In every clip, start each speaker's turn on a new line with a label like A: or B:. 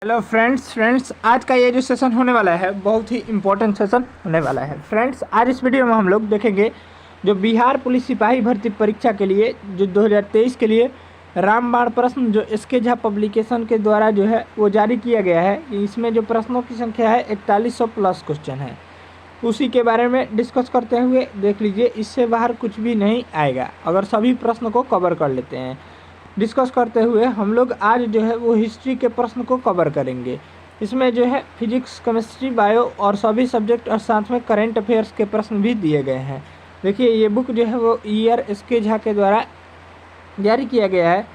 A: Hello friends आज का ये जो सेशन होने वाला है बहुत ही इम्पोर्टेंट सेशन होने वाला है। फ्रेंड्स आज इस वीडियो में हम लोग देखेंगे जो बिहार पुलिस सिपाही भर्ती परीक्षा के लिए जो 2023 के लिए रामबाण प्रश्न जो एसके झा पब्लिकेशन के द्वारा जो है वो जारी किया गया है। इसमें जो प्रश्नों की संख्या है 4100 प्लस क्वेश्चन है, उसी के बारे में डिस्कस करते हुए देख लीजिए। इससे बाहर कुछ भी नहीं आएगा अगर सभी प्रश्न को कवर कर लेते हैं। डिस्कस करते हुए हम लोग आज जो है वो हिस्ट्री के प्रश्न को कवर करेंगे। इसमें जो है फिजिक्स, केमिस्ट्री, बायो और सभी सब्जेक्ट और साथ में करेंट अफेयर्स के प्रश्न भी दिए गए हैं। देखिए ये बुक जो है वो ईयर एसके झा के द्वारा जारी किया गया है।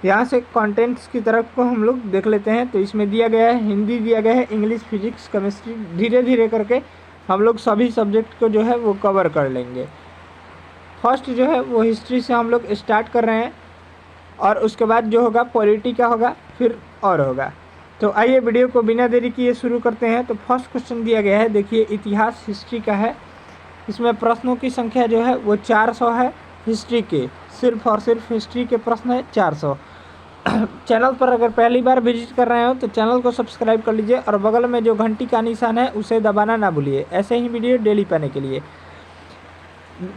A: यहाँ से कंटेंट्स की तरफ को हम लोग देख लेते हैं। तो इसमें दिया गया है हिंदी दिया गया है, इंग्लिश, फिजिक्स, केमिस्ट्री, धीरे धीरे करके हम लोग सभी सब्जेक्ट को जो है वो कवर कर लेंगे। फर्स्ट जो है वो हिस्ट्री से हम लोग स्टार्ट कर रहे हैं और उसके बाद जो होगा पॉलिटी का होगा, फिर और होगा। तो आइए वीडियो को बिना देरी किए शुरू करते हैं। तो फर्स्ट क्वेश्चन दिया गया है, देखिए इतिहास हिस्ट्री का है। इसमें प्रश्नों की संख्या जो है वो 400 है। हिस्ट्री के सिर्फ और सिर्फ हिस्ट्री के प्रश्न है 400। चैनल पर अगर पहली बार विजिट कर रहे हो तो चैनल को सब्सक्राइब कर लीजिए और बगल में जो घंटी का निशान है उसे दबाना ना भूलिए, ऐसे ही वीडियो डेली पाने के लिए।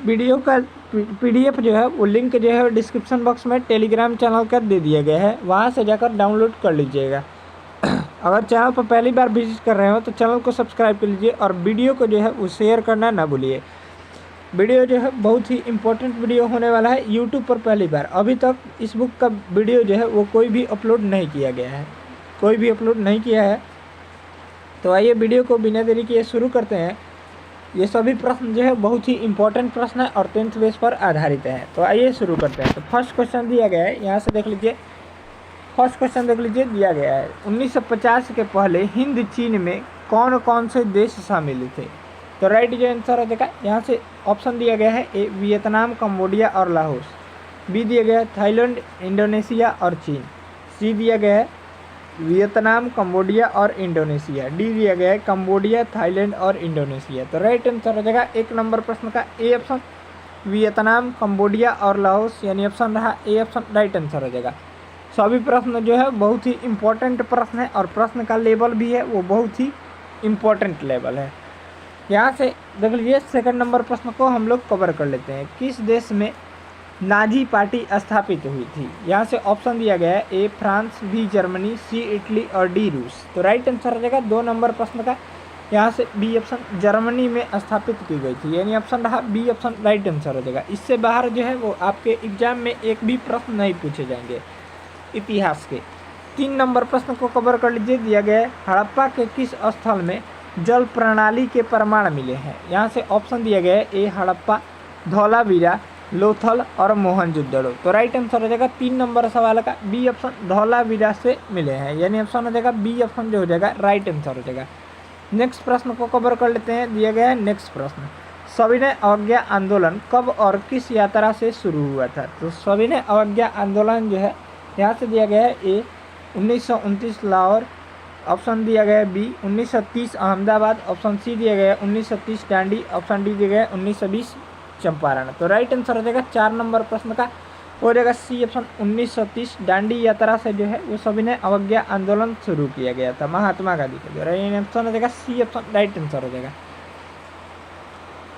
A: वीडियो का पीडीएफ जो है वो लिंक जो है डिस्क्रिप्शन बॉक्स में टेलीग्राम चैनल का दे दिया गया है, वहाँ से जाकर डाउनलोड कर लीजिएगा। अगर चैनल पर पहली बार विजिट कर रहे हो तो चैनल को सब्सक्राइब कर लीजिए और वीडियो को जो है वो शेयर करना ना भूलिए। वीडियो जो है बहुत ही इम्पोर्टेंट वीडियो होने वाला है। यूट्यूब पर पहली बार अभी तक इस बुक का वीडियो जो है वो कोई भी अपलोड नहीं किया गया है, कोई भी अपलोड नहीं किया है। तो आइए वीडियो को बिना देरी किए शुरू करते हैं। ये सभी प्रश्न जो है बहुत ही इंपॉर्टेंट प्रश्न है और 10th बेस पर आधारित है। तो आइए शुरू करते हैं। तो फर्स्ट क्वेश्चन दिया गया है, यहाँ से देख लीजिए। फर्स्ट क्वेश्चन देख लीजिए, दिया गया है 1950 के पहले हिंद चीन में कौन कौन से देश शामिल थे। तो राइट जो आंसर हो जाएगा, यहाँ से ऑप्शन दिया गया है ए वियतनाम, कम्बोडिया और लाहौस। बी दिया गया है थाईलैंड, इंडोनेशिया और चीन। सी दिया गया है वियतनाम, कम्बोडिया और इंडोनेशिया। डी दिया गया है कम्बोडिया, थाईलैंड और इंडोनेशिया। तो राइट आंसर हो जाएगा एक नंबर प्रश्न का ए ऑप्शन, वियतनाम, कम्बोडिया और लाओस, यानी ऑप्शन रहा ए ऑप्शन राइट आंसर हो जाएगा। सभी प्रश्न जो है बहुत ही इम्पोर्टेंट प्रश्न है और प्रश्न का लेवल भी है वो बहुत ही इम्पोर्टेंट लेवल है। यहाँ से देख लीजिए सेकंड नंबर प्रश्न को हम लोग कवर कर लेते हैं। किस देश में नाजी पार्टी स्थापित हुई थी। यहाँ से ऑप्शन दिया गया है A France, B Germany, C Italy और डी रूस। तो राइट आंसर हो जाएगा 2 नंबर प्रश्न का, यहाँ से बी ऑप्शन जर्मनी में स्थापित की गई थी, यानी ऑप्शन रहा बी ऑप्शन राइट आंसर हो जाएगा। इससे बाहर जो है वो आपके एग्जाम में एक भी प्रश्न नहीं पूछे जाएंगे इतिहास के। 3 नंबर प्रश्न को कवर कर लीजिए। दिया गया है हड़प्पा के किस स्थल में जल प्रणाली के प्रमाण मिले हैं। यहाँ से ऑप्शन दिया गया है ए हड़प्पा, धौलावीरा, लोथल और मोहनजोदड़ो। तो राइट आंसर हो जाएगा 3 नंबर सवाल का बी ऑप्शन धौलावीरा से मिले हैं, यानी ऑप्शन हो जाएगा बी ऑप्शन जो हो जाएगा राइट आंसर हो जाएगा। नेक्स्ट प्रश्न को कवर कर लेते हैं। दिया गया है नेक्स्ट प्रश्न, सविनय अवज्ञा आंदोलन कब और किस यात्रा से शुरू हुआ था। तो सविनय अवज्ञा आंदोलन जो है यहाँ से दिया गया है ए 1929 लाहौर, ऑप्शन दिया गया है बी 1930 अहमदाबाद, ऑप्शन सी दिया गया है 1930 डांडी, ऑप्शन डी दिया गया है 1920 चंपारण। तो राइट आंसर हो जाएगा 4 नंबर प्रश्न का हो जाएगा सी ऑप्शन 1930 डांडी यात्रा से जो है वो सविनय अवज्ञा आंदोलन शुरू किया गया था महात्मा गांधी के द्वारा। ऑप्शन हो जाएगा सी ऑप्शन राइट आंसर हो जाएगा।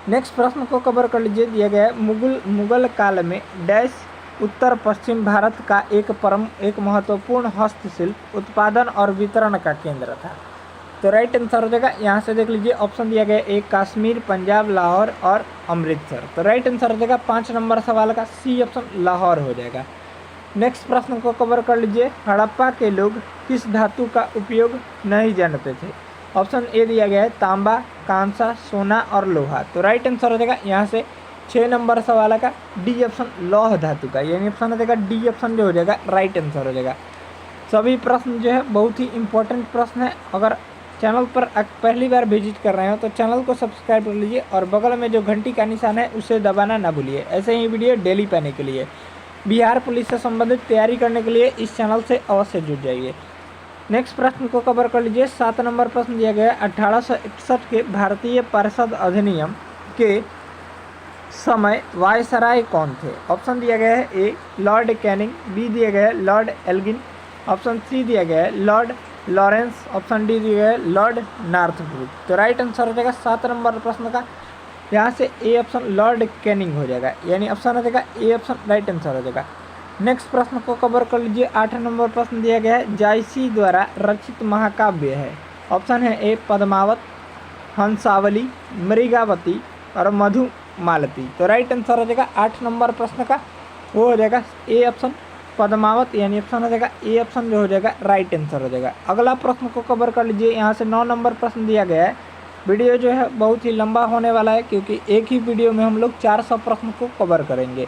A: नेक्स्ट प्रश्न को कवर कर लीजिए। दिया गया है मुगल काल में डैश उत्तर पश्चिम भारत का एक महत्वपूर्ण हस्तशिल्प उत्पादन और वितरण का केंद्र था। तो राइट आंसर हो जाएगा, यहाँ से देख लीजिए ऑप्शन दिया गया एक कश्मीर, पंजाब, लाहौर और अमृतसर। तो राइट आंसर हो जाएगा 5 नंबर सवाल का सी ऑप्शन लाहौर हो जाएगा। नेक्स्ट प्रश्न को कवर कर लीजिए। हड़प्पा के लोग किस धातु का उपयोग नहीं जानते थे। ऑप्शन ए दिया गया है तांबा, कांसा, सोना और लोहा। तो राइट आंसर हो जाएगा यहाँ से 6 नंबर सवाल का डी ऑप्शन लौह धातु का, यानी ऑप्शन हो जाएगा डी ऑप्शन जो हो जाएगा राइट आंसर हो जाएगा। सभी प्रश्न जो है बहुत ही इंपॉर्टेंट प्रश्न है। अगर चैनल पर पहली बार विजिट कर रहे हो तो चैनल को सब्सक्राइब कर लीजिए और बगल में जो घंटी का निशान है उसे दबाना ना भूलिए, ऐसे ही वीडियो डेली पाने के लिए। बिहार पुलिस से संबंधित तैयारी करने के लिए इस चैनल से अवश्य जुड़ जाइए। नेक्स्ट प्रश्न को कवर कर लीजिए। 7 नंबर प्रश्न दिया गया है 1861 के भारतीय पार्षद अधिनियम के समय वायसराय कौन थे। ऑप्शन दिया गया है ए लॉर्ड कैनिंग, बी दिया गया है लॉर्ड एल्गिन, ऑप्शन सी दिया गया है लॉर्ड लॉरेंस, ऑप्शन डी दिया गया है लॉर्ड नॉर्थब्रुक। तो राइट आंसर हो जाएगा 7 नंबर प्रश्न का, यहाँ से ए ऑप्शन लॉर्ड कैनिंग हो जाएगा, यानी ऑप्शन हो जाएगा ए ऑप्शन राइट आंसर हो जाएगा। नेक्स्ट प्रश्न को कवर कर लीजिए। 8 नंबर प्रश्न दिया गया है जायसी द्वारा रचित महाकाव्य है। ऑप्शन है ए पद्मावत, हंसावली, मृगावती और मधुमालती। तो राइट आंसर हो जाएगा 8 नंबर प्रश्न का, वो हो जाएगा ए ऑप्शन पद्मावत, यानी ऑप्शन हो जाएगा ए ऑप्शन जो हो जाएगा राइट आंसर हो जाएगा। अगला प्रश्न को कवर कर लीजिए। यहाँ से 9 नंबर प्रश्न दिया गया है। वीडियो जो है बहुत ही लंबा होने वाला है, क्योंकि एक ही वीडियो में हम लोग 400 प्रश्न को कवर करेंगे।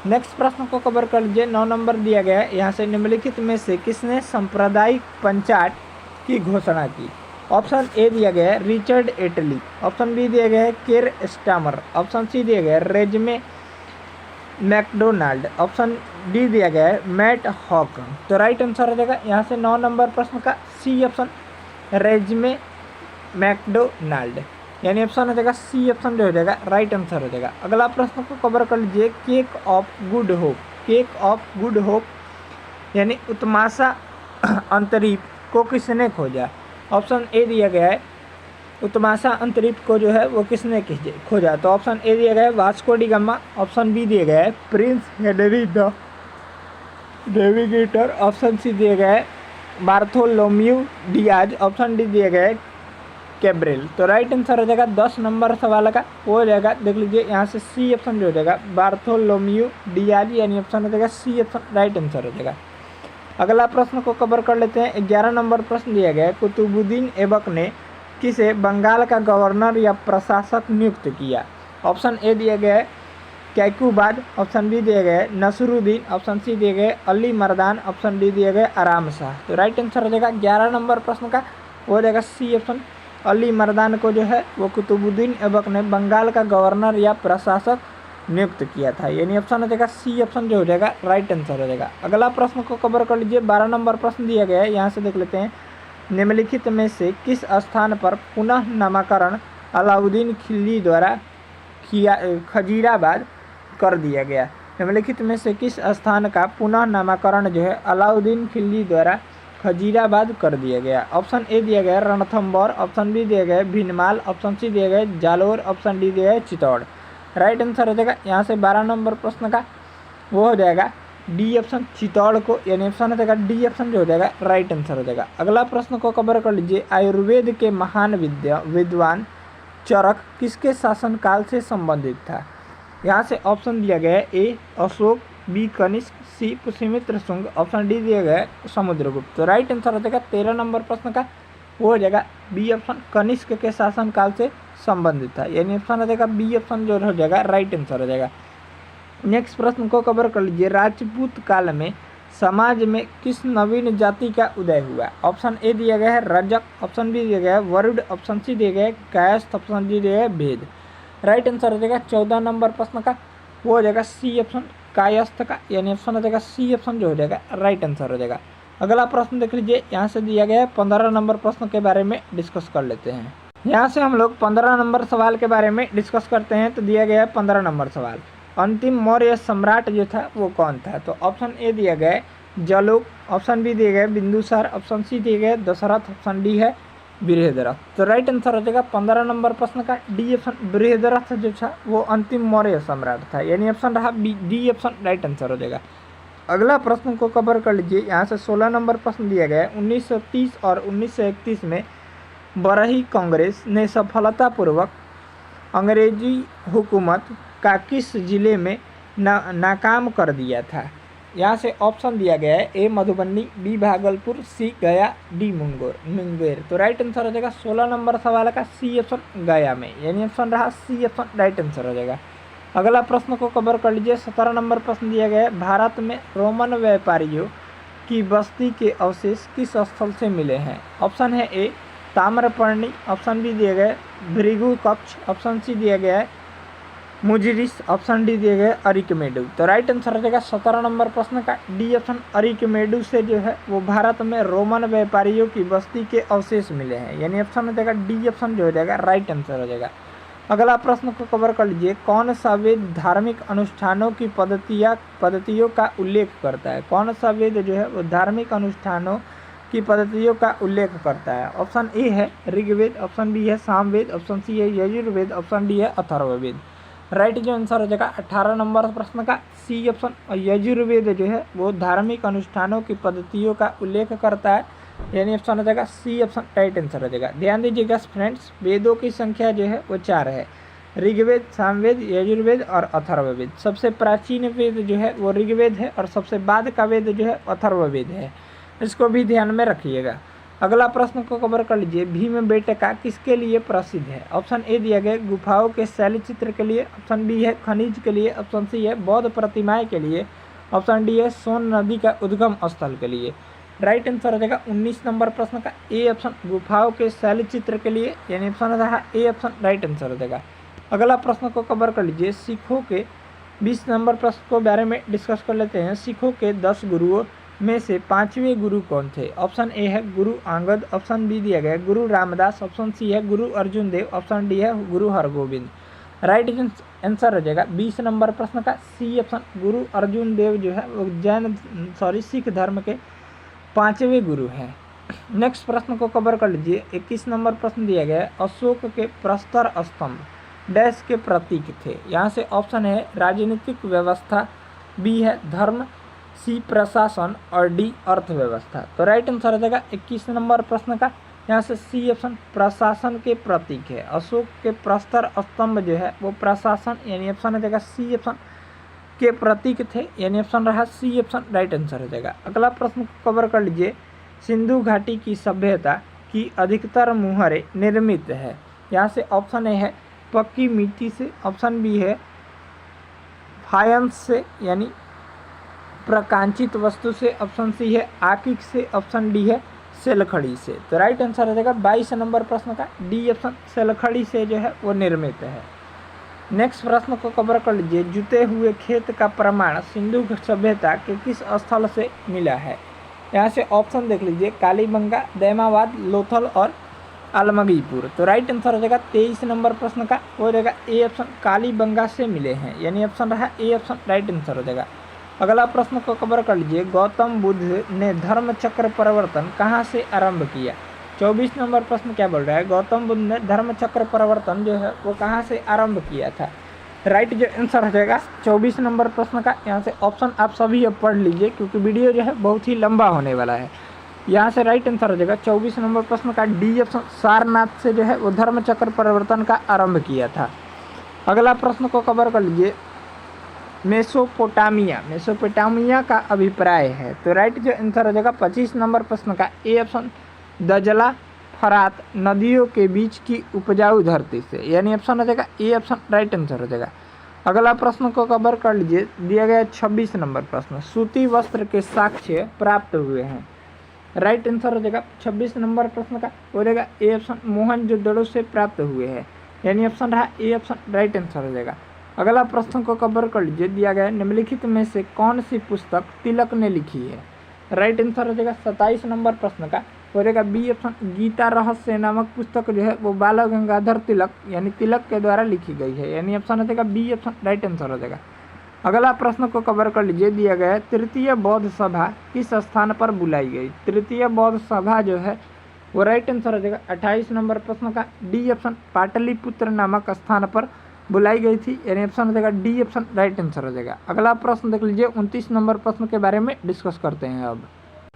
A: नेक्स्ट प्रश्न को कवर कर लीजिए। 9 नंबर दिया गया है। यहाँ से निम्नलिखित में से किसने सांप्रदायिक पंचाट की घोषणा की। ऑप्शन ए दिया गया है रिचर्ड एटली, ऑप्शन बी दिया गया है केर स्टामर, ऑप्शन सी दिया गया है रेजमे मैकडोनाल्ड, ऑप्शन डी दिया गया है मैट हॉक। तो राइट आंसर हो जाएगा यहाँ से 9 नंबर प्रश्न का सी ऑप्शन रेजमे मैकडोनाल्ड, यानी ऑप्शन हो जाएगा सी ऑप्शन जो हो जाएगा राइट आंसर हो जाएगा। अगला प्रश्न को कवर कर लीजिए। Cake of good hope, cake of good hope यानी उत्माशा अंतरीप को किसने खोजा। ऑप्शन ए दिया गया है उत्माशा अंतरिप को जो है वो किसने खोजा। तो ऑप्शन ए दिया गया है Vasco da Gama, option B दिया गया है Prince Henry the Navigator, option C दिया गया है बार्थोलोम्यू डियाज, ऑप्शन डी दिया गया है कैब्रेल। तो राइट आंसर हो जाएगा 10 नंबर सवाल का, वो हो जाएगा देख लीजिए यहाँ से सी ऑप्शन जो हो जाएगा बार्थोलोम्यू डियाज, यानी ऑप्शन हो जाएगा सी ऑप्शन राइट आंसर हो जाएगा। अगला प्रश्न को कवर कर लेते हैं। 11 नंबर प्रश्न दिया गया है कुतुबुद्दीन ऐबक ने किसे बंगाल का गवर्नर या प्रशासक नियुक्त किया। ऑप्शन ए दिया गया है कैकूबाद, ऑप्शन बी दिया गया है नसरुद्दीन, ऑप्शन सी दिया गया है अली मर्दान, ऑप्शन डी दिया गया है आराम शाह। तो राइट आंसर हो जाएगा 11 नंबर प्रश्न का, वो हो जाएगा सी ऑप्शन अली मर्दान को जो है वो कुतुबुद्दीन ऐबक ने बंगाल का गवर्नर या प्रशासक नियुक्त किया था, यानी ऑप्शन हो जाएगा सी ऑप्शन जो हो जाएगा राइट आंसर हो जाएगा। अगला प्रश्न को कवर कर लीजिए। 12 नंबर प्रश्न दिया गया है, यहाँ से देख लेते हैं निम्नलिखित में से किस स्थान पर पुनः नामकरण अलाउद्दीन खिलजी द्वारा खजीराबाद कर दिया गया। निम्नलिखित में से किस स्थान का पुनः नामकरण जो है अलाउद्दीन खिलजी द्वारा खजीराबाद कर दिया गया। ऑप्शन ए दिया गया रणथंबोर, ऑप्शन बी दिया गया भीनमाल, ऑप्शन सी दिया गया जालोर, ऑप्शन डी दिया गया चित्तौड़। राइट आंसर हो जाएगा यहाँ से 12 नंबर प्रश्न का, वो हो जाएगा डी ऑप्शन चित्तौड़ को, यानी ऑप्शन हो जाएगा डी ऑप्शन जो हो जाएगा राइट आंसर हो जाएगा। अगला प्रश्न को कवर कर लीजिए। आयुर्वेद के महान विद्वान चरक किसके शासनकाल से संबंधित था। यहाँ से ऑप्शन दिया गया है ए अशोक, बी कनिष्क, सी पुष्यमित्र शुंग, ऑप्शन डी दिया गया है समुद्रगुप्त। तो राइट आंसर हो जाएगा 13 नंबर प्रश्न का, वो हो जाएगा बी ऑप्शन कनिष्क के शासनकाल से संबंधित था, यानी ऑप्शन हो जाएगा बी ऑप्शन जो हो जाएगा राइट आंसर हो जाएगा। नेक्स्ट प्रश्न को कवर कर लीजिए। राजपूत काल में समाज में किस नवीन जाति का उदय हुआ। ऑप्शन ए दिया गया है रजक, ऑप्शन बी दिया गया है वरुड, ऑप्शन सी दिया गया है कायस्थ, ऑप्शन डी दिया गया है भेद। राइट आंसर हो जाएगा 14 नंबर प्रश्न का, वो हो जाएगा सी ऑप्शन कायस्थ का, यानी ऑप्शन हो जाएगा सी ऑप्शन जो हो जाएगा राइट आंसर हो जाएगा। अगला प्रश्न देख लीजिए। यहाँ से दिया गया है 15 नंबर प्रश्न के बारे में डिस्कस कर लेते हैं। यहाँ से हम लोग 15 नंबर सवाल के बारे में डिस्कस करते हैं। तो दिया गया है 15 नंबर सवाल, अंतिम मौर्य सम्राट जो था वो कौन था। तो ऑप्शन ए दिया गया है जलोक, ऑप्शन बी दिया गया है बिंदुसार, ऑप्शन सी दिया गया है दशरथ, ऑप्शन डी है बृहद्रथ। तो राइट आंसर हो जाएगा 15 नंबर प्रश्न का डी ऑप्शन बृहद्रथ जो था वो अंतिम मौर्य सम्राट था, यानी ऑप्शन रहा B, D option right answer हो जाएगा। अगला प्रश्न को कवर कर लीजिए। यहाँ से 16 नंबर प्रश्न दिया गया है 1930 और 1931 में बरही कांग्रेस ने सफलतापूर्वक अंग्रेजी हुकूमत का किस जिले में नाकाम कर दिया था। यहाँ से ऑप्शन दिया गया है ए मधुबनी, बी भागलपुर, सी गया, डी मुंगेर। तो राइट आंसर हो जाएगा 16 नंबर सवाल का सी ऑप्शन गया में, यानी ऑप्शन रहा सी ऑप्शन राइट आंसर हो जाएगा। अगला प्रश्न को कवर कर लीजिए। 17 नंबर प्रश्न दिया गया है भारत में रोमन व्यापारियों की बस्ती के अवशेष किस स्थल से मिले हैं। ऑप्शन है ए ताम्रपर्णी, ऑप्शन बी दिया गया है भृगु कक्ष, ऑप्शन सी दिया गया है मुजरिस, ऑप्शन डी दिया गया है अरिकमेडु। तो राइट आंसर हो जाएगा 17 नंबर प्रश्न का डी ऑप्शन अरिकमेडु से जो है वो भारत में रोमन व्यापारियों की बस्ती के अवशेष मिले हैं, यानी ऑप्शन हो जाएगा डी ऑप्शन जो हो जाएगा राइट आंसर हो जाएगा। अगला प्रश्न को कवर कर लीजिए। कौन सा वेद धार्मिक अनुष्ठानों की पद्धतियों का उल्लेख करता है। कौन सा वेद जो है वो धार्मिक अनुष्ठानों की पद्धतियों का उल्लेख करता है? ऑप्शन ए है ऋग्वेद, ऑप्शन बी है सामवेद, ऑप्शन सी है यजुर्वेद, ऑप्शन डी है अथर्ववेद। राइट जो आंसर हो जाएगा 18 नंबर प्रश्न का सी ऑप्शन। और यजुर्वेद जो है वो धार्मिक अनुष्ठानों की पद्धतियों का उल्लेख करता है, यानी ऑप्शन हो जाएगा सी ऑप्शन राइट आंसर हो जाएगा। ध्यान दीजिएगा फ्रेंड्स, वेदों की संख्या जो है वो 4 है, ऋग्वेद, सामवेद, यजुर्वेद और अथर्ववेद। सबसे प्राचीन वेद जो है वो ऋग्वेद है और सबसे बाद का वेद जो है अथर्ववेद है, इसको भी ध्यान में रखिएगा। अगला प्रश्न को कवर कर लीजिए, भीमबेटका किसके लिए प्रसिद्ध है? ऑप्शन ए दिया गया गुफाओं के शैली चित्र के लिए, ऑप्शन बी है खनिज के लिए, ऑप्शन सी है बौद्ध प्रतिमाएं के लिए, ऑप्शन डी है सोन नदी का उद्गम स्थल के लिए। राइट आंसर हो जाएगा 19 नंबर प्रश्न का ए ऑप्शन गुफाओं के शैली चित्र के लिए, यानी ऑप्शन रहा ए ऑप्शन राइट आंसर हो जाएगा। अगला प्रश्न को कवर कर लीजिए, सिखों के 20 नंबर प्रश्न को बारे में डिस्कस कर लेते हैं। सिखों के 10 गुरुओं में से 5वें गुरु कौन थे? ऑप्शन ए है गुरु अंगद, ऑप्शन बी दिया गया गुरु रामदास, ऑप्शन सी है गुरु अर्जुन देव, ऑप्शन डी है गुरु हरगोविंद। राइट आंसर हो जाएगा 20 नंबर प्रश्न का सी ऑप्शन गुरु अर्जुन देव जो है वो सिख धर्म के 5वें गुरु हैं। नेक्स्ट प्रश्न को कवर कर लीजिए, 21 नंबर प्रश्न दिया गया है, अशोक के प्रस्तर स्तंभ डैश के प्रतीक थे? यहाँ से ऑप्शन है राजनीतिक व्यवस्था, बी है धर्म, सी प्रशासन और डी अर्थव्यवस्था। तो राइट आंसर हो जाएगा 21 नंबर प्रश्न का यहाँ से सी ऑप्शन प्रशासन के प्रतीक है। अशोक के प्रस्तर स्तंभ जो है वो प्रशासन, यानी ऑप्शन हो जाएगा सी ऑप्शन के प्रतीक थे, यानी ऑप्शन रहा सी ऑप्शन राइट आंसर हो जाएगा। अगला प्रश्न को कवर कर लीजिए, सिंधु घाटी की सभ्यता की अधिकतर मुहरें निर्मित है? यहाँ से ऑप्शन ए है पक्की मिट्टी से, ऑप्शन बी है फायंस से यानी प्रकांचित वस्तु से, ऑप्शन सी है आकिक से, ऑप्शन डी है सेलखड़ी से। तो राइट आंसर हो जाएगा 22 नंबर प्रश्न का डी ऑप्शन सेलखड़ी से जो है वो निर्मित है। नेक्स्ट प्रश्न को कवर कर लीजिए, जुते हुए खेत का प्रमाण सिंधु सभ्यता के किस स्थल से मिला है? यहाँ से ऑप्शन देख लीजिए, कालीबंगा, दैमाबाद, लोथल और अलमगीपुर। तो राइट आंसर हो जाएगा 23 नंबर प्रश्न का हो जाएगा ए ऑप्शन कालीबंगा से मिले हैं, यानी ऑप्शन रहा ए ऑप्शन राइट आंसर हो जाएगा। अगला प्रश्न को कवर कर लीजिए, गौतम बुद्ध ने धर्म चक्र परिवर्तन कहाँ से आरंभ किया? 24 नंबर प्रश्न क्या बोल रहा है, गौतम बुद्ध ने धर्म चक्र परिवर्तन जो है वो कहाँ से आरंभ किया था? राइट जो आंसर हो जाएगा 24 नंबर प्रश्न का यहाँ से ऑप्शन आप सभी अब पढ़ लीजिए, क्योंकि वीडियो जो है बहुत ही लंबा होने वाला है। यहाँ से राइट आंसर हो जाएगा 24 नंबर प्रश्न का डी ऑप्शन सारनाथ से जो है वो धर्म चक्र परिवर्तन का आरंभ किया था। अगला प्रश्न को कवर कर लीजिए, मेसोपोटामिया का अभिप्राय है? तो राइट जो आंसर हो जाएगा 25 नंबर प्रश्न का ए ऑप्शन दजला फरात नदियों के बीच की उपजाऊ धरती से, यानी ऑप्शन हो जाएगा ए ऑप्शन राइट आंसर हो जाएगा। अगला प्रश्न को कवर कर लीजिए, दिया गया 26 नंबर प्रश्न, सूती वस्त्र के साक्ष्य प्राप्त हुए हैं? राइट आंसर हो जाएगा 26 नंबर प्रश्न का हो जाएगा ए ऑप्शन मोहनजोदड़ो से प्राप्त हुए हैं, यानी ऑप्शन रहा ए ऑप्शन राइट आंसर हो जाएगा। अगला प्रश्न को कवर कर लीजिए, दिया गया निम्नलिखित में से कौन सी पुस्तक तिलक ने लिखी है? राइट आंसर हो जाएगा 27 नंबर प्रश्न का हो जाएगा बी ऑप्शन गीता रहस्य नामक पुस्तक जो है वो बाल गंगाधर तिलक यानी तिलक के द्वारा लिखी गई है, यानी ऑप्शन हो जाएगा बी ऑप्शन राइट आंसर हो जाएगा। अगला प्रश्न को कवर कर लीजिए, दिया गया है तृतीय बौद्ध सभा किस स्थान पर बुलाई गई? तृतीय बौद्ध सभा जो है वो राइट आंसर हो जाएगा 28 नंबर प्रश्न का डी ऑप्शन पाटलिपुत्र नामक स्थान पर बुलाई गई थी, यानी ऑप्शन हो जाएगा डी ऑप्शन राइट आंसर हो जाएगा। अगला प्रश्न देख लीजिए, 29 नंबर प्रश्न के बारे में डिस्कस करते हैं। अब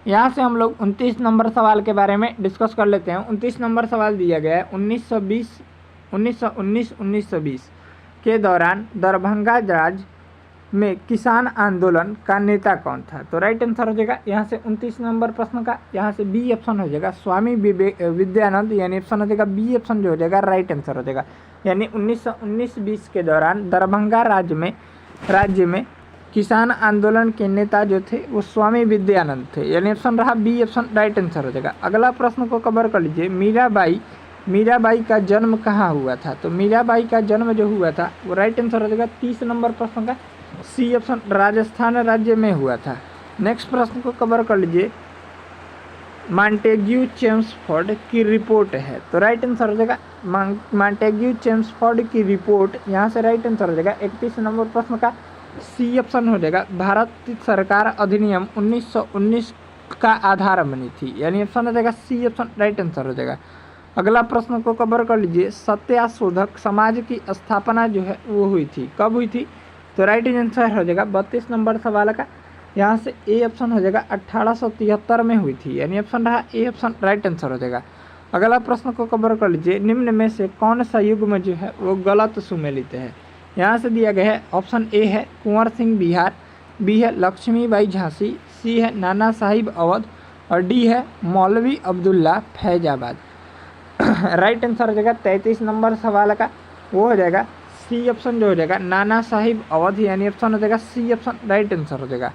A: यहाँ से हम लोग 29 नंबर सवाल के बारे में डिस्कस कर लेते हैं। 29 नंबर सवाल दिया गया है 1919 के दौरान दरभंगा राज्य में किसान आंदोलन का नेता कौन था? तो राइट आंसर हो जाएगा यहाँ से 29 नंबर प्रश्न का यहाँ से बी ऑप्शन हो जाएगा स्वामी विद्यानंद, यानी ऑप्शन हो जाएगा बी ऑप्शन जो हो जाएगा राइट आंसर हो जाएगा। यानी 1919-20 के दौरान दरभंगा राज्य में किसान आंदोलन के नेता जो थे वो स्वामी विद्यानंद थे, यानी ऑप्शन रहा बी ऑप्शन राइट आंसर हो जाएगा। अगला प्रश्न को कवर कर लीजिए, मीराबाई का जन्म कहाँ हुआ था? तो मीराबाई का जन्म जो हुआ था वो राइट आंसर हो जाएगा 30 नंबर प्रश्न का सी ऑप्शन राजस्थान राज्य में हुआ था। नेक्स्ट प्रश्न को कवर कर लीजिए, मॉन्टेग्यू चेम्सफोर्ड की रिपोर्ट है? तो राइट आंसर हो जाएगा मॉन्टेग्यू चेम्सफोर्ड की रिपोर्ट यहाँ से राइट आंसर हो जाएगा 31 नंबर प्रश्न का सी ऑप्शन हो जाएगा भारत सरकार अधिनियम 1919 का आधार बनी थी, यानी ऑप्शन हो जाएगा सी ऑप्शन राइट आंसर हो जाएगा। अगला प्रश्न को कवर कर लीजिए, सत्याशोधक समाज की स्थापना जो है वो हुई थी, कब हुई थी? तो राइट आंसर हो जाएगा 32 नंबर सवाल का, यहाँ से ए ऑप्शन हो जाएगा 1873 में हुई थी, यानी ऑप्शन रहा ए ऑप्शन राइट आंसर हो जाएगा। अगला प्रश्न को कवर कर लीजिए, निम्न में से कौन सा युग्म जो है वो गलत सुमेलित है? यहाँ से दिया गया है ऑप्शन ए है कुंवर सिंह बिहार, बी है लक्ष्मीबाई झांसी, सी है नाना साहिब अवध और डी है मौलवी अब्दुल्ला फैजाबाद। राइट आंसर हो जाएगा 33 नंबर सवाल का, वो हो जाएगा सी ऑप्शन जो हो जाएगा नाना साहिब अवध, यानी ऑप्शन हो जाएगा सी ऑप्शन राइट आंसर हो जाएगा।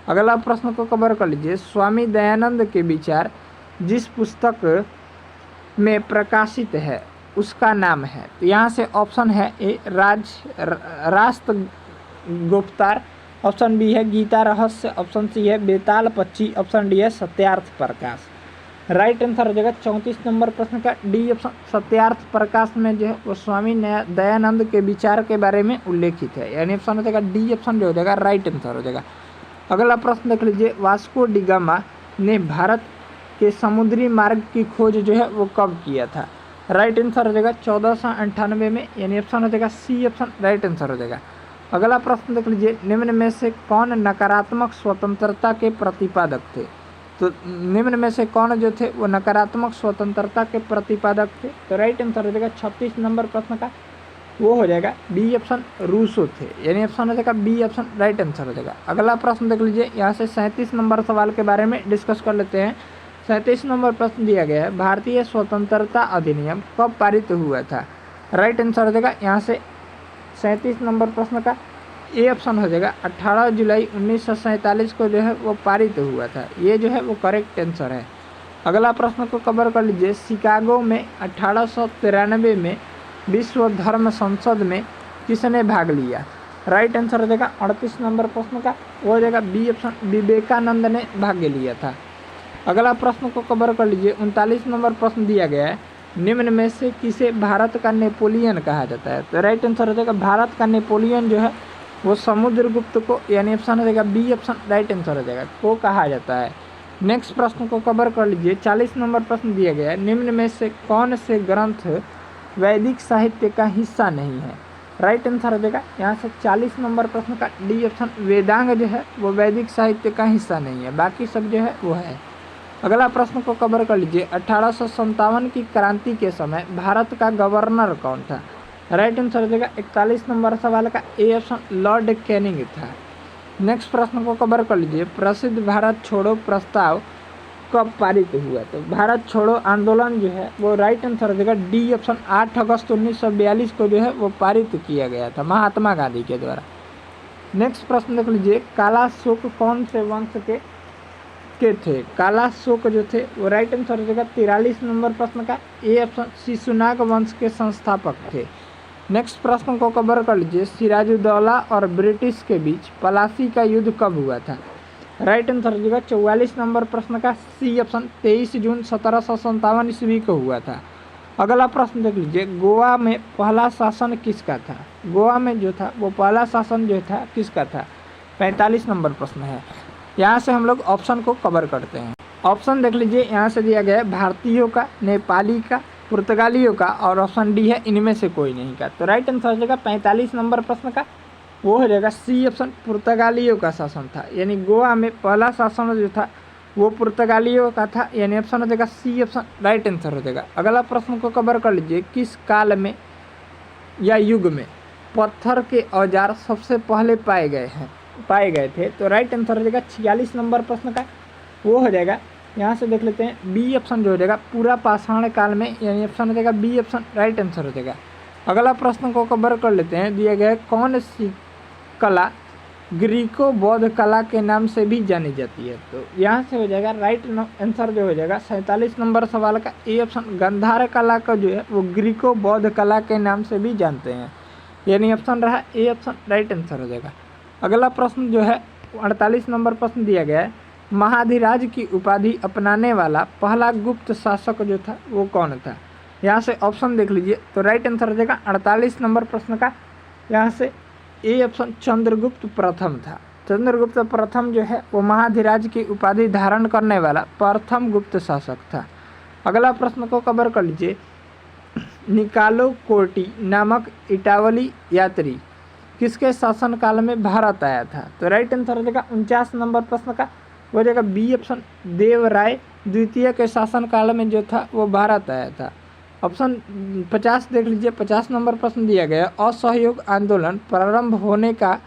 A: अगला प्रश्न को कवर कर लीजिए, स्वामी दयानंद के विचार जिस पुस्तक में प्रकाशित है उसका नाम है? तो यहाँ से ऑप्शन है ए रास्त गुप्तार, ऑप्शन बी है गीता रहस्य, ऑप्शन सी है बेताल पक्षी, ऑप्शन डी है सत्यार्थ प्रकाश। राइट आंसर हो जाएगा 34 नंबर प्रश्न का डी ऑप्शन सत्यार्थ प्रकाश में जो है वो स्वामी दयानंद के विचार के बारे में उल्लेखित है, यानी ऑप्शन हो जाएगा डी ऑप्शन जो हो जाएगा राइट आंसर हो जाएगा। अगला प्रश्न देख लीजिए, वास्को डी गामा ने भारत के समुद्री मार्ग की खोज जो है वो कब किया था? राइट आंसर हो जाएगा 1498 में, यानी ऑप्शन हो जाएगा सी ऑप्शन राइट आंसर हो जाएगा। अगला प्रश्न देख लीजिए, निम्न में से कौन नकारात्मक स्वतंत्रता के प्रतिपादक थे? तो निम्न में से कौन जो थे वो नकारात्मक स्वतंत्रता के प्रतिपादक थे? तो राइट आंसर हो जाएगा 36 नंबर प्रश्न का, वो हो जाएगा बी ऑप्शन रूसो थे, यानी ऑप्शन हो जाएगा बी ऑप्शन राइट आंसर हो जाएगा। अगला प्रश्न देख लीजिए, यहाँ से 37 नंबर सवाल के बारे में डिस्कस कर लेते हैं। 37 नंबर प्रश्न दिया गया है, भारतीय स्वतंत्रता अधिनियम कब पारित हुआ था? राइट आंसर हो जाएगा यहाँ से 37 नंबर प्रश्न का ए ऑप्शन हो जाएगा 18 जुलाई 1947 को जो है वो पारित हुआ था, ये जो है वो करेक्ट आंसर है। अगला प्रश्न को कवर कर लीजिए, शिकागो में 1893 में विश्व धर्म संसद में किसने भाग लिया? राइट आंसर हो जाएगा 38 नंबर प्रश्न का, वो हो जाएगा बी ऑप्शन विवेकानंद ने भाग लिया था। अगला प्रश्न को कवर कर लीजिए, 39 नंबर प्रश्न दिया गया है, निम्न में से किसे भारत का नेपोलियन कहा जाता है? तो राइट आंसर हो जाएगा भारत का नेपोलियन जो है वो समुद्रगुप्त को, यानी ऑप्शन हो जाएगा बी ऑप्शन राइट आंसर हो जाएगा, को कहा जाता है। नेक्स्ट प्रश्न को कवर कर लीजिए, 40 नंबर प्रश्न दिया गया है, निम्न में से कौन से ग्रंथ वैदिक साहित्य का हिस्सा नहीं है? राइट आंसर हो जाएगा यहाँ से 40 नंबर प्रश्न का डी ऑप्शन वेदांग जो है वो वैदिक साहित्य का हिस्सा नहीं है, बाकी सब जो है वो है। अगला प्रश्न को कवर कर लीजिए, 1857 की क्रांति के समय भारत का गवर्नर कौन था? राइट आंसर हो जाएगा 41 नंबर सवाल का ए ऑप्शन लॉर्ड कैनिंग था। नेक्स्ट प्रश्न को कवर कर लीजिए, प्रसिद्ध भारत छोड़ो प्रस्ताव कब पारित हुआ? तो भारत छोड़ो आंदोलन जो है वो राइट आंसर हो जाएगा डी ऑप्शन 8 अगस्त 1942 को जो है वो पारित किया गया था महात्मा गांधी के द्वारा। नेक्स्ट प्रश्न देख लीजिए, काला शोक कौन से वंश के थे? काला शोक जो थे वो राइट आंसर हो जाएगा 43 नंबर प्रश्न का ए ऑप्शन शिशुनाग वंश के संस्थापक थे। नेक्स्ट प्रश्न को कवर कर लीजिए, सिराजुद्दौला और ब्रिटिश के बीच पलासी का युद्ध कब हुआ था? राइट आंसर हो जाएगा 44 नंबर प्रश्न का सी ऑप्शन 23 जून 1757 ईस्वी को हुआ था। अगला प्रश्न देख लीजिए, गोवा में पहला शासन किसका था? गोवा में जो था वो पहला शासन जो था किसका था? 45 नंबर प्रश्न है। यहाँ से हम लोग ऑप्शन को कवर करते हैं। ऑप्शन देख लीजिए, यहाँ से दिया गया है भारतीयों का, नेपाली का, पुर्तगालियों का और ऑप्शन डी है इनमें से कोई नहीं का। तो राइट आंसर हो जाएगा 45 नंबर प्रश्न का, वो हो जाएगा सी ऑप्शन पुर्तगालियों का शासन था, यानी गोवा में पहला शासन जो था वो पुर्तगालियों का था, यानी ऑप्शन हो जाएगा सी ऑप्शन राइट आंसर हो जाएगा। अगला प्रश्न को कवर कर लीजिए, किस काल में या युग में पत्थर के औजार सबसे पहले पाए गए थे? तो राइट आंसर हो जाएगा 46 नंबर प्रश्न का, वो हो जाएगा यहाँ से देख लेते हैं बी ऑप्शन जो हो जाएगा पूरा पाषाण काल में, यानी ऑप्शन हो जाएगा बी ऑप्शन राइट आंसर हो जाएगा। अगला प्रश्न को कवर कर लेते हैं, दिया गया है कौन सी कला ग्रीको बौद्ध कला के नाम से भी जानी जाती है? तो यहाँ से हो जाएगा राइट आंसर जो हो जाएगा 47 नंबर सवाल का ए ऑप्शन गांधार कला का जो है वो ग्रीको बौद्ध कला के नाम से भी जानते हैं, यानी ऑप्शन रहा ए ऑप्शन राइट आंसर हो जाएगा। अगला प्रश्न जो है 48 नंबर प्रश्न दिया गया है, महाधिराज की उपाधि अपनाने वाला पहला गुप्त शासक जो था वो कौन था? यहाँ से ऑप्शन देख लीजिए, तो राइट आंसर हो जाएगा 48 नंबर प्रश्न का यहाँ से ए ऑप्शन चंद्रगुप्त प्रथम था, चंद्रगुप्त प्रथम जो है वो महाधिराज की उपाधि धारण करने वाला प्रथम गुप्त शासक था। अगला प्रश्न को कवर कर लीजिए। निकालो कोर्टी नामक इटावली यात्री किसके शासनकाल में भारत आया था? तो राइट आंसर हो जाएगा 49 नंबर प्रश्न का हो जाएगा बी ऑप्शन, देवराय द्वितीय के शासनकाल में जो था वो भारत आया था। ऑप्शन 50 देख लीजिए, 50 नंबर प्रश्न दिया गया, असहयोग आंदोलन प्रारंभ होने का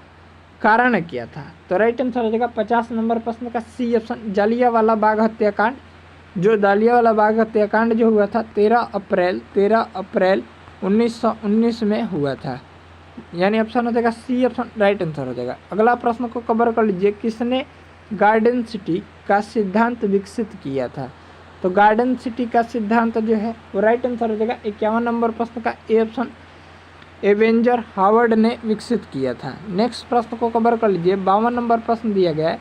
A: कारण क्या था? तो राइट आंसर हो जाएगा 50 नंबर प्रश्न का सी ऑप्शन, जालियांवाला बाग हत्याकांड। जो जालियांवाला बाग हत्याकांड जो हुआ था 13 अप्रैल 1919 में हुआ था, यानी ऑप्शन हो जाएगा सी ऑप्शन राइट आंसर हो जाएगा। अगला प्रश्न को कवर कर लीजिए। किसने गार्डन सिटी का सिद्धांत विकसित किया था? तो गार्डन सिटी का सिद्धांत जो है वो राइट आंसर हो जाएगा 51 नंबर प्रश्न का ए ऑप्शन, एवेंजर हावर्ड ने विकसित किया था। नेक्स्ट प्रश्न को कवर कर लीजिए। 52 नंबर प्रश्न दिया गया है,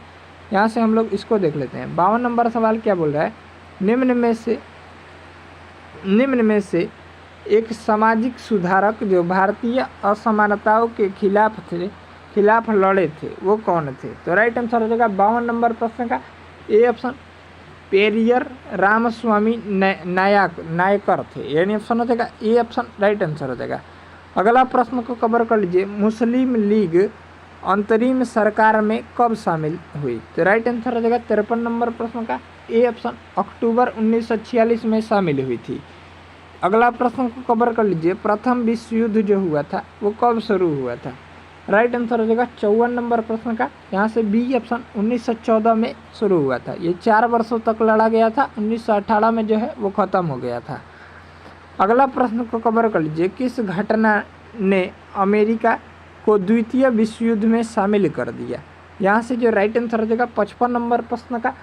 A: यहाँ से हम लोग इसको देख लेते हैं। 52 नंबर सवाल क्या बोल रहा है? निम्न में से एक सामाजिक सुधारक जो भारतीय असमानताओं के खिलाफ लड़े थे वो कौन थे? तो राइट आंसर हो जाएगा 52 नंबर प्रश्न का ए ऑप्शन, पेरियर रामस्वामी नायकर थे, यानी ऑप्शन हो जाएगा ए ऑप्शन राइट आंसर हो जाएगा। अगला प्रश्न को कवर कर लीजिए। मुस्लिम लीग अंतरिम सरकार में कब शामिल हुई? तो राइट आंसर हो जाएगा 53 नंबर प्रश्न का ए ऑप्शन, अक्टूबर 1946 में शामिल हुई थी। अगला प्रश्न को कवर कर लीजिए। प्रथम विश्व युद्ध जो हुआ था वो कब शुरू हुआ था? राइट आंसर हो जाएगा 54 नंबर प्रश्न का, यहाँ से बी ऑप्शन 1914 में शुरू हुआ था। ये 4 वर्षों तक लड़ा गया था, 1918 में जो है वो ख़त्म हो गया था। अगला प्रश्न को कवर कर लीजिए। किस घटना ने अमेरिका को द्वितीय विश्व युद्ध में शामिल कर दिया? यहाँ से जो राइट आंसर हो जाएगा 55 नंबर प्रश्न का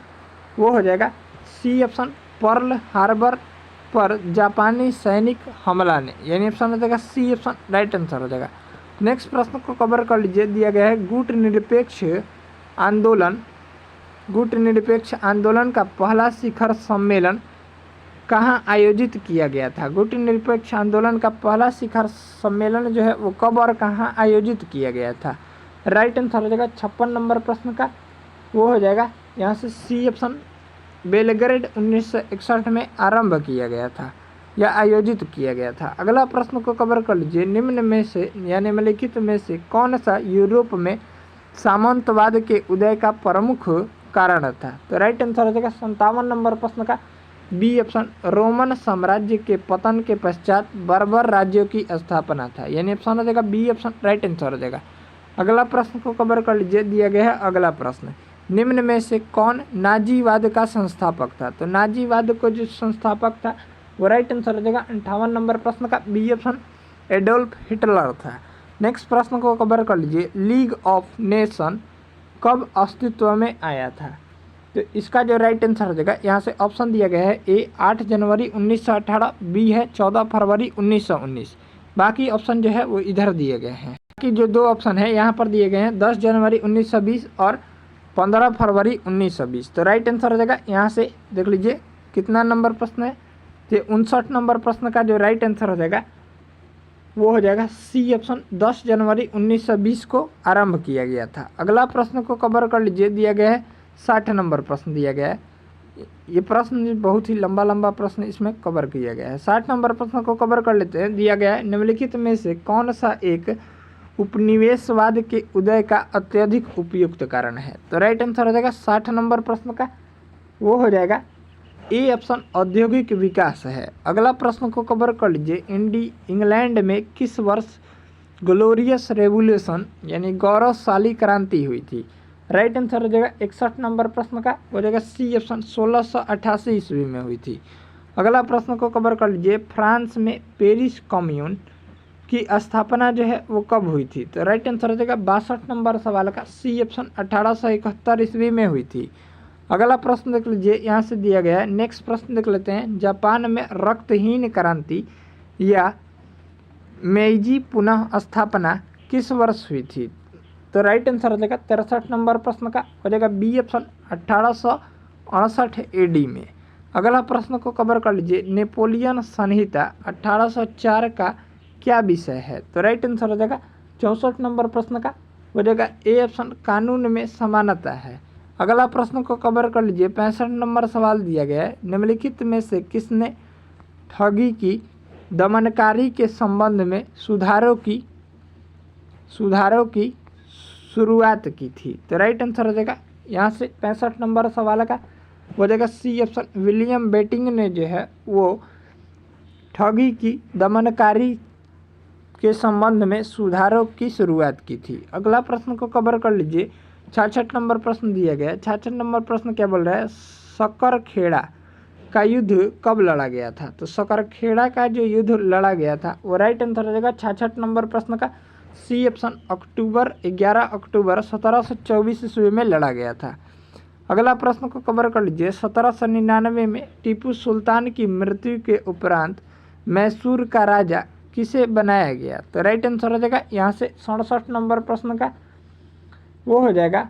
A: वो हो जाएगा सी ऑप्शन, पर्ल हार्बर पर जापानी सैनिक हमला ने, यानी ऑप्शन हो जाएगा सी ऑप्शन राइट आंसर हो जाएगा। नेक्स्ट प्रश्न को कवर कर लीजिए। दिया गया है गुट निरपेक्ष आंदोलन का पहला शिखर सम्मेलन कहाँ आयोजित किया गया था? गुट निरपेक्ष आंदोलन का पहला शिखर सम्मेलन जो है वो कब और कहाँ आयोजित किया गया था? राइट आंसर हो जाएगा 56 नंबर प्रश्न का वो हो जाएगा यहाँ से सी ऑप्शन, बेलग्रेड 1961 में आरंभ किया गया था या आयोजित किया गया था। अगला प्रश्न को कवर कर लीजिए। निम्न में से या निम्नलिखित में से कौन सा यूरोप में सामंतवाद के उदय का प्रमुख कारण था? तो राइट आंसर हो जाएगा 57 नंबर प्रश्न का बी ऑप्शन, रोमन साम्राज्य के पतन के पश्चात बर्बर राज्यों की स्थापना था, यानी ऑप्शन हो जाएगा बी ऑप्शन राइट आंसर हो जाएगा। अगला प्रश्न को कवर कर लीजिए। दिया गया है अगला प्रश्न, निम्न में से कौन नाजीवाद का संस्थापक था? तो नाजीवाद को जो संस्थापक था वो राइट आंसर हो जाएगा 58 नंबर प्रश्न का बी ऑप्शन, एडोल्फ हिटलर था। नेक्स्ट प्रश्न को कवर कर लीजिए। लीग ऑफ नेशन कब अस्तित्व में आया था? तो इसका जो राइट आंसर हो जाएगा यहाँ से ऑप्शन दिया गया है ए 8 जनवरी 1918, बी है 14 फरवरी 1919, बाकी ऑप्शन जो है वो इधर दिए गए हैं। बाकी जो 2 ऑप्शन है यहाँ पर दिए गए हैं 10 जनवरी 1920 और 15 फरवरी 1920। तो राइट आंसर हो जाएगा यहाँ से देख लीजिए कितना नंबर प्रश्न है, तो 59 नंबर प्रश्न का जो राइट आंसर हो जाएगा वो हो जाएगा सी ऑप्शन, 10 जनवरी 1920 को आरंभ किया गया था। अगला प्रश्न को कवर कर लीजिए। दिया गया है 60 नंबर प्रश्न दिया गया है। ये प्रश्न बहुत ही लंबा प्रश्न इसमें कवर किया गया है। 60 नंबर प्रश्न को कवर कर लेते हैं। दिया गया है निम्नलिखित में से कौन सा एक उपनिवेशवाद के उदय का अत्यधिक उपयुक्त कारण है? तो राइट आंसर हो जाएगा 60 नंबर प्रश्न का वो हो जाएगा ए ऑप्शन, औद्योगिक विकास है। अगला प्रश्न को कवर कर लीजिए। इंग्लैंड में किस वर्ष ग्लोरियस रेवोल्यूशन यानी गौरवशाली क्रांति हुई थी? राइट आंसर हो जाएगा 61 नंबर प्रश्न का हो जाएगा सी ऑप्शन, 1688 ईस्वी में हुई थी। अगला प्रश्न को कवर कर लीजिए। फ्रांस में पेरिस कम्यून की स्थापना जो है वो कब हुई थी? तो राइट आंसर हो जाएगा 62 नंबर सवाल का सी ऑप्शन, 1871 ईस्वी में हुई थी। अगला प्रश्न देख लीजिए, यहाँ से दिया गया है। नेक्स्ट प्रश्न देख लेते हैं। जापान में रक्तहीन क्रांति या मेइजी पुनः स्थापना किस वर्ष हुई थी? तो राइट आंसर हो जाएगा 63 नंबर प्रश्न का हो जाएगा बी ऑप्शन, 1868 एडी में। अगला प्रश्न को कवर कर लीजिए। नेपोलियन संहिता 1804 का क्या विषय है? तो राइट आंसर हो जाएगा 64 नंबर प्रश्न का हो जाएगा ए ऑप्शन कानून में समानता है। अगला प्रश्न को कवर कर लीजिए। 65 नंबर सवाल दिया गया है, निम्नलिखित में से किसने ठगी की दमनकारी के संबंध में सुधारों की शुरुआत की थी। तो राइट आंसर हो जाएगा यहाँ से 65 नंबर सवाल का हो जाएगा सी ऑप्शन, विलियम बेटिंग ने जो है वो ठगी की दमनकारी के संबंध में सुधारों की शुरुआत की थी। अगला प्रश्न को कवर कर लीजिए। 66 नंबर प्रश्न दिया गया है। 66 नंबर प्रश्न क्या बोल रहा है, सकरखेड़ा का युद्ध कब लड़ा गया था। तो सकरखेड़ा का जो युद्ध लड़ा गया था वो राइट आंसर हो जाएगा 66 नंबर प्रश्न का सी ऑप्शन, 11 अक्टूबर 1724 ईस्वी में लड़ा गया था। अगला प्रश्न को कवर कर लीजिए। 1799 में टीपू सुल्तान की मृत्यु के उपरांत मैसूर का राजा किसे बनाया गया। तो राइट आंसर हो जाएगा यहाँ से 67 नंबर प्रश्न का वो हो जाएगा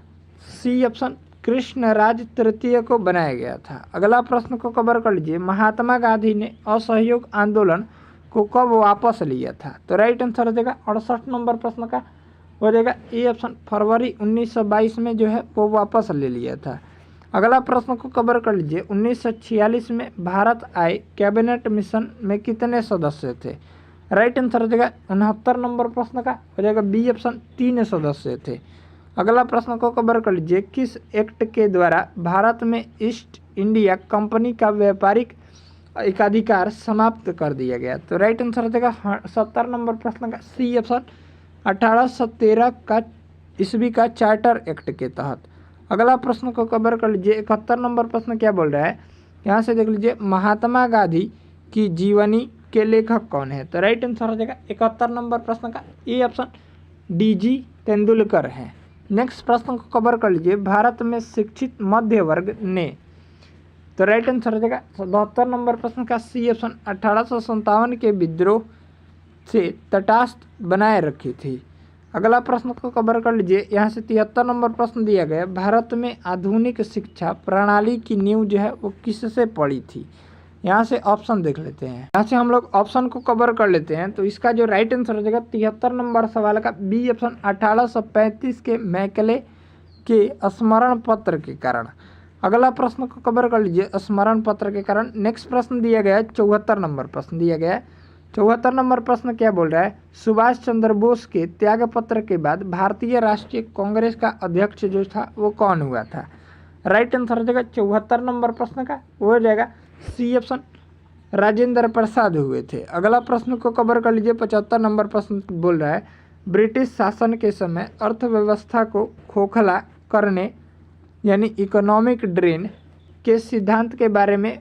A: सी ऑप्शन, कृष्णराज तृतीय को बनाया गया था। अगला प्रश्न को कवर कर लीजिए। महात्मा गांधी ने असहयोग आंदोलन को कब वापस लिया था। तो राइट आंसर हो जाएगा 68 नंबर प्रश्न का हो जाएगा ए ऑप्शन, फरवरी 1922 में जो है वो वापस ले लिया था। अगला प्रश्न को कवर कर लीजिए। 1946 में भारत आए कैबिनेट मिशन में कितने सदस्य थे। राइट आंसर हो जाएगा 69 नंबर प्रश्न का हो जाएगा बी ऑप्शन, 3 सदस्य थे। अगला प्रश्न को कवर कर लीजिए। किस एक्ट के द्वारा भारत में ईस्ट इंडिया कंपनी का व्यापारिक एकाधिकार समाप्त कर दिया गया। तो राइट आंसर हो जाएगा 70 नंबर प्रश्न का सी ऑप्शन, 1813 का ईस्वी का चार्टर एक्ट के तहत। अगला प्रश्न को कवर कर लीजिए। 71 नंबर प्रश्न क्या बोल रहा है, यहाँ से देख लीजिए। महात्मा गांधी की जीवनी के लेखक कौन है। तो राइट आंसर हो जाएगा 71 नंबर प्रश्न का ए ऑप्शन, डीजी तेंदुलकर है। नेक्स्ट प्रश्न को कवर कर लीजिए। भारत में शिक्षित मध्य वर्ग ने। तो राइट आंसर हो जाएगा 72 नंबर प्रश्न का सी ऑप्शन, 1857 के विद्रोह से तटस्थ बनाए रखी थी। अगला प्रश्न को कवर कर लीजिए। यहाँ से 73 नंबर प्रश्न दिया गया। भारत में आधुनिक शिक्षा प्रणाली की नींव जो है वो किससे पड़ी थी। यहाँ से ऑप्शन देख लेते हैं। यहाँ से हम लोग ऑप्शन को कवर कर लेते हैं। तो इसका जो राइट आंसर हो जाएगा 73 नंबर सवाल का बी ऑप्शन, 1835 के मैकले के स्मरण पत्र के कारण। अगला प्रश्न को कवर कर लीजिए, स्मरण पत्र के कारण। नेक्स्ट प्रश्न दिया गया है 74 नंबर प्रश्न दिया गया है। 74 नंबर प्रश्न क्या बोल रहा है, सुभाष चंद्र बोस के त्याग पत्र के बाद भारतीय राष्ट्रीय कांग्रेस का अध्यक्ष जो था वो कौन हुआ था। राइट आंसर हो जाएगा 74 नंबर प्रश्न का वो हो जाएगा सी ऑप्शन, राजेंद्र प्रसाद हुए थे। अगला प्रश्न को कवर कर लीजिए। 75 नंबर प्रश्न बोल रहा है, ब्रिटिश शासन के समय अर्थव्यवस्था को खोखला करने यानी इकोनॉमिक ड्रेन के सिद्धांत के बारे में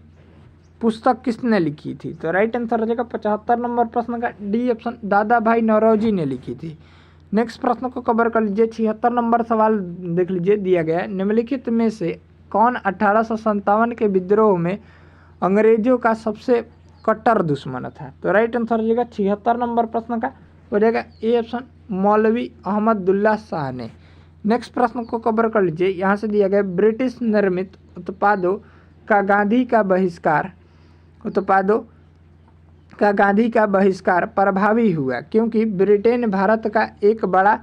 A: पुस्तक किसने लिखी थी। तो राइट आंसर हो जाएगा 75 नंबर प्रश्न का डी ऑप्शन, दादा भाई नौरोजी ने लिखी थी। नेक्स्ट प्रश्न को कवर कर लीजिए। 76 नंबर सवाल देख लीजिए दिया गया है, निम्नलिखित में से कौन 1857 के विद्रोह में अंग्रेजों का सबसे कट्टर दुश्मन था। तो राइट आंसर हो जाएगा 76 नंबर प्रश्न का हो जाएगा ए ऑप्शन, मौलवी अहमदुल्ला शाह ने। नेक्स्ट प्रश्न को कवर कर लीजिए। यहाँ से दिया गया, ब्रिटिश निर्मित उत्पादों का गांधी का बहिष्कार प्रभावी हुआ क्योंकि ब्रिटेन भारत का एक बड़ा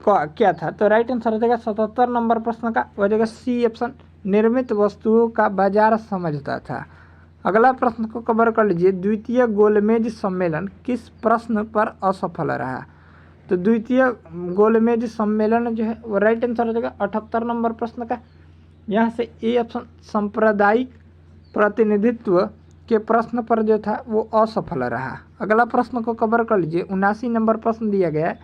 A: क्या था। तो राइट आंसर हो जाएगा 77 नंबर प्रश्न का हो जाएगा सी ऑप्शन, निर्मित वस्तुओं का बाजार समझता था। अगला प्रश्न को कवर कर लीजिए। द्वितीय गोलमेज सम्मेलन किस प्रश्न पर असफल रहा। तो द्वितीय गोलमेज सम्मेलन जो है वो राइट आंसर हो जाएगा 78 नंबर प्रश्न का। यहाँ से ए ऑप्शन, सांप्रदायिक प्रतिनिधित्व के प्रश्न पर जो था वो असफल रहा। अगला प्रश्न को कवर कर लीजिए। 79 नंबर प्रश्न दिया गया है,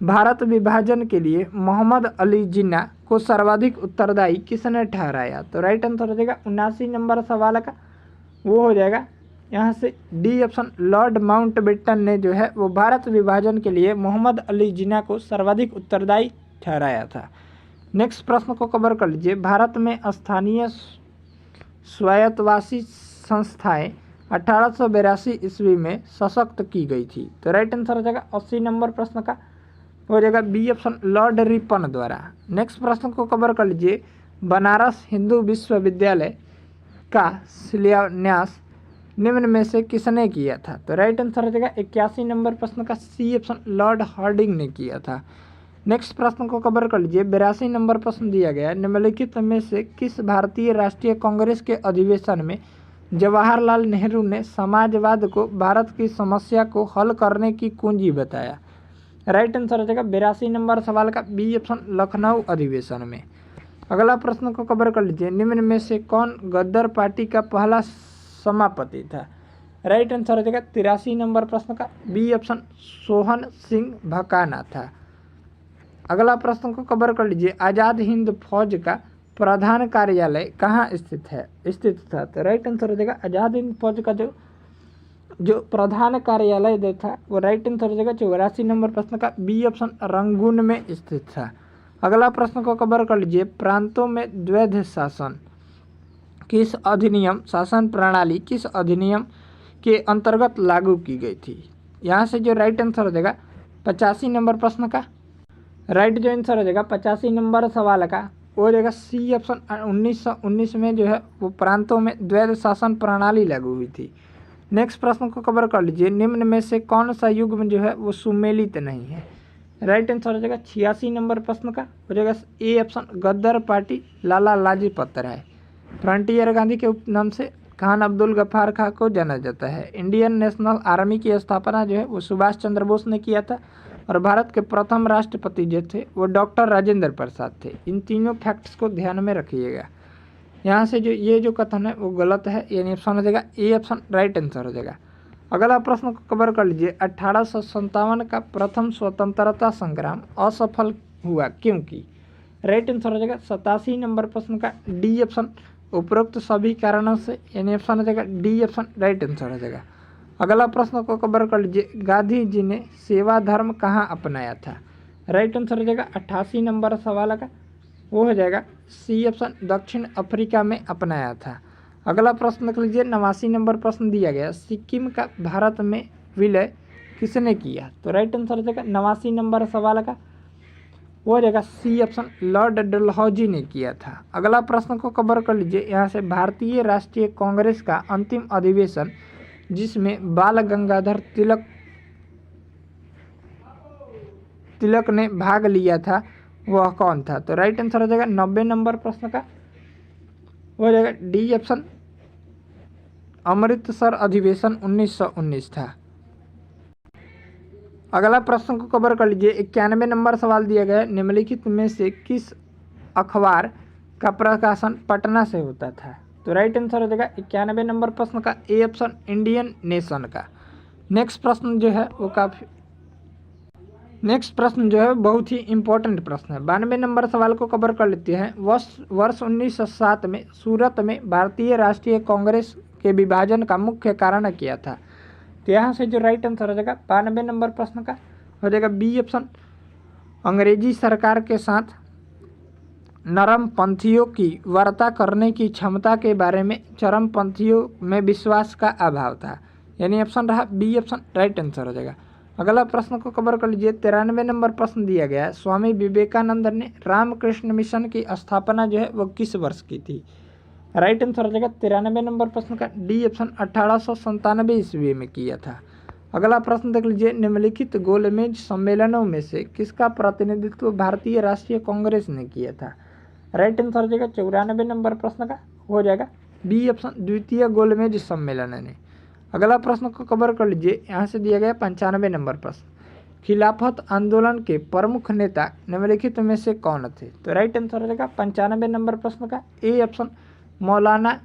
A: भारत विभाजन के लिए मोहम्मद अली जिन्ना को सर्वाधिक उत्तरदायी किसने ठहराया। तो राइट आंसर हो जाएगा 79 नंबर सवाल का वो हो जाएगा यहाँ से डी ऑप्शन, लॉर्ड माउंटबेटन ने जो है वो भारत विभाजन के लिए मोहम्मद अली जिन्ना को सर्वाधिक उत्तरदायी ठहराया था। नेक्स्ट प्रश्न को कवर कर लीजिए। भारत में स्थानीय स्वायत्तशासी संस्थाएं 1882 ईस्वी में सशक्त की गई थी। तो राइट आंसर हो जाएगा 80 नंबर प्रश्न का हो जाएगा बी ऑप्शन, लॉर्ड रिपन द्वारा। नेक्स्ट प्रश्न को कवर कर लीजिए। बनारस हिंदू विश्वविद्यालय का शिलान्यास निम्न में से किसने किया था। तो राइट आंसर हो जाएगा 81 नंबर प्रश्न का सी ऑप्शन, लॉर्ड हार्डिंग ने किया था। नेक्स्ट प्रश्न को कवर कर लीजिए। 82 नंबर प्रश्न दिया गया है, निम्नलिखित में से किस भारतीय राष्ट्रीय कांग्रेस के अधिवेशन में जवाहरलाल नेहरू ने समाजवाद को भारत की समस्या को हल करने की कुंजी बताया? राइट आंसर हो जाएगा 82 नंबर सवाल का बी ऑप्शन, लखनऊ अधिवेशन में। अगला प्रश्न को कवर कर लीजिए। निम्न में से कौन गद्दार पार्टी का पहला सभापति था? राइट आंसर हो जाएगा 83 नंबर प्रश्न का बी ऑप्शन, सोहन सिंह भकाना था। अगला प्रश्न को कवर कर लीजिए। आज़ाद हिंद फौज का प्रधान कार्यालय कहाँ स्थित था? तो राइट आंसर हो जाएगा आज़ाद हिंद फौज का जो प्रधान कार्यालय था वो राइट आंसर हो जाएगा 84 नंबर प्रश्न का बी ऑप्शन, रंगून में स्थित था। अगला प्रश्न को कवर कर लीजिए। प्रांतों में द्वैध शासन किस अधिनियम, शासन प्रणाली किस अधिनियम के अंतर्गत लागू की गई थी? यहाँ से जो राइट आंसर हो जाएगा 85 नंबर प्रश्न का राइट जो आंसर हो जाएगा 85 नंबर सवाल का वो हो जाएगा सी ऑप्शन। 1919 में जो है वो प्रांतों में द्वैध शासन प्रणाली लागू हुई थी। नेक्स्ट प्रश्न को कवर कर लीजिए। निम्न में से कौन सा युग्म जो है वो सुमेलित नहीं है? राइट आंसर हो जाएगा 86 नंबर प्रश्न का हो जाएगा ए ऑप्शन, गद्दार पार्टी लाला लाजपत राय। फ्रंटियर गांधी के उपनाम से खान अब्दुल गफ्फार खां को जाना जाता है। इंडियन नेशनल आर्मी की स्थापना जो है वो सुभाष चंद्र बोस ने किया था और भारत के प्रथम राष्ट्रपति जो थे वो डॉक्टर राजेंद्र प्रसाद थे। इन तीनों फैक्ट्स को ध्यान में रखिएगा। यहाँ से जो ये जो कथन है वो गलत है, यानी ऑप्शन हो जाएगा ए ऑप्शन, राइट आंसर हो जाएगा। अगला प्रश्न को कवर कर लीजिए। 1857 का प्रथम स्वतंत्रता संग्राम असफल हुआ क्योंकि? राइट आंसर हो जाएगा 87 नंबर प्रश्न का डी ऑप्शन, उपरोक्त सभी कारणों से, यानी ऑप्शन हो जाएगा डी ऑप्शन, राइट आंसर हो जाएगा। अगला प्रश्न को कवर कर लीजिए। गांधी जी ने सेवा धर्म कहाँ अपनाया था? राइट आंसर हो जाएगा 88 नंबर सवाल का वो हो जाएगा सी ऑप्शन, दक्षिण अफ्रीका में अपनाया था। अगला प्रश्न देख लीजिए। 89 नंबर प्रश्न दिया गया, सिक्किम का भारत में विलय किसने किया? तो राइट आंसर हो जाएगा 89 नंबर सवाल का वो हो जाएगा सी ऑप्शन, लॉर्ड डलहौजी ने किया था। अगला प्रश्न को कवर कर लीजिए। यहाँ से भारतीय राष्ट्रीय कांग्रेस का अंतिम अधिवेशन जिसमें बाल गंगाधर तिलक ने भाग लिया था वह कौन था? तो राइट आंसर हो जाएगा 90 नंबर प्रश्न का वो हो जाएगा डी ऑप्शन, अमृतसर अधिवेशन 1919 था। अगला प्रश्न को कवर कर लीजिए। 91 नंबर सवाल दिया गया है, निम्नलिखित में से किस अखबार का प्रकाशन पटना से होता था? तो राइट आंसर हो जाएगा 91 नंबर प्रश्न का ए ऑप्शन, इंडियन नेशन का। नेक्स्ट प्रश्न जो है बहुत ही इंपॉर्टेंट प्रश्न है। 92 नंबर सवाल को कवर कर लेते हैं। वर्ष 1907 में सूरत में भारतीय राष्ट्रीय कांग्रेस के विभाजन का मुख्य कारण क्या था? तो यहाँ से जो राइट आंसर हो जाएगा 92 नंबर प्रश्न का हो जाएगा बी ऑप्शन, अंग्रेजी सरकार के साथ नरमपंथियों की वार्ता करने की क्षमता के बारे में चरमपंथियों में विश्वास का अभाव था, यानी ऑप्शन रहा बी ऑप्शन, राइट आंसर हो जाएगा। अगला प्रश्न को कवर कर लीजिए। 93 नंबर प्रश्न दिया गया है, स्वामी विवेकानंद ने रामकृष्ण मिशन की स्थापना जो है वो किस वर्ष की थी? राइट आंसर हो जाएगा 93 नंबर प्रश्न का डी ऑप्शन, 1897 ईस्वी में किया था। अगला प्रश्न देख लीजिए। निम्नलिखित गोलमेज सम्मेलनों में से किसका प्रतिनिधित्व भारतीय राष्ट्रीय कांग्रेस ने किया था? राइट आंसर हो जाएगा 94 नंबर प्रश्न का हो जाएगा बी ऑप्शन, द्वितीय गोलमेज सम्मेलन ने। अगला प्रश्न को कवर कर लीजिए। यहाँ से दिया गया 95 नंबर प्रश्न, खिलाफत आंदोलन के प्रमुख नेता निम्नलिखित में से कौन थे? तो राइट आंसर हो जाएगा 95 नंबर प्रश्न का ए ऑप्शन, मौलाना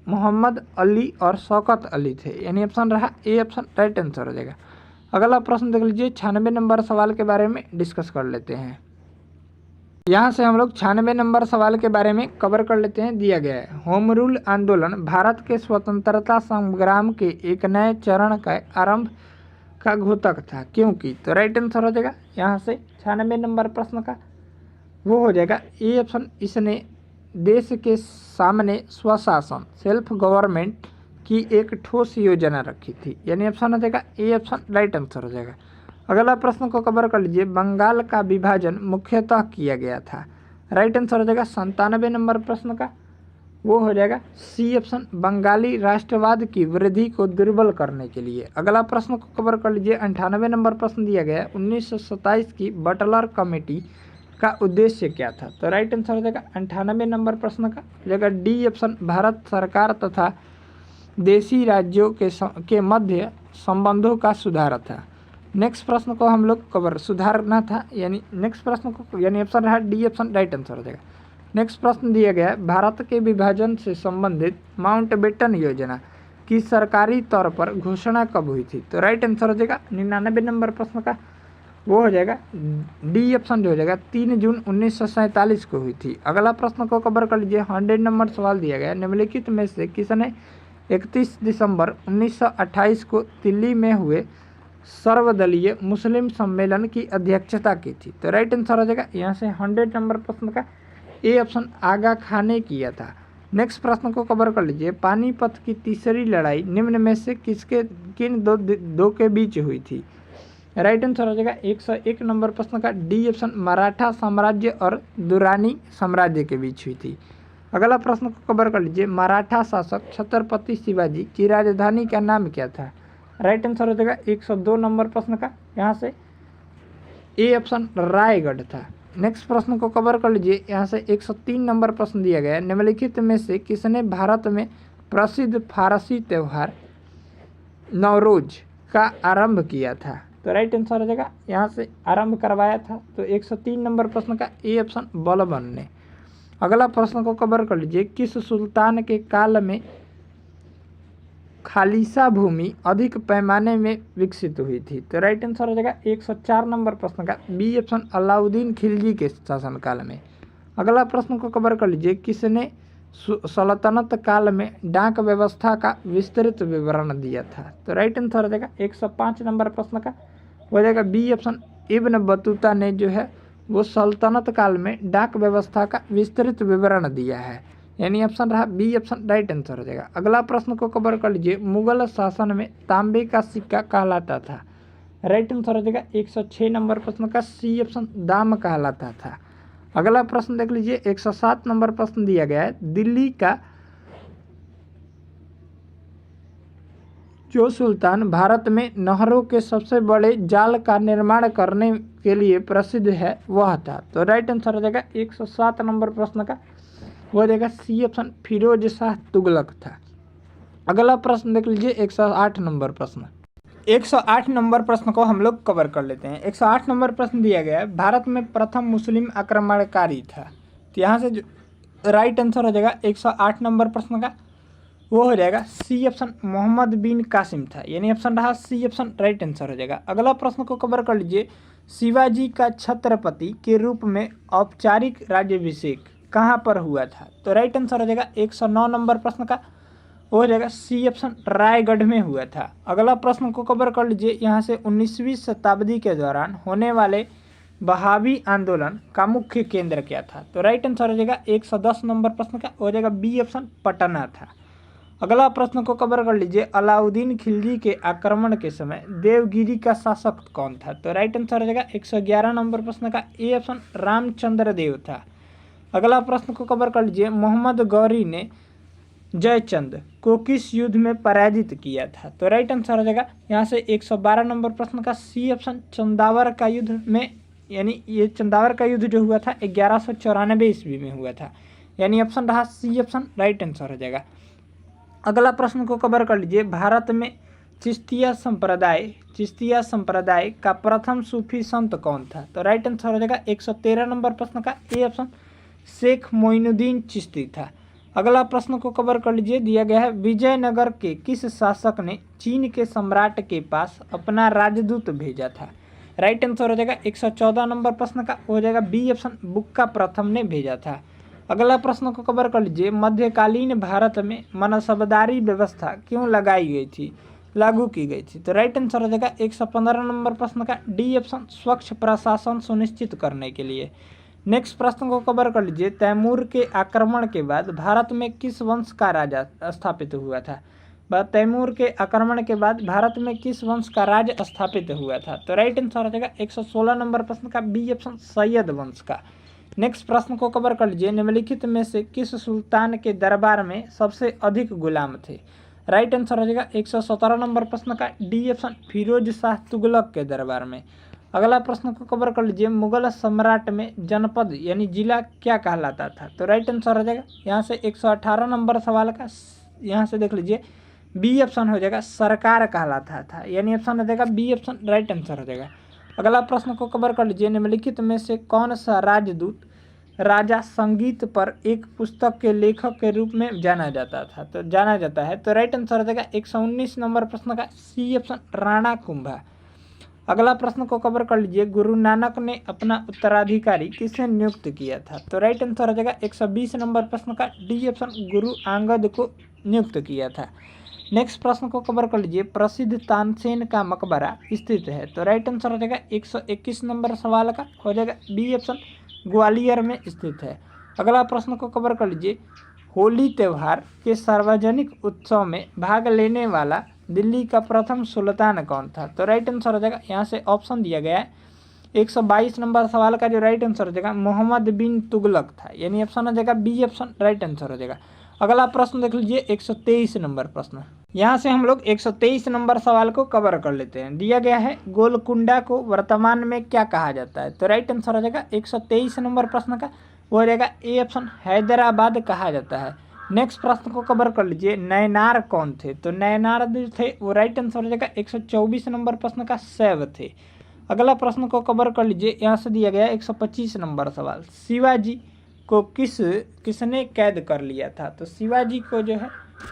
A: मोहम्मद अली और शौकत अली थे, यानी ऑप्शन रहा ए ऑप्शन, राइट आंसर हो जाएगा। अगला प्रश्न देख लीजिए। 96 नंबर सवाल के बारे में डिस्कस कर लेते हैं। यहाँ से हम लोग 96 नंबर सवाल के बारे में कवर कर लेते हैं। दिया गया है, होम रूल आंदोलन भारत के स्वतंत्रता संग्राम के एक नए चरण का आरंभ का घोतक था क्योंकि? तो राइट आंसर हो जाएगा यहाँ से 96 नंबर प्रश्न का वो हो जाएगा ए ऑप्शन, इसने देश के सामने स्वशासन सेल्फ गवर्नमेंट की एक ठोस योजना रखी थी, यानी ऑप्शन हो जाएगा ए ऑप्शन, राइट आंसर हो जाएगा। अगला प्रश्न को कवर कर लीजिए। बंगाल का विभाजन मुख्यतः किया गया था। राइट आंसर हो जाएगा 97 नंबर प्रश्न का वो हो जाएगा सी ऑप्शन, बंगाली राष्ट्रवाद की वृद्धि को दुर्बल करने के लिए। अगला प्रश्न को कवर कर लीजिए। 98 नंबर प्रश्न दिया गया है, 1927 की बटलर कमेटी का उद्देश्य क्या था? तो राइट आंसर हो जाएगा 98 नंबर प्रश्न का हो जाएगा डी ऑप्शन, भारत सरकार तथा देशी राज्यों के मध्य संबंधों का सुधार था। नेक्स्ट प्रश्न को हम लोग कवर सुधारना था, यानी नेक्स्ट प्रश्न को यानी ऑप्शन रहा डी ऑप्शन, राइट आंसर हो जाएगा। नेक्स्ट प्रश्न दिया गया है, भारत के विभाजन से संबंधित माउंटबेटन योजना की सरकारी तौर पर घोषणा कब हुई थी? तो राइट आंसर हो जाएगा 99 नंबर प्रश्न का वो हो जाएगा डी ऑप्शन जो हो जाएगा 3 जून 1947 को हुई थी। अगला प्रश्न को कवर कर लीजिए। 100 नंबर सवाल दिया गया, निम्नलिखित में से किसने 31 दिसंबर 1928 को दिल्ली में हुए सर्वदलीय मुस्लिम सम्मेलन की अध्यक्षता की थी? तो राइट आंसर हो जाएगा यहाँ से 100 नंबर प्रश्न का ए ऑप्शन, आगा खान ने किया था। नेक्स्ट प्रश्न को कवर कर लीजिए। पानीपत की तीसरी लड़ाई निम्न में से किन दो के बीच हुई थी? राइट आंसर हो जाएगा 101 नंबर प्रश्न का डी ऑप्शन, मराठा साम्राज्य और दुरानी साम्राज्य के बीच हुई थी। अगला प्रश्न को कवर कर लीजिए। मराठा शासक छत्रपति शिवाजी की राजधानी का नाम क्या था? राइट आंसर हो जाएगा 102 नंबर प्रश्न का यहाँ से ए ऑप्शन, रायगढ़ था। नेक्स्ट प्रश्न को कवर कर लीजिए। यहाँ से 103 नंबर प्रश्न दिया गया है, निम्नलिखित में से किसने भारत में प्रसिद्ध फारसी त्यौहार नवरोज का आरंभ किया था? तो राइट आंसर हो जाएगा यहाँ से आरंभ करवाया था। तो 103 नंबर प्रश्न का ए ऑप्शन, बलबन ने। अगला प्रश्न को कवर कर लीजिए। किस सुल्तान के काल में खालिसा भूमि अधिक पैमाने में विकसित हुई थी? तो राइट आंसर हो जाएगा 104 नंबर प्रश्न का बी ऑप्शन, अलाउद्दीन खिलजी के शासनकाल में। अगला प्रश्न को कवर कर लीजिए। किसने सल्तनत काल में डाक व्यवस्था का विस्तृत विवरण दिया था? तो राइट आंसर हो जाएगा 105 नंबर प्रश्न का हो जाएगा बी ऑप्शन, इब्न बतूता ने जो है वो सल्तनत काल में डाक व्यवस्था का विस्तृत विवरण दिया है, यानी ऑप्शन रहा बी ऑप्शन, राइट आंसर हो जाएगा। अगला प्रश्न को कवर कर लीजिए। मुगल शासन में तांबे का सिक्का कहलाता था? राइट आंसर हो जाएगा 106 नंबर प्रश्न का सी ऑप्शन, दाम कहलाता था। अगला प्रश्न देख लीजिए। 107 नंबर प्रश्न दिया गया है, दिल्ली का जो सुल्तान भारत में नहरों के सबसे बड़े जाल का निर्माण करने के लिए प्रसिद्ध है वह था? तो राइट आंसर हो जाएगा 107 नंबर प्रश्न का वो देगा सी ऑप्शन, फिरोज शाह तुगलक था। अगला प्रश्न देख लीजिए। 108 नंबर प्रश्न 108 नंबर प्रश्न को हम लोग कवर कर लेते हैं। 108 नंबर प्रश्न दिया गया है, भारत में प्रथम मुस्लिम आक्रमणकारी था? तो यहाँ से जो राइट आंसर हो जाएगा 108 नंबर प्रश्न का वो हो जाएगा सी ऑप्शन, मोहम्मद बिन कासिम था, यानी ऑप्शन रहा सी ऑप्शन, राइट आंसर हो जाएगा। अगला प्रश्न को कवर कर लीजिए। शिवाजी का छत्रपति के रूप में औपचारिक राज्याभिषेक कहाँ पर हुआ था? तो राइट आंसर हो जाएगा 109 नंबर प्रश्न का वो हो जाएगा सी ऑप्शन, रायगढ़ में हुआ था। अगला प्रश्न को कवर कर लीजिए। यहाँ से 19वीं शताब्दी के दौरान होने वाले बहावी आंदोलन का मुख्य केंद्र क्या था? तो राइट आंसर हो जाएगा 110 नंबर प्रश्न का हो जाएगा बी ऑप्शन, पटना था। अगला प्रश्न को कवर कर लीजिए। अलाउद्दीन खिलजी के आक्रमण के समय देवगिरी का शासक कौन था? तो राइट आंसर हो जाएगा 111 नंबर प्रश्न का ए ऑप्शन, रामचंद्र देव था। अगला प्रश्न को कवर कर लीजिए। मोहम्मद गौरी ने जयचंद को किस युद्ध में पराजित किया था? तो राइट आंसर हो जाएगा यहाँ से 112 नंबर प्रश्न का सी ऑप्शन, चंदावर का युद्ध में, यानी ये चंदावर का युद्ध जो हुआ था 1194 ईस्वी में हुआ था, यानी ऑप्शन रहा सी ऑप्शन, राइट आंसर हो जाएगा। अगला प्रश्न को कवर कर लीजिए। भारत में चिश्तिया संप्रदाय का प्रथम सूफी संत कौन था? तो राइट आंसर हो जाएगा 113 नंबर प्रश्न का ए ऑप्शन, शेख मोइनुद्दीन चिश्ती था। अगला प्रश्न को कवर कर लीजिए। दिया गया है, विजयनगर के किस शासक ने चीन के सम्राट के पास अपना राजदूत भेजा था? राइट आंसर हो जाएगा 114 नंबर प्रश्न का हो जाएगा बी ऑप्शन, बुक्का प्रथम ने भेजा था। अगला प्रश्न को कवर कर लीजिए। मध्यकालीन भारत में मनसबदारी व्यवस्था क्यों लागू की गई थी? तो राइट आंसर हो जाएगा 115 नंबर प्रश्न का डी ऑप्शन, स्वच्छ प्रशासन सुनिश्चित करने के लिए। नेक्स्ट प्रश्न को कवर कर लीजिए। तैमूर के आक्रमण के बाद भारत में किस वंश का राजा स्थापित हुआ था? तैमूर के आक्रमण के बाद भारत में किस वंश का राज स्थापित हुआ था? तो राइट आंसर हो जाएगा 116 नंबर प्रश्न का बी ऑप्शन, सैयद वंश का। नेक्स्ट प्रश्न को कवर कर लीजिए, निम्नलिखित में से किस सुल्तान के दरबार में सबसे अधिक गुलाम थे। राइट आंसर हो जाएगा 117 नंबर प्रश्न का डी ऑप्शन, फिरोज शाह तुगलक के दरबार में। अगला प्रश्न को कवर कर लीजिए, मुगल सम्राट में जनपद यानी जिला क्या कहलाता था। तो राइट आंसर हो जाएगा यहाँ से 118 नंबर सवाल का, यहाँ से देख लीजिए बी ऑप्शन हो जाएगा सरकार कहलाता था, यानी ऑप्शन हो जाएगा बी ऑप्शन राइट आंसर हो जाएगा। अगला प्रश्न को कवर कर लीजिए, निम्नलिखित में से कौन सा राजदूत राजा संगीत पर एक पुस्तक के लेखक के रूप में जाना जाता है। तो राइट आंसर हो जाएगा 119 नंबर प्रश्न का सी ऑप्शन राणा कुंभा। अगला प्रश्न को कवर कर लीजिए, गुरु नानक ने अपना उत्तराधिकारी किसे नियुक्त किया था। तो राइट आंसर हो जाएगा 120 नंबर प्रश्न का डी ऑप्शन गुरु अंगद को नियुक्त किया था। नेक्स्ट प्रश्न को कवर कर लीजिए, प्रसिद्ध तानसेन का मकबरा स्थित है। तो राइट आंसर हो जाएगा 121 नंबर सवाल का हो जाएगा बी ऑप्शन ग्वालियर में स्थित है। अगला प्रश्न को कवर कर लीजिए, होली त्यौहार के सार्वजनिक उत्सव में भाग लेने वाला दिल्ली का प्रथम सुल्तान कौन था। तो राइट आंसर हो जाएगा यहाँ से ऑप्शन दिया गया है 122 नंबर सवाल का जो राइट आंसर हो जाएगा मोहम्मद बिन तुगलक था, यानी ऑप्शन हो जाएगा बी ऑप्शन राइट आंसर हो जाएगा। अगला प्रश्न देख लीजिए 123 नंबर प्रश्न, यहाँ से हम लोग 123 नंबर सवाल को कवर कर लेते हैं। दिया गया है गोलकुंडा को वर्तमान में क्या कहा जाता है। तो राइट आंसर हो जाएगा 123 नंबर प्रश्न का वो हो जाएगा ए ऑप्शन हैदराबाद कहा जाता है। नेक्स्ट प्रश्न को कवर कर लीजिए, नयनार कौन थे। तो नयनार जो थे वो राइट आंसर हो जाएगा 124 नंबर प्रश्न का शैव थे। अगला प्रश्न को कवर कर लीजिए, यहाँ से दिया गया 125 नंबर सवाल, शिवाजी को किसने कैद कर लिया था। तो शिवाजी को जो है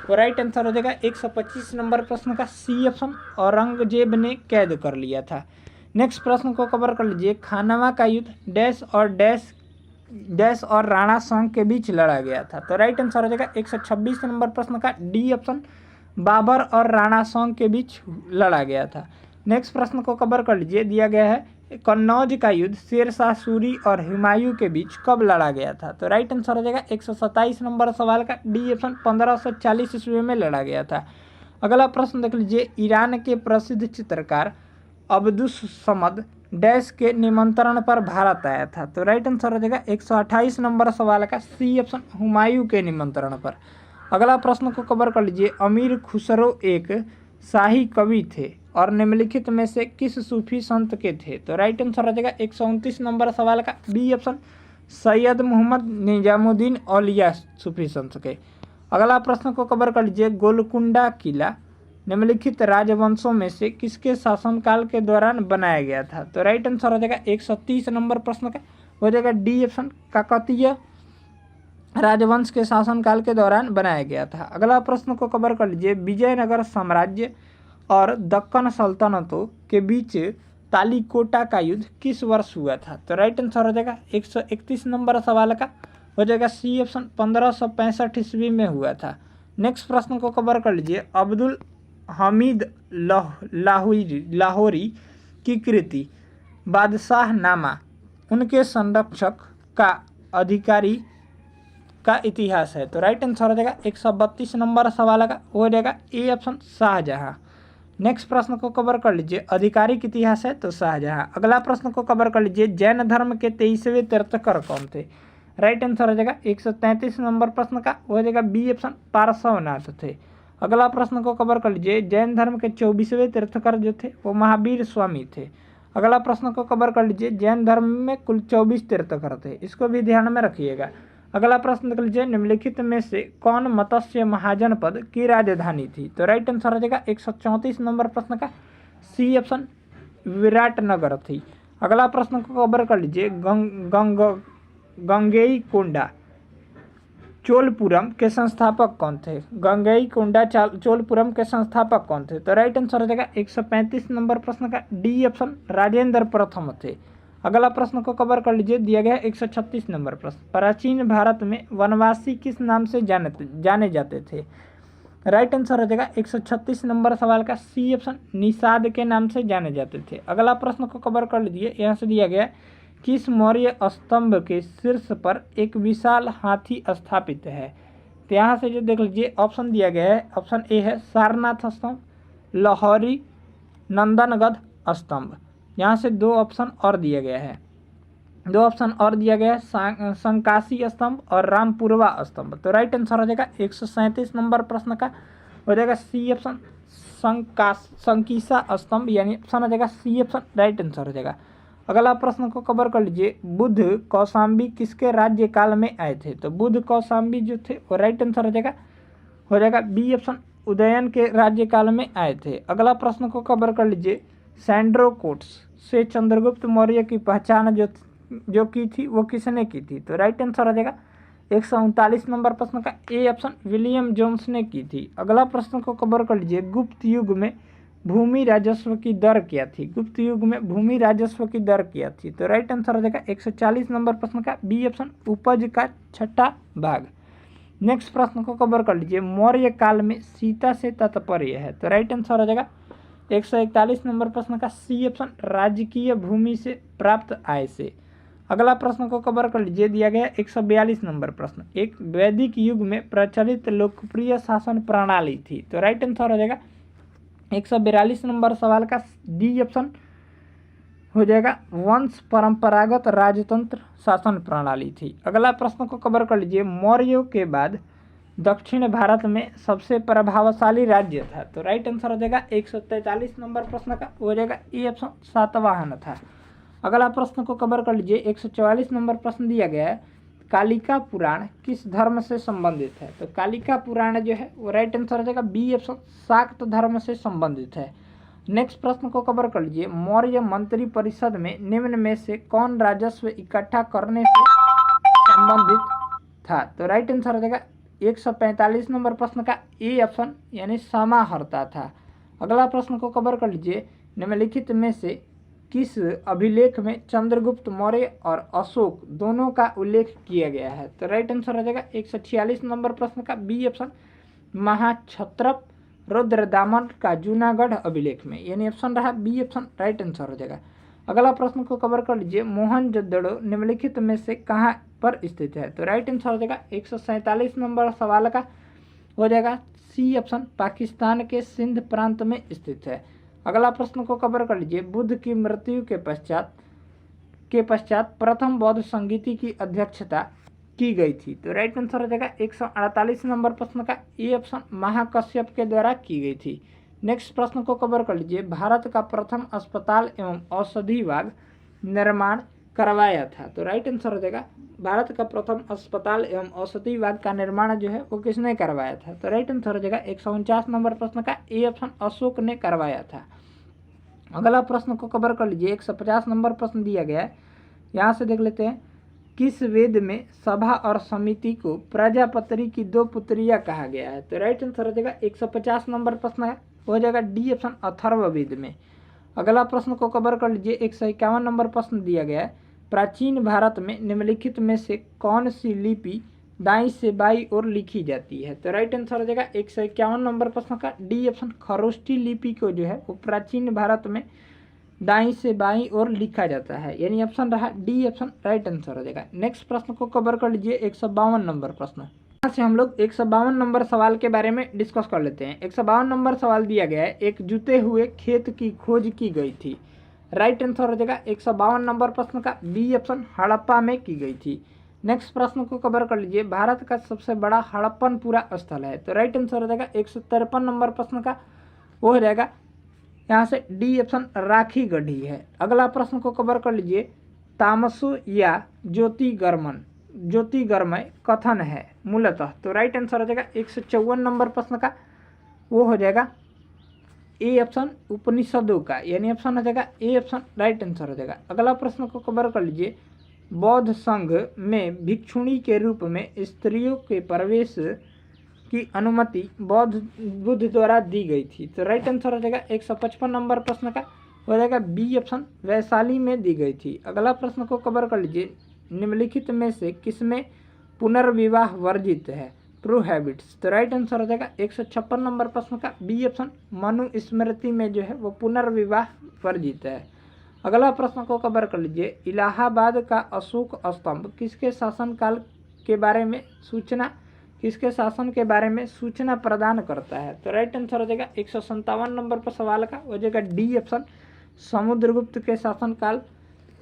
A: वो राइट आंसर हो जाएगा 125 नंबर प्रश्न का सी ऑप्शन औरंगजेब ने कैद कर लिया था। नेक्स्ट प्रश्न को कवर कर लीजिए, खानवा का युद्ध डैश और राणा संघ के बीच लड़ा गया था। तो राइट आंसर हो जाएगा 126 नंबर प्रश्न का डी ऑप्शन बाबर और राणा संघ के बीच लड़ा गया था। नेक्स्ट प्रश्न को कवर कर लीजिए, दिया गया है कन्नौज का युद्ध शेरशाह सूरी और हुमायूं के बीच कब लड़ा गया था। तो राइट आंसर हो जाएगा 127 नंबर सवाल का डी ऑप्शन 1540 ईस्वी में लड़ा गया था। अगला प्रश्न देख लीजिए, ईरान के प्रसिद्ध चित्रकार अब्दुस समद डैश के निमंत्रण पर भारत आया था। तो राइट आंसर हो जाएगा 128 नंबर सवाल का सी ऑप्शन हुमायूं के निमंत्रण पर। अगला प्रश्न को कवर कर लीजिए, अमीर खुसरो एक शाही कवि थे और निम्नलिखित में से किस सूफी संत के थे। तो राइट आंसर हो जाएगा 129 नंबर सवाल का बी ऑप्शन सैयद मोहम्मद निजामुद्दीन औलिया सूफी संत के। अगला प्रश्न को कवर कर लीजिए, गोलकुंडा किला निम्नलिखित राजवंशों में से किसके शासनकाल के दौरान बनाया गया था। तो राइट आंसर हो जाएगा 130 नंबर प्रश्न का हो जाएगा डी ऑप्शन काकतीय राजवंश के शासनकाल के दौरान बनाया गया था। अगला प्रश्न को कवर कर लीजिए, विजयनगर साम्राज्य और दक्कन सल्तनतों के बीच तालीकोटा का युद्ध किस वर्ष हुआ था। तो राइट आंसर हो जाएगा 131 नंबर सवाल का हो जाएगा सी ऑप्शन 1565 ईस्वी में हुआ था। नेक्स्ट प्रश्न को कवर कर लीजिए, अब्दुल हमीद लाहौरी की कृति बादशाह नामा उनके संरक्षक का अधिकारी का इतिहास है। तो राइट आंसर हो जाएगा 132 नंबर सवाल का हो जाएगा ए ऑप्शन शाहजहां। नेक्स्ट प्रश्न को कवर कर लीजिए, आधिकारिक इतिहास है तो शाहजहां। अगला प्रश्न को कवर कर लीजिए, जैन धर्म के 23वें तीर्थंकर कौन थे। राइट आंसर हो जाएगा 133 नंबर प्रश्न का हो जाएगा बी ऑप्शन पार्श्वनाथ थे। अगला प्रश्न को कवर कर लीजिए, जैन धर्म के 24वें तीर्थंकर जो थे वो महावीर स्वामी थे। अगला प्रश्न को कवर कर लीजिए, जैन धर्म में कुल 24 तीर्थंकर थे, इसको भी ध्यान में रखिएगा। अगला प्रश्न देख लीजिए, निम्नलिखित में से कौन मत्स्य महाजनपद की राजधानी थी। तो राइट आंसर हो जाएगा 134 नंबर प्रश्न का सी ऑप्शन विराटनगर थी। अगला प्रश्न को कवर कर लीजिए, गंगईकोंडा चोलपुरम के संस्थापक कौन थे। गंगईकोंडा चोलपुरम के संस्थापक कौन थे। तो राइट आंसर हो जाएगा 135 नंबर प्रश्न का डी ऑप्शन राजेंद्र प्रथम थे। अगला प्रश्न को कवर कर लीजिए, दिया गया 136 नंबर प्रश्न, प्राचीन भारत में वनवासी किस नाम से जाने जाते थे। राइट आंसर हो जाएगा 136 नंबर सवाल का सी ऑप्शन निषाद के नाम से जाने जाते थे। अगला प्रश्न को कवर कर लीजिए, यहाँ से दिया गया किस मौर्य स्तंभ के शीर्ष पर एक विशाल हाथी स्थापित है। तो यहाँ से जो देख लीजिए ऑप्शन दिया गया है, ऑप्शन ए है सारनाथ स्तंभ, लाहौरी, नंदनगढ़ स्तंभ। यहाँ से दो ऑप्शन और दिया गया है। दो ऑप्शन और दिया गया है, संकासी स्तंभ और रामपुरवा स्तंभ। तो राइट आंसर हो जाएगा 137 नंबर प्रश्न का हो जाएगा सी ऑप्शन, संकीसा स्तंभ, यानी ऑप्शन हो जाएगा सी ऑप्शन राइट आंसर हो जाएगा। अगला प्रश्न को कवर कर लीजिए, बुद्ध कौशाम्बी किसके राज्य काल में आए थे? तो बुद्ध कौशाम्बी जो थे वो राइट आंसर हो जाएगा बी ऑप्शन उदयन के राज्यकाल में आए थे। अगला प्रश्न को कवर कर लीजिए, सैंड्रोकोट्स से चंद्रगुप्त मौर्य की पहचान जो की थी वो किसने की थी? तो राइट आंसर हो जाएगा 139 नंबर प्रश्न का ए ऑप्शन विलियम जोन्स ने की थी। अगला प्रश्न को कवर कर लीजिए, गुप्त युग में भूमि राजस्व की दर क्या थी? गुप्त युग में भूमि राजस्व की दर क्या थी? तो राइट आंसर हो जाएगा 140 नंबर प्रश्न का बी ऑप्शन उपज का छठा भाग। नेक्स्ट प्रश्न को कवर कर लीजिए, मौर्य काल में सीता से तात्पर्य है? तो राइट आंसर हो जाएगा 141 नंबर प्रश्न का सी ऑप्शन राजकीय भूमि से प्राप्त आय से। अगला प्रश्न को कवर कर लीजिए, दिया गया 142 नंबर प्रश्न, एक वैदिक युग में प्रचलित लोकप्रिय शासन प्रणाली थी? तो राइट आंसर हो जाएगा 142 नंबर सवाल का डी ऑप्शन हो जाएगा वंश परंपरागत राजतंत्र शासन प्रणाली थी। अगला प्रश्न को कवर कर लीजिए, मौर्यों के बाद दक्षिण भारत में सबसे प्रभावशाली राज्य था? तो राइट आंसर हो जाएगा 143 नंबर प्रश्न का हो जाएगा ए ऑप्शन सातवाहन था। अगला प्रश्न को कवर कर लीजिए, 144 नंबर प्रश्न दिया गया है, कालिका पुराण किस धर्म से संबंधित है? तो कालिका पुराण जो है वो राइट आंसर हो जाएगा बी ऑप्शन शाक्त धर्म से संबंधित है। नेक्स्ट प्रश्न को कवर कर लीजिए, मौर्य मंत्री परिषद में निम्न में से कौन राजस्व इकट्ठा करने से संबंधित था? तो राइट आंसर हो जाएगा 145 नंबर प्रश्न का ए ऑप्शन यानी समाहर्ता था। अगला प्रश्न को कवर कर लीजिए, निम्नलिखित में से किस अभिलेख में चंद्रगुप्त मौर्य और अशोक दोनों का उल्लेख किया गया है? तो राइट आंसर हो जाएगा 146 नंबर प्रश्न का बी ऑप्शन महाक्षत्रप रुद्रदामन का जूनागढ़ अभिलेख में, यानी ऑप्शन रहा बी ऑप्शन राइट आंसर हो जाएगा। अगला प्रश्न को कवर कर लीजिए, मोहनजोदड़ो निम्नलिखित में से कहाँ पर स्थित है? तो राइट आंसर हो जाएगा 147 नंबर सवाल का हो जाएगा सी ऑप्शन पाकिस्तान के सिंध प्रांत में स्थित है। अगला प्रश्न को कवर कर लीजिए, बुद्ध की मृत्यु के पश्चात प्रथम बौद्ध संगीति की अध्यक्षता की गई थी? तो राइट आंसर हो जाएगा 148 नंबर प्रश्न का ए ऑप्शन महाकश्यप के द्वारा की गई थी। नेक्स्ट प्रश्न को कवर कर लीजिए, भारत का प्रथम अस्पताल एवं औषधि विभाग निर्माण करवाया था? तो राइट आंसर हो जाएगा भारत का प्रथम अस्पताल एवं औषधि विभाग का निर्माण जो है वो किसने करवाया था? तो राइट आंसर हो जाएगा 149 नंबर प्रश्न का ए ऑप्शन अशोक ने करवाया था। अगला प्रश्न को कवर कर लीजिए, 150 नंबर प्रश्न दिया गया है, यहाँ से देख लेते हैं, किस वेद में सभा और समिति को प्रजापति की दो पुत्रियां कहा गया है? तो राइट आंसर हो जाएगा 150 नंबर प्रश्न हो जाएगा डी ऑप्शन अथर्ववेद में। अगला प्रश्न को कवर कर लीजिए, 151 नंबर प्रश्न दिया गया है, प्राचीन भारत में निम्नलिखित में से कौन सी लिपि दाईं से बाईं ओर लिखी जाती है? तो राइट आंसर हो जाएगा 151 नंबर प्रश्न का डी ऑप्शन खरोष्ठी लिपि को जो है वो प्राचीन भारत में दाईं से बाईं ओर लिखा जाता है, यानी ऑप्शन रहा डी ऑप्शन राइट आंसर हो जाएगा। नेक्स्ट प्रश्न को कवर कर लीजिए, 152 नंबर प्रश्न, यहाँ से हम लोग 152 नंबर सवाल के बारे में डिस्कस कर लेते हैं। 152 नंबर सवाल दिया गया है, एक जुते हुए खेत की खोज की गई थी? राइट आंसर हो जाएगा 152 नंबर प्रश्न का बी ऑप्शन हड़प्पा में की गई थी। नेक्स्ट प्रश्न को कवर कर लीजिए, भारत का सबसे बड़ा हड़प्पनपुरा स्थल है? तो राइट आंसर हो जाएगा 153 नंबर प्रश्न का वो हो जाएगा यहाँ से डी ऑप्शन राखी गढ़ी है। अगला प्रश्न को कवर कर लीजिए, तामसो या ज्योतिर्गमय कथन है मूलतः? तो राइट आंसर हो जाएगा 154 नंबर प्रश्न का वो हो जाएगा ए ऑप्शन उपनिषदों का, यानी ऑप्शन हो जाएगा ए ऑप्शन राइट आंसर हो जाएगा। अगला प्रश्न को कवर कर लीजिए, बौद्ध संघ में भिक्षुणी के रूप में स्त्रियों के प्रवेश की अनुमति बुद्ध द्वारा दी गई थी? तो राइट आंसर हो जाएगा 155 नंबर प्रश्न का हो जाएगा बी ऑप्शन वैशाली में दी गई थी। अगला प्रश्न को कवर कर लीजिए, निम्नलिखित में से किसमें पुनर्विवाह वर्जित है? प्रोहैबिट्स। तो राइट आंसर हो जाएगा 156 नंबर प्रश्न का बी ऑप्शन मनुस्मृति में जो है वो पुनर्विवाह वर्जित है। अगला प्रश्न को कवर कर लीजिए, इलाहाबाद का अशोक स्तंभ किसके शासन के बारे में सूचना प्रदान करता है? तो राइट आंसर हो जाएगा 157 नंबर पर सवाल का हो जाएगा डी ऑप्शन समुद्रगुप्त के शासनकाल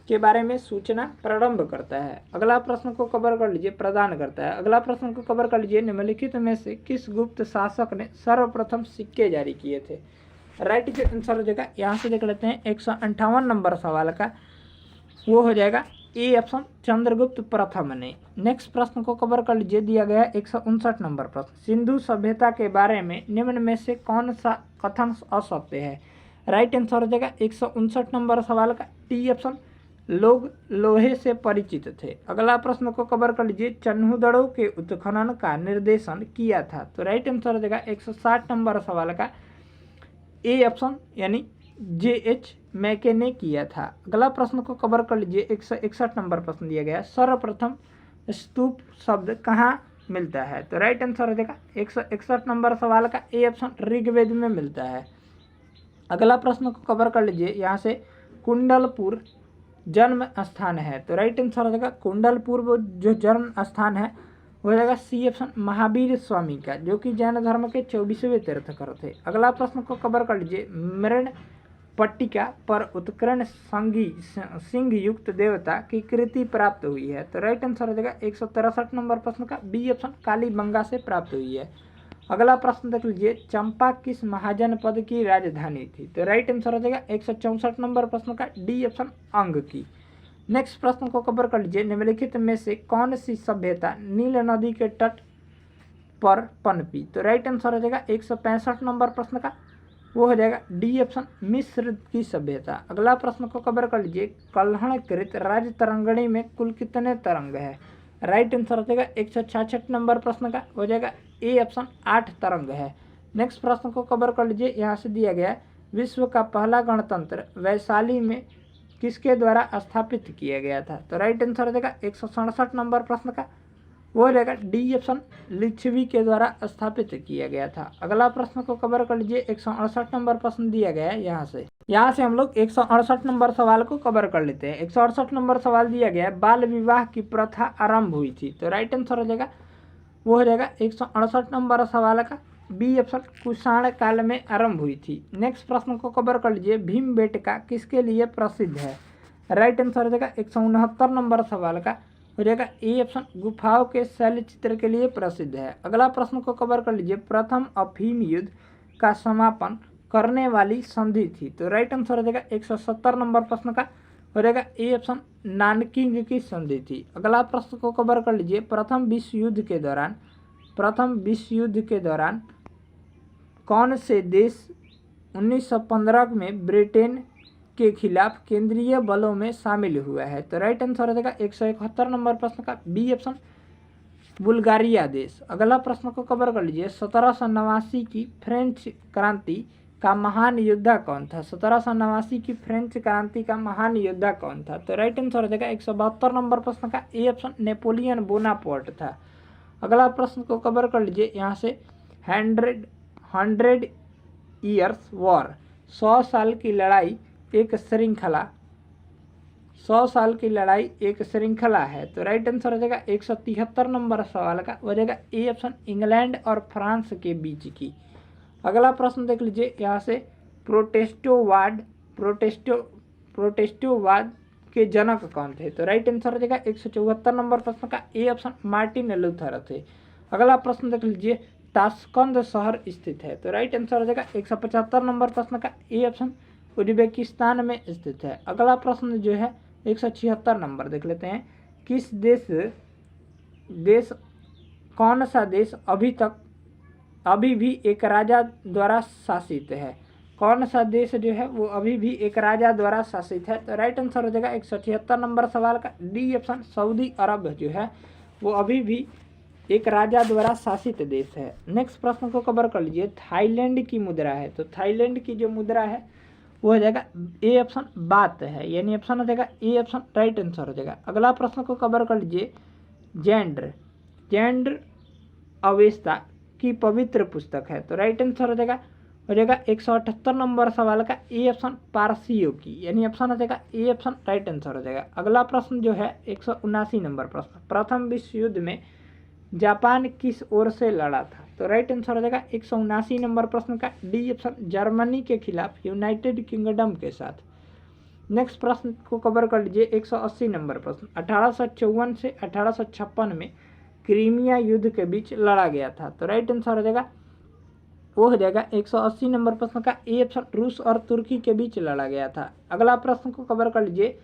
A: के बारे में सूचना प्रारंभ करता है। अगला प्रश्न को कवर कर लीजिए, प्रदान करता है। अगला प्रश्न को कवर कर लीजिए, निम्नलिखित में से किस गुप्त शासक ने सर्वप्रथम सिक्के जारी किए थे। राइट जो आंसर हो जाएगा, यहाँ से देख लेते हैं 158 नंबर सवाल का, वो हो जाएगा ए ऑप्शन, चंद्रगुप्त प्रथम ने। नेक्स्ट प्रश्न को कवर कर लीजिए, दिया गया 159 नंबर प्रश्न, सिंधु सभ्यता के बारे में निम्न में से कौन सा कथन असत्य है। राइट आंसर हो जाएगा 159 नंबर सवाल का टी ऑप्शन, लोग लोहे से परिचित थे। अगला प्रश्न को कवर कर लीजिए, चन्हुदड़ों के उत्खनन का निर्देशन किया था। तो राइट आंसर हो जाएगा 160 नंबर सवाल का ए ऑप्शन, यानी JH मैके ने किया था। अगला प्रश्न को कवर कर लीजिए, 161 नंबर प्रश्न दिया गया, सर्वप्रथम स्तूप शब्द कहाँ मिलता है। तो राइट आंसर हो जाएगा 161 नंबर सवाल का ए ऑप्शन, ऋग्वेद में मिलता है। अगला प्रश्न को कवर कर लीजिए, यहाँ से कुंडलपुर जन्म स्थान है। तो राइट आंसर हो जाएगा कुंडलपुर वो जो जन्म स्थान है हो जाएगा सी ऑप्शन, महावीर स्वामी का, जो कि जैन धर्म के 24वें तीर्थंकर थे। अगला प्रश्न को कवर कर लीजिए, मृण पट्टिका पर उत्कीर्ण सिंह युक्त देवता की कृति प्राप्त हुई है। तो राइट आंसर हो जाएगा 163 नंबर प्रश्न का बी ऑप्शन, कालीबंगा से प्राप्त हुई है। अगला प्रश्न देख लीजिए, चंपा किस महाजनपद की राजधानी थी। तो राइट आंसर हो जाएगा 164 नंबर प्रश्न का डी ऑप्शन, अंग की। नेक्स्ट प्रश्न को कवर कर लीजिए, निम्नलिखित में से कौन सी सभ्यता नील नदी के तट पर पनपी। तो राइट आंसर हो जाएगा 165 नंबर प्रश्न का, वो हो जाएगा डी ऑप्शन, मिस्र की सभ्यता। अगला प्रश्न को कवर कर लीजिए, कल्हणकृत राज तरंगिणी में कुल कितने तरंग है। राइट आंसर हो जाएगा 166 नंबर प्रश्न का, हो जाएगा ए ऑप्शन, 8 तरंग है। नेक्स्ट प्रश्न को कवर कर लीजिए, यहाँ से दिया गया है, विश्व का पहला गणतंत्र वैशाली में किसके द्वारा स्थापित किया गया था। तो राइट आंसर हो जाएगा 167 नंबर प्रश्न का, वो रहेगा डी ऑप्शन, लिच्छवी के द्वारा स्थापित किया गया था। अगला प्रश्न को कवर कर लीजिए, 168 नंबर प्रश्न दिया गया है। यहाँ से हम लोग 168 नंबर सवाल को कवर कर लेते हैं। 168 नंबर सवाल दिया गया है, बाल विवाह की प्रथा आरंभ हुई थी। तो राइट आंसर हो जाएगा, वो हो जाएगा 168 नंबर सवाल का बी ऑप्शन, कुषाण काल में आरंभ हुई थी। नेक्स्ट प्रश्न को कवर कर लीजिए, भीमबेटका किसके लिए प्रसिद्ध है। राइट आंसर हो जाएगा 169 नंबर सवाल का, हो जाएगा ए ऑप्शन, गुफाओं के शैल चित्र के लिए प्रसिद्ध है। अगला प्रश्न को कवर कर लीजिए, प्रथम अफीम युद्ध का समापन करने वाली संधि थी। तो राइट आंसर हो जाएगा 170 नंबर प्रश्न का, हो जाएगा ए ऑप्शन, नानकिंग की संधि थी। अगला प्रश्न को कवर कर लीजिए, प्रथम विश्व युद्ध के दौरान कौन से देश 1915 में ब्रिटेन के खिलाफ केंद्रीय बलों में शामिल हुआ है। तो राइट आंसर हो जाएगा 171 नंबर प्रश्न का बी ऑप्शन, बुल्गारिया देश। अगला प्रश्न को कवर कर लीजिए, 1789 की फ्रेंच क्रांति का महान योद्धा कौन था। 1789 की फ्रेंच क्रांति का महान योद्धा कौन था। तो राइट आंसर हो जाएगा 172 नंबर प्रश्न का ए ऑप्शन, नेपोलियन बोनापार्ट था। अगला प्रश्न को कवर कर लीजिए, यहाँ से 100 ईयर्स वॉर, 100 साल की लड़ाई एक श्रृंखला है। तो राइट आंसर हो जाएगा 173 नंबर सवाल का, हो जाएगा ए ऑप्शन, इंग्लैंड और फ्रांस के बीच की। अगला प्रश्न देख लीजिए, यहाँ से प्रोटेस्टोवाद के जनक कौन थे। तो राइट आंसर हो जाएगा 174 नंबर प्रश्न का ए ऑप्शन, मार्टिन लूथर थे। अगला प्रश्न देख लीजिए, ताशकंद शहर स्थित है। तो राइट आंसर हो जाएगा 175 नंबर प्रश्न का ए ऑप्शन, उज्बेकिस्तान में स्थित है। अगला प्रश्न जो है 176 नंबर देख लेते हैं, कौन सा देश अभी भी एक राजा द्वारा शासित है। कौन सा देश जो है वो अभी भी एक राजा द्वारा शासित है। तो राइट आंसर हो जाएगा 176 नंबर सवाल का डी ऑप्शन, सऊदी अरब जो है वो अभी भी एक राजा द्वारा शासित देश है। नेक्स्ट प्रश्न को कवर कर लीजिए, थाईलैंड की मुद्रा है। तो थाईलैंड की जो मुद्रा है वो हो जाएगा ए ऑप्शन, बात है, यानी ऑप्शन हो जाएगा ए ऑप्शन, राइट आंसर हो जाएगा। अगला प्रश्न को कवर कर लीजिए, जेंडर अवेस्ता की पवित्र पुस्तक है। तो राइट आंसर हो जाएगा 178 नंबर सवाल का ए ऑप्शन, पारसियों की, यानी ऑप्शन हो जाएगा ए ऑप्शन, राइट आंसर हो जाएगा। अगला प्रश्न जो है 179 नंबर प्रश्न, प्रथम विश्व युद्ध में जापान किस ओर से लड़ा था। तो राइट आंसर हो जाएगा 179 नंबर प्रश्न का डी ऑप्शन, जर्मनी के खिलाफ यूनाइटेड किंगडम के साथ। नेक्स्ट प्रश्न को कवर कर लीजिए 180 नंबर प्रश्न। 1854 से 1856 में क्रीमिया युद्ध के बीच लड़ा गया था। तो राइट आंसर हो जाएगा वो हो जाएगा 180 नंबर प्रश्न का ए ऑप्शन, रूस और तुर्की के बीच लड़ा गया था। अगला प्रश्न को कवर कर लीजिए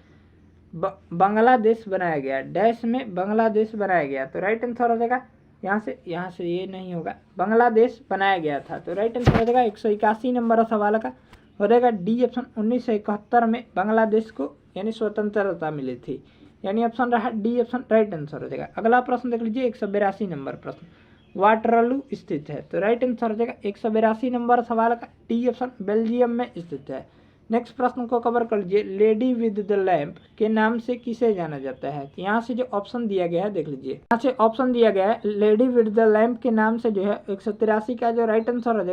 A: बांग्लादेश बनाया गया, डैश में बांग्लादेश बनाया गया। तो राइट आंसर हो जाएगा यहाँ से ये नहीं होगा, बांग्लादेश बनाया गया था। तो राइट आंसर हो जाएगा 181 नंबर सवाल का हो जाएगा डी ऑप्शन। 1971 में बांग्लादेश को यानी स्वतंत्रता मिली थी, यानी ऑप्शन रहा डी ऑप्शन राइट आंसर हो जाएगा। अगला प्रश्न देख लीजिए 182 नंबर प्रश्न, वाटरलू स्थित है। तो राइट आंसर हो जाएगा 182 नंबर सवाल का डी ऑप्शन, बेल्जियम में स्थित है। नेक्स्ट प्रश्न को कवर कर लीजिए लेडी विद द लैंप के नाम से किसे जाना जाता है। यहाँ से जो ऑप्शन दिया गया है देख लीजिए, यहाँ से ऑप्शन दिया गया है लेडी विद द लैंप के नाम से जो है 183 का जो राइट आंसर हो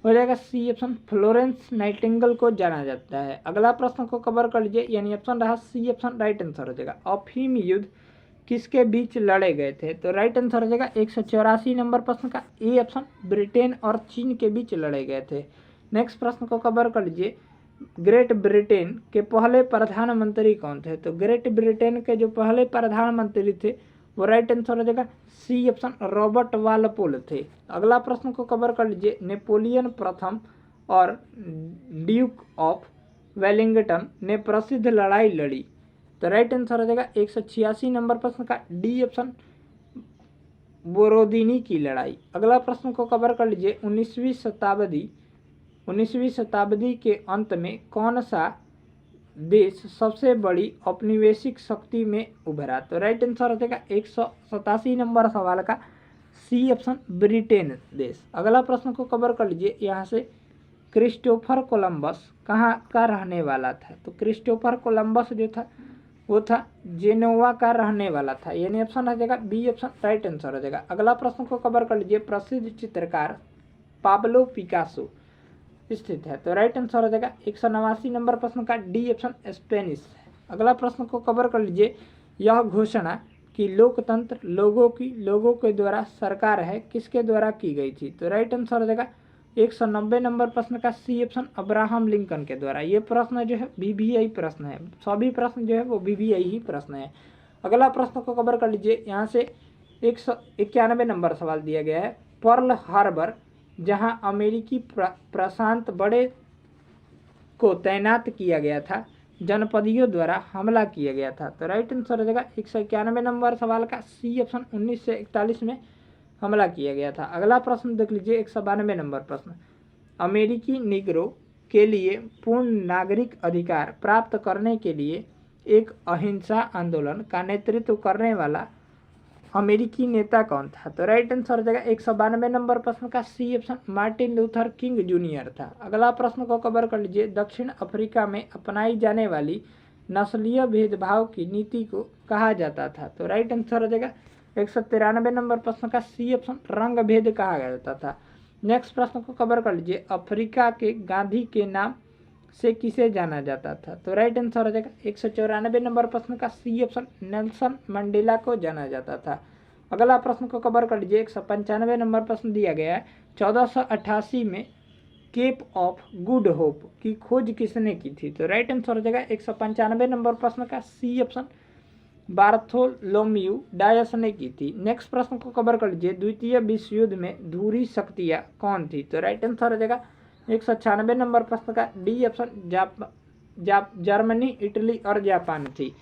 A: जाएगा सी ऑप्शन, फ्लोरेंस नाइटिंगेल को जाना जाता है। अगला प्रश्न को कवर कर लीजिए यानी ऑप्शन रहा सी ऑप्शन राइट आंसर हो जाएगा। अफीम युद्ध किसके बीच लड़े गए थे। तो राइट आंसर हो जाएगा 184 नंबर प्रश्न का ए ऑप्शन, ब्रिटेन और चीन के बीच लड़े गए थे। नेक्स्ट प्रश्न को कवर कर लीजिए ग्रेट ब्रिटेन के पहले प्रधानमंत्री कौन थे। तो ग्रेट ब्रिटेन के जो पहले प्रधानमंत्री थे वो राइट आंसर हो जाएगा सी ऑप्शन, रॉबर्ट वालपोल थे। अगला प्रश्न को कवर कर लीजिए नेपोलियन प्रथम और ड्यूक ऑफ वेलिंगटन ने प्रसिद्ध लड़ाई लड़ी। तो राइट आंसर हो जाएगा 186 नंबर प्रश्न का डी ऑप्शन, बोरोदिनी की लड़ाई। अगला प्रश्न को कवर कर लीजिए 19वीं शताब्दी के अंत में कौन सा देश सबसे बड़ी औपनिवेशिक शक्ति में उभरा। तो राइट आंसर हो जाएगा 187 नंबर सवाल का सी ऑप्शन, ब्रिटेन देश। अगला प्रश्न को कवर कर लीजिए यहाँ से क्रिस्टोफर कोलंबस कहाँ का रहने वाला था। तो क्रिस्टोफर कोलंबस जो था वो था जेनोवा का रहने वाला था, यानी ऑप्शन आ जाएगा बी ऑप्शन राइट आंसर हो जाएगा। अगला प्रश्न को कवर कर लीजिए प्रसिद्ध चित्रकार पाब्लो पिकासो स्थित है। तो राइट आंसर हो जाएगा 189 नंबर प्रश्न का डी ऑप्शन, स्पेनिश। अगला प्रश्न को कवर कर लीजिए यह घोषणा कि लोकतंत्र लोगों के द्वारा सरकार है किसके द्वारा की गई थी। तो राइट आंसर हो जाएगा 190 नंबर प्रश्न का सी ऑप्शन, अब्राहम लिंकन के द्वारा। ये प्रश्न जो है बीबीआई प्रश्न है, सभी प्रश्न जो है वो बीबीआई ही प्रश्न है। अगला प्रश्न को कवर कर लीजिए यहाँ से 191 नंबर सवाल दिया गया है पर्ल हार्बर जहां अमेरिकी प्रशांत बड़े को तैनात किया गया था, जनपदियों द्वारा हमला किया गया था। तो राइट आंसर हो जाएगा 191 नंबर सवाल का सी ऑप्शन, 1941 में हमला किया गया था। अगला प्रश्न देख लीजिए 192 नंबर प्रश्न, अमेरिकी निग्रो के लिए पूर्ण नागरिक अधिकार प्राप्त करने के लिए एक अहिंसा आंदोलन का नेतृत्व करने वाला अमेरिकी नेता कौन था। तो राइट आंसर हो जाएगा 192 नंबर प्रश्न का C option, Martin Luther King Junior था। अगला प्रश्न को कवर कर लीजिए दक्षिण अफ्रीका में अपनाई जाने वाली नस्लीय भेदभाव की नीति को कहा जाता था। तो राइट आंसर हो जाएगा 193 नंबर प्रश्न का सी ऑप्शन, रंग भेद कहा जाता था। नेक्स्ट प्रश्न को कवर कर लीजिए अफ्रीका के गांधी के नाम से किसे जाना जाता था। तो राइट आंसर हो जाएगा 194 नंबर प्रश्न का सी ऑप्शन, नेल्सन मंडेला को जाना जाता था। अगला प्रश्न को कवर कर लीजिए 195 नंबर प्रश्न दिया गया है 1488 में केप ऑफ गुड होप की खोज किसने की थी। तो राइट आंसर हो जाएगा 195 नंबर प्रश्न का सी ऑप्शन, बार्थोलोम्यू डायस ने की थी। नेक्स्ट प्रश्न को कवर कर लीजिए द्वितीय विश्व युद्ध में धुरी शक्तियाँ कौन थी। तो राइट आंसर हो जाएगा 196 नंबर प्रश्न का डी ऑप्शन, जर्मनी, इटली और जापान थी।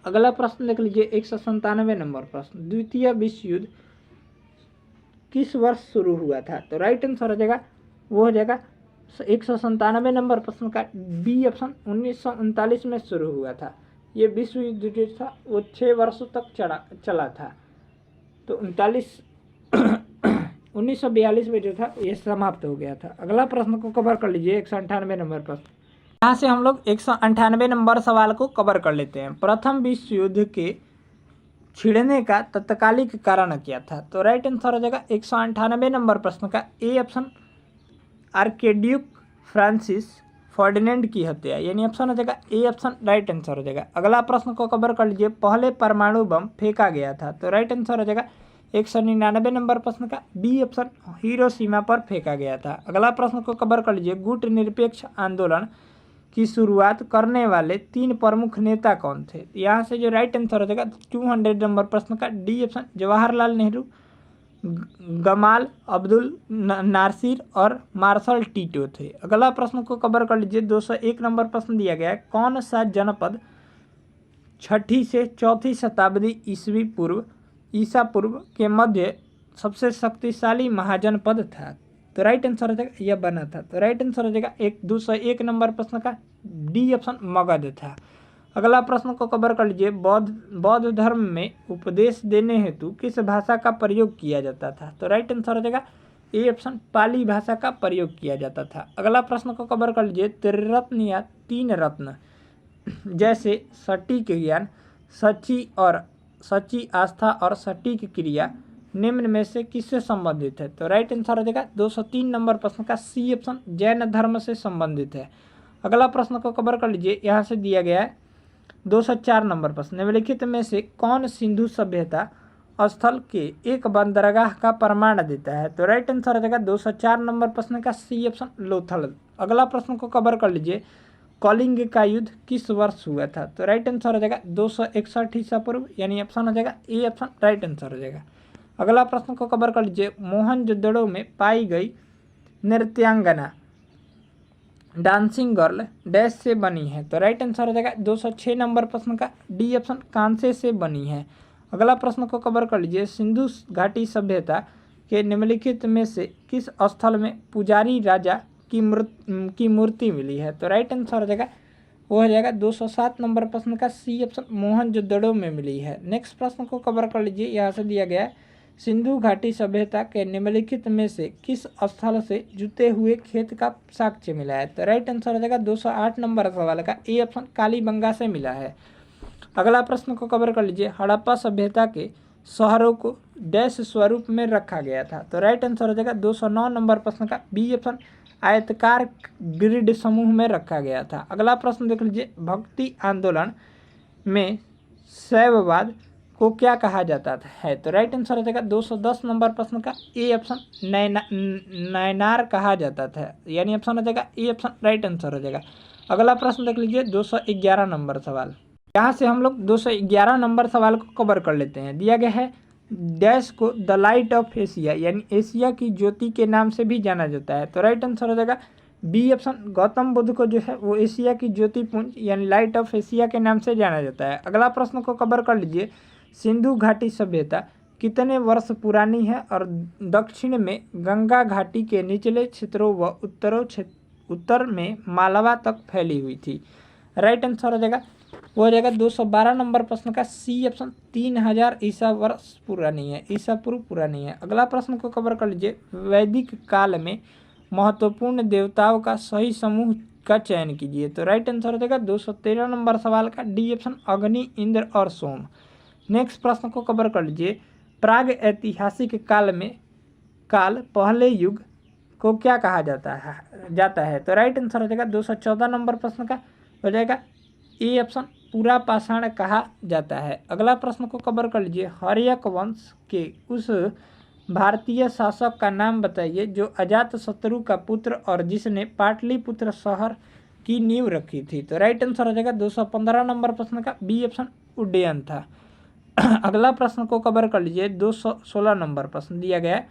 A: अगला प्रश्न देख लीजिए 197 नंबर प्रश्न, द्वितीय विश्व युद्ध किस वर्ष शुरू हुआ था। तो राइट आंसर हो जाएगा वो हो जाएगा 197 नंबर प्रश्न का बी ऑप्शन, 1939 में शुरू हुआ था। ये विश्व युद्ध जो था वो 6 वर्षों तक चला था। तो 1942 में जो था ये समाप्त हो गया था। अगला प्रश्न को कवर कर लीजिए 198 नंबर प्रश्न, यहाँ से हम लोग 198 नंबर सवाल को कवर कर लेते हैं। प्रथम विश्व युद्ध के छिड़ने का तत्कालिक कारण क्या था। तो राइट आंसर हो जाएगा 198 नंबर प्रश्न का A option, archduke Francis Ferdinand की हत्या, यानी ऑप्शन हो जाएगा ए ऑप्शन राइट आंसर हो जाएगा। अगला प्रश्न को कवर कर लीजिए पहले परमाणु बम फेंका गया था। तो राइट आंसर हो जाएगा 199 नंबर प्रश्न का बी ऑप्शन, हिरोशिमा पर फेंका गया था। अगला प्रश्न को कवर कर लीजिए गुट निरपेक्ष आंदोलन की शुरुआत करने वाले 3 प्रमुख नेता कौन थे? यहाँ से जो राइट आंसर हो जाएगा 200 नंबर प्रश्न का D option Jawaharlal Nehru, Gamal Abdel Nasser और मार्शल टीटो थे। अगला प्रश्न को कवर कर लीजिए। 201 नंबर प्रश्न दिया गया है, कौन सा जनपद 6ठी से 4ठी शताब्दी ईसा पूर्व के मध्य सबसे शक्तिशाली महाजनपद था? तो राइट आंसर हो जाएगा यह बना था। तो राइट आंसर हो जाएगा 201 नंबर प्रश्न का डी ऑप्शन मगध था। अगला प्रश्न को कवर कर लीजिए। बौद्ध धर्म में उपदेश देने हेतु किस भाषा का प्रयोग किया जाता था? तो राइट आंसर हो जाएगा ए ऑप्शन पाली भाषा का प्रयोग किया जाता था। अगला प्रश्न को कवर कर लीजिए। त्रिरत्न या 3 रत्न जैसे सटीक ज्ञान, सच्ची आस्था और सटीक क्रिया निम्न में से किससे संबंधित है? तो राइट आंसर हो जाएगा 203 नंबर प्रश्न का सी ऑप्शन जैन धर्म से संबंधित है। अगला प्रश्न को कवर कर लीजिए। यहाँ से दिया गया है 204 नंबर प्रश्न, निम्नलिखित में से कौन सिंधु सभ्यता स्थल के एक बंदरगाह का प्रमाण देता है? तो राइट आंसर हो जाएगा 204 नंबर प्रश्न का सी ऑप्शन लोथल। अगला प्रश्न को कवर कर लीजिए। कलिंग का युद्ध किस वर्ष हुआ था? तो राइट आंसर हो जाएगा 261 ईसा पूर्व, यानी ऑप्शन हो जाएगा ए ऑप्शन राइट आंसर हो जाएगा। अगला प्रश्न को कवर कर लीजिए। मोहनजोदड़ो में पाई गई नृत्यांगना डांसिंग गर्ल डैश से बनी है? तो राइट आंसर हो जाएगा 206 नंबर प्रश्न का डी ऑप्शन कांसे से बनी है। अगला प्रश्न को कवर कर लीजिए। सिंधु घाटी सभ्यता के निम्नलिखित में से किस स्थल में पुजारी राजा की मूर्ति मिली है? तो राइट आंसर हो जाएगा वो हो जाएगा 207 नंबर प्रश्न का सी ऑप्शन मोहनजोदड़ो में मिली है। नेक्स्ट प्रश्न को कवर कर लीजिए। यहाँ से दिया गया है, सिंधु घाटी सभ्यता के निम्नलिखित में से किस स्थल से जुते हुए खेत का साक्ष्य मिला है? तो राइट आंसर हो जाएगा 208 नंबर सवाल का ए ऑप्शन कालीबंगा से मिला है। अगला प्रश्न को कवर कर लीजिए। हड़प्पा सभ्यता के शहरों को डैश स्वरूप में रखा गया था? तो राइट आंसर हो जाएगा 209 नंबर प्रश्न का बी ऑप्शन आयताकार ग्रिड समूह में रखा गया था। अगला प्रश्न देख लीजिए। भक्ति आंदोलन में शैववाद को क्या कहा जाता है? तो राइट आंसर हो जाएगा 210 नंबर प्रश्न का ए ऑप्शन नयनार कहा जाता था, यानी ऑप्शन हो जाएगा ए ऑप्शन राइट आंसर हो जाएगा। अगला प्रश्न देख लीजिए 211 नंबर सवाल। यहाँ से हम लोग 211 नंबर सवाल को कवर कर लेते हैं। दिया गया है, डैश को द लाइट ऑफ एशिया यानी एशिया की ज्योति के नाम से भी जाना जाता है? तो राइट आंसर हो जाएगा बी ऑप्शन गौतम बुद्ध को जो है वो एशिया की ज्योतिपुंज यानी लाइट ऑफ एशिया के नाम से जाना जाता है। अगला प्रश्न को कवर कर लीजिए। सिंधु घाटी सभ्यता कितने वर्ष पुरानी है और दक्षिण में गंगा घाटी के निचले क्षेत्रों व उत्तर में मालवा तक फैली हुई थी? राइट आंसर हो जाएगा वो हो जाएगा 212 नंबर प्रश्न का सी ऑप्शन 3000 ईसा वर्ष पुरानी है, ईसा पूर्व पुरानी है। अगला प्रश्न को कवर कर लीजिए। वैदिक काल में महत्वपूर्ण देवताओं का सही समूह का चयन कीजिए? तो राइट आंसर हो जाएगा 213 नंबर सवाल का डी ऑप्शन अग्नि, इंद्र और सोम। नेक्स्ट प्रश्न को कवर कर लीजिए। प्राग ऐतिहासिक काल पहले युग को क्या कहा जाता है? तो राइट आंसर हो जाएगा 214 नंबर प्रश्न का हो जाएगा ए ऑप्शन पूरा पाषाण कहा जाता है। अगला प्रश्न को कवर कर लीजिए। हर्यक वंश के उस भारतीय शासक का नाम बताइए जो अजातशत्रु का पुत्र और जिसने पाटलिपुत्र शहर की नींव रखी थी? तो राइट आंसर हो जाएगा 215 नंबर प्रश्न का बी ऑप्शन उड्डयन था। अगला प्रश्न को कवर कर लीजिए। 216 नंबर प्रश्न दिया गया है,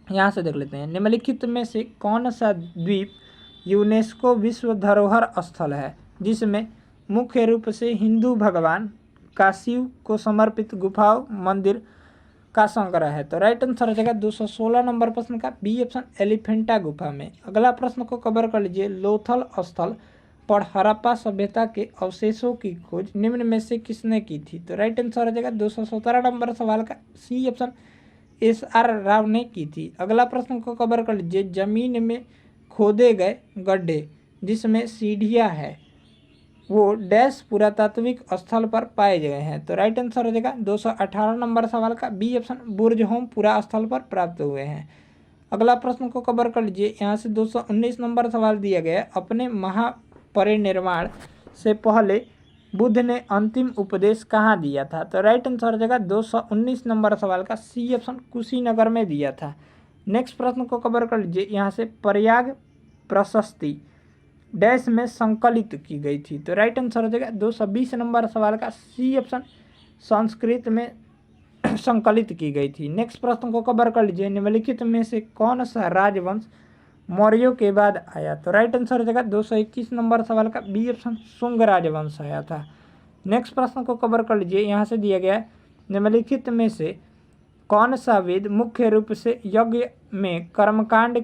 A: यहाँ से देख लेते हैं। निम्नलिखित में से कौन सा द्वीप यूनेस्को विश्व धरोहर स्थल है जिसमें मुख्य रूप से हिंदू भगवान का शिव को समर्पित गुफाओं मंदिर का संग्रह है? तो राइट आंसर हो जाएगा 216 नंबर प्रश्न का बी ऑप्शन एलिफेंटा गुफा में। अगला प्रश्न को कवर कर लीजिए। लोथल स्थल पर हड़प्पा सभ्यता के अवशेषों की खोज निम्न में से किसने की थी? तो राइट आंसर हो जाएगा 217 नंबर सवाल का सी ऑप्शन SR राव ने की थी। अगला प्रश्न को कवर कर लीजिए। जमीन में खोदे गए गड्ढे जिसमें सीढ़ियाँ है वो डैश पुरातात्विक स्थल पर पाए गए हैं? तो राइट आंसर हो जाएगा 218 नंबर सवाल का बी ऑप्शन बुर्जहोम पुरा स्थल पर प्राप्त हुए हैं। अगला प्रश्न को कवर कर लीजिए। यहाँ से 219 नंबर सवाल दिया गया है। अपने महापरिनिर्वाण से पहले बुद्ध ने अंतिम उपदेश कहाँ दिया था? तो राइट आंसर हो जाएगा 219 नंबर सवाल का सी ऑप्शन कुशीनगर में दिया था। नेक्स्ट प्रश्न को कवर कर लीजिए। यहाँ से प्रयाग प्रशस्ति डैश में संकलित की गई थी। तो राइट आंसर हो जाएगा 220 नंबर सवाल का सी ऑप्शन, संस्कृत में संकलित की गई थी। नेक्स्ट प्रश्न को कवर कर लीजिए, निम्नलिखित में से कौन सा राजवंश मौर्यों के बाद आया? तो राइट आंसर हो जाएगा 221 नंबर सवाल का बी ऑप्शन, शुंग राजवंश आया था। नेक्स्ट प्रश्न को कवर कर लीजिए, यहाँ से दिया गया है, निम्नलिखित में से कौन सा वेद मुख्य रूप से यज्ञ में कर्मकांड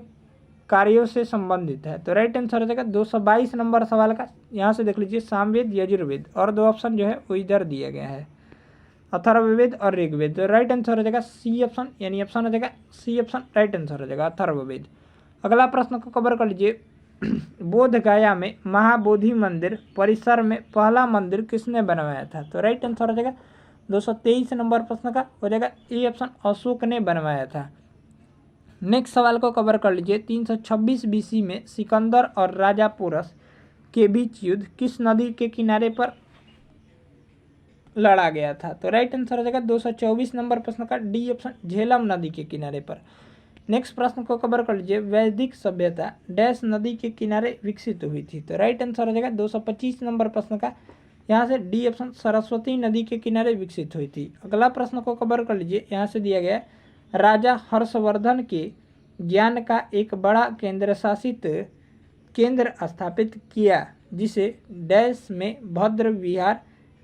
A: कार्यों से संबंधित है? तो राइट आंसर हो जाएगा 222 नंबर सवाल का, यहाँ से देख लीजिए, सामवेद, यजुर्वेद, और दो ऑप्शन जो है वो इधर दिया गया है, अथर्ववेद और ऋग्वेद। तो राइट आंसर हो जाएगा सी ऑप्शन, यानी ऑप्शन हो जाएगा सी ऑप्शन राइट आंसर हो जाएगा, अथर्ववेद। अगला प्रश्न को कवर कर लीजिए, बोध गया में महाबोधि मंदिर परिसर में पहला मंदिर किसने बनवाया था? तो राइट आंसर हो जाएगा 223 नंबर प्रश्न का हो जाएगा ए ऑप्शन, अशोक ने बनवाया था। नेक्स्ट सवाल को कवर कर लीजिए, 326 बीसी में सिकंदर और राजा पोरस के बीच युद्ध किस नदी के किनारे पर लड़ा गया था? तो राइट आंसर हो जाएगा 224 नंबर प्रश्न का डी ऑप्शन, झेलम नदी के किनारे पर। नेक्स्ट प्रश्न को कवर कर लीजिए, वैदिक सभ्यता डैश नदी के किनारे विकसित हुई थी? तो राइट आंसर हो जाएगा 225 नंबर प्रश्न का, यहाँ से डी ऑप्शन, सरस्वती नदी के किनारे विकसित हुई थी। अगला प्रश्न को कवर कर लीजिए, यहाँ से दिया गया है, राजा हर्षवर्धन के ज्ञान का एक बड़ा केंद्र शासित केंद्र स्थापित किया जिसे डैश में भद्र विहार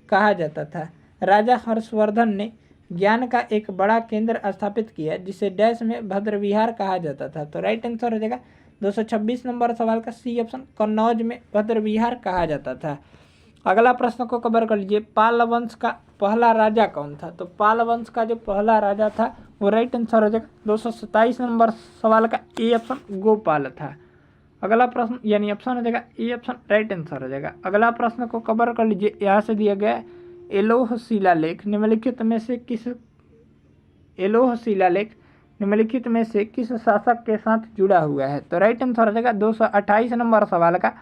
A: कहा जाता था। राजा हर्षवर्धन ने ज्ञान का एक बड़ा केंद्र स्थापित किया जिसे डैश में भद्र विहार कहा जाता था। तो राइट आंसर हो जाएगा 226 नंबर सवाल का सी ऑप्शन, कन्नौज में भद्र विहार कहा जाता था। अगला प्रश्न को कवर कर लीजिए, पाल वंश का पहला राजा कौन था? तो पाल वंश का जो पहला राजा था वो राइट आंसर हो जाएगा 227 नंबर सवाल का ए ऑप्शन, गोपाल था। अगला प्रश्न यानी ऑप्शन हो जाएगा ए ऑप्शन, राइट आंसर हो जाएगा। अगला प्रश्न को कवर कर लीजिए, यहाँ से दिया गया है, एलोह शिलालेख निम्नलिखित में से किस शासक के साथ जुड़ा हुआ है? तो राइट आंसर हो जाएगा 228 नंबर सवाल का,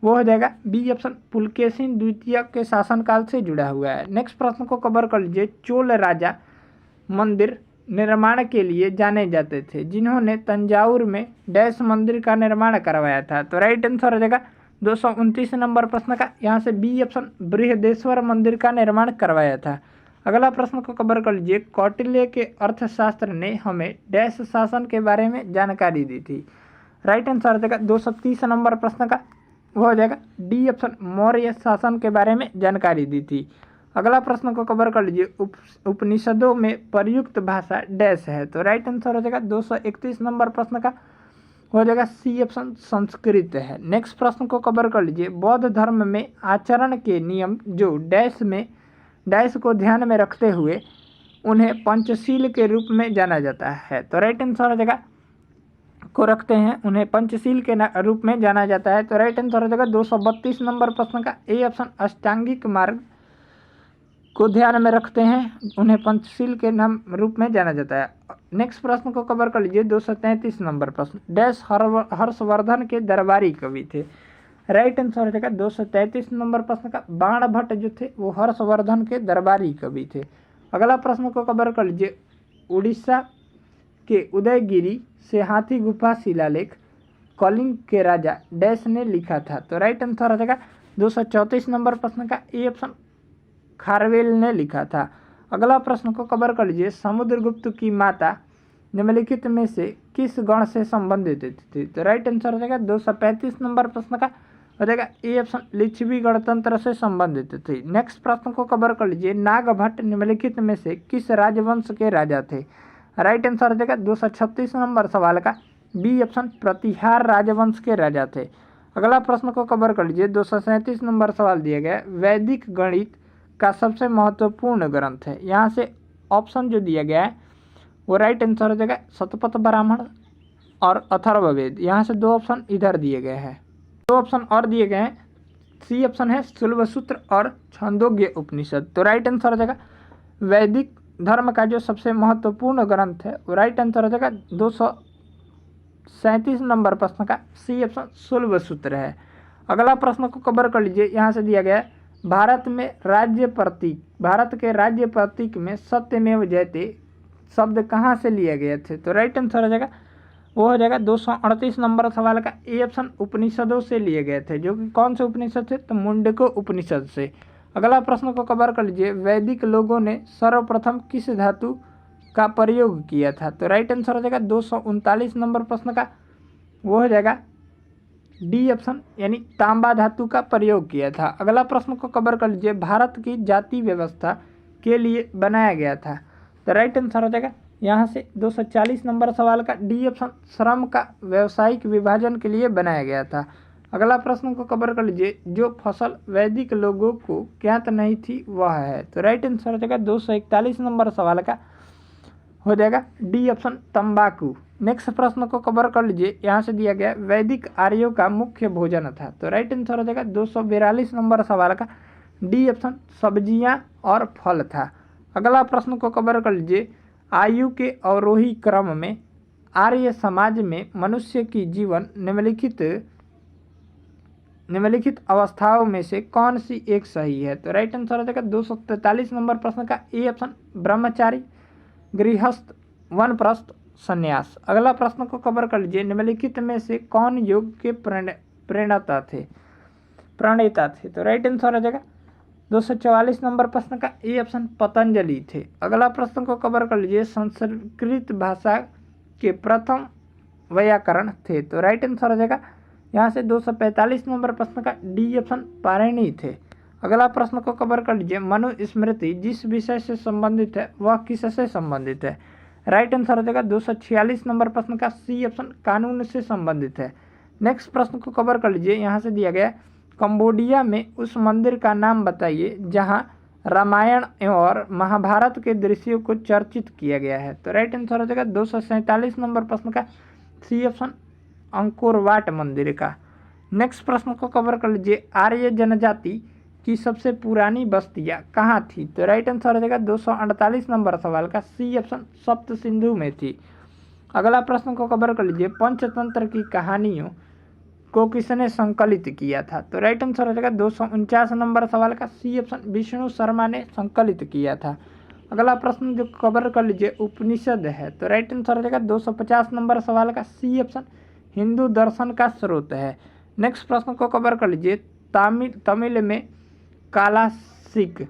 A: वो हो जाएगा बी ऑप्शन, पुलकेशिन द्वितीय के शासनकाल से जुड़ा हुआ है। नेक्स्ट प्रश्न को कवर कर लीजिए, चोल राजा मंदिर निर्माण के लिए जाने जाते थे जिन्होंने तंजावुर में डैश मंदिर का निर्माण करवाया था? तो राइट आंसर हो जाएगा 229 नंबर प्रश्न का, यहाँ से बी ऑप्शन, बृहदेश्वर मंदिर का निर्माण करवाया था। अगला प्रश्न को कवर कर लीजिए, कौटिल्य के अर्थशास्त्र ने हमें डैश शासन के बारे में जानकारी दी थी? राइट आंसर हो जाएगा 230 नंबर प्रश्न का, वो हो जाएगा डी ऑप्शन, मौर्य शासन के बारे में जानकारी दी थी। अगला प्रश्न को कवर कर लीजिए, उपनिषदों में प्रयुक्त भाषा डैश है? तो राइट आंसर हो जाएगा 231 नंबर प्रश्न का, हो जाएगा सी ऑप्शन, संस्कृत है। नेक्स्ट प्रश्न को कवर कर लीजिए, बौद्ध धर्म में आचरण के नियम जो डैश को ध्यान में रखते हुए उन्हें पंचशील के रूप में जाना जाता है? तो राइट आंसर हो जाएगा, को रखते हैं उन्हें पंचशील के रूप में जाना जाता है। तो राइट आंसर हो जाएगा 232 नंबर प्रश्न का ए ऑप्शन, अष्टांगिक मार्ग को ध्यान में रखते हैं उन्हें पंचशील के नाम रूप में जाना जाता है। नेक्स्ट प्रश्न को कवर कर लीजिए, 233 नंबर प्रश्न, डैश हर्षवर्धन के दरबारी कवि थे? राइट आंसर हो जाएगा 233 नंबर प्रश्न का, बाण भट्ट जो थे वो हर्षवर्धन के दरबारी कवि थे। अगला प्रश्न को कवर कर लीजिए, उड़ीसा के उदयगिरी से हाथी गुफा शिलालेख कलिंग के राजा डैश ने लिखा था? तो राइट आंसर हो जाएगा 234 नंबर प्रश्न का ए ऑप्शन, खारवेल ने लिखा था। अगला प्रश्न को कवर कर लीजिए, समुद्रगुप्त की माता निम्नलिखित में से किस गण से संबंधित थी? तो राइट आंसर हो जाएगा 235 नंबर प्रश्न का, हो जाएगा ए ऑप्शन, लिच्छवी गणतंत्र से संबंधित थी। नेक्स्ट प्रश्न को कवर कर लीजिए, नागभट्ट निम्नलिखित में से किस राजवंश के राजा थे? राइट आंसर हो जाएगा 236 नंबर सवाल का बी ऑप्शन, प्रतिहार राजवंश के राजा थे। अगला प्रश्न को कवर कर लीजिए, 237 नंबर सवाल दिया गया, वैदिक गणित का सबसे महत्वपूर्ण ग्रंथ है? यहाँ से ऑप्शन जो दिया गया है वो राइट आंसर हो जाएगा शतपथ ब्राह्मण और अथर्ववेद। यहाँ से दो ऑप्शन इधर दिए गए हैं, दो ऑप्शन और दिए गए हैं, सी ऑप्शन है शुल्बसूत्र और छंदोग्य उपनिषद। तो राइट आंसर हो जाएगा वैदिक धर्म का जो सबसे महत्वपूर्ण ग्रंथ है वो राइट आंसर हो जाएगा 237 नंबर प्रश्न का सी ऑप्शन, शुल्बसूत्र है। अगला प्रश्न को कवर कर लीजिए, यहाँ से दिया गया है, भारत के राज्य प्रतीक में सत्यमेव जयते शब्द कहाँ से लिए गए थे? तो राइट आंसर हो जाएगा वो हो जाएगा 238 नंबर सवाल का ए ऑप्शन उपनिषदों से लिए गए थे, जो कि कौन से उपनिषद से, तो मुंडको उपनिषद से। अगला प्रश्न को कवर कर लीजिए, वैदिक लोगों ने सर्वप्रथम किस धातु का प्रयोग किया था, तो राइट आंसर हो जाएगा 239 नंबर प्रश्न का वो हो जाएगा डी ऑप्शन, यानी तांबा धातु का प्रयोग किया था। अगला प्रश्न को कवर कर लीजिए, भारत की जाति व्यवस्था के लिए बनाया गया था, तो राइट आंसर हो जाएगा यहाँ से 240 नंबर सवाल का डी ऑप्शन, श्रम का व्यावसायिक विभाजन के लिए बनाया गया था। अगला प्रश्न को कवर कर लीजिए, जो फसल वैदिक लोगों को ज्ञात नहीं थी वह है, तो राइट आंसर हो जाएगा 241 नंबर सवाल का हो जाएगा डी ऑप्शन, तंबाकू। नेक्स्ट प्रश्न को कवर कर लीजिए, यहाँ से दिया गया वैदिक आर्यों का मुख्य भोजन था, तो राइट आंसर हो जाएगा 242 नंबर सवाल का डी ऑप्शन, सब्जियां और फल था। अगला प्रश्न को कवर कर लीजिए, आयु के अवरोही क्रम में आर्य समाज में मनुष्य की जीवन निम्नलिखित अवस्थाओं में से कौन सी एक सही है, तो राइट आंसर हो जाएगा 243 नंबर प्रश्न का ए ऑप्शन, ब्रह्मचारी, गृहस्थ, वानप्रस्थ, संन्यास। अगला प्रश्न को कवर कर लीजिए, निम्नलिखित में से कौन योग के प्रणेता थे, तो राइट आंसर हो जाएगा 244 नंबर प्रश्न का ए ऑप्शन, पतंजलि थे। अगला प्रश्न को कवर कर लीजिए, संस्कृत भाषा के प्रथम व्याकरण थे, तो राइट आंसर हो जाएगा यहाँ से 245 नंबर प्रश्न का डी ऑप्शन, पाणिनि थे। अगला प्रश्न को कवर कर लीजिए, मनुस्मृति जिस विषय से संबंधित है वह किससे संबंधित है, राइट आंसर हो जाएगा 246 नंबर प्रश्न का सी ऑप्शन, कानून से संबंधित है। नेक्स्ट प्रश्न को कवर कर लीजिए, यहाँ से दिया गया कंबोडिया में उस मंदिर का नाम बताइए जहाँ रामायण और महाभारत के दृश्यों को चर्चित किया गया है, तो राइट आंसर हो जाएगा 247 नंबर प्रश्न का सी ऑप्शन, अंकोर वाट मंदिर का। नेक्स्ट प्रश्न को कवर कर लीजिए, आर्य जनजाति की सबसे पुरानी बस्तियां कहाँ थी, तो राइट आंसर हो जाएगा 248 नंबर सवाल का सी ऑप्शन, सप्त सिंधु में थी। अगला प्रश्न को कवर कर लीजिए, पंचतंत्र की कहानियों को किसने संकलित किया था, तो राइट आंसर हो जाएगा 249 नंबर सवाल का सी ऑप्शन, विष्णु शर्मा ने संकलित किया था। अगला प्रश्न जो कवर कर लीजिए, उपनिषद है, तो राइट आंसर हो जाएगा 250 नंबर सवाल का सी ऑप्शन, हिंदू दर्शन का स्रोत है। नेक्स्ट प्रश्न को कवर कर लीजिए, तमिल में कालासिक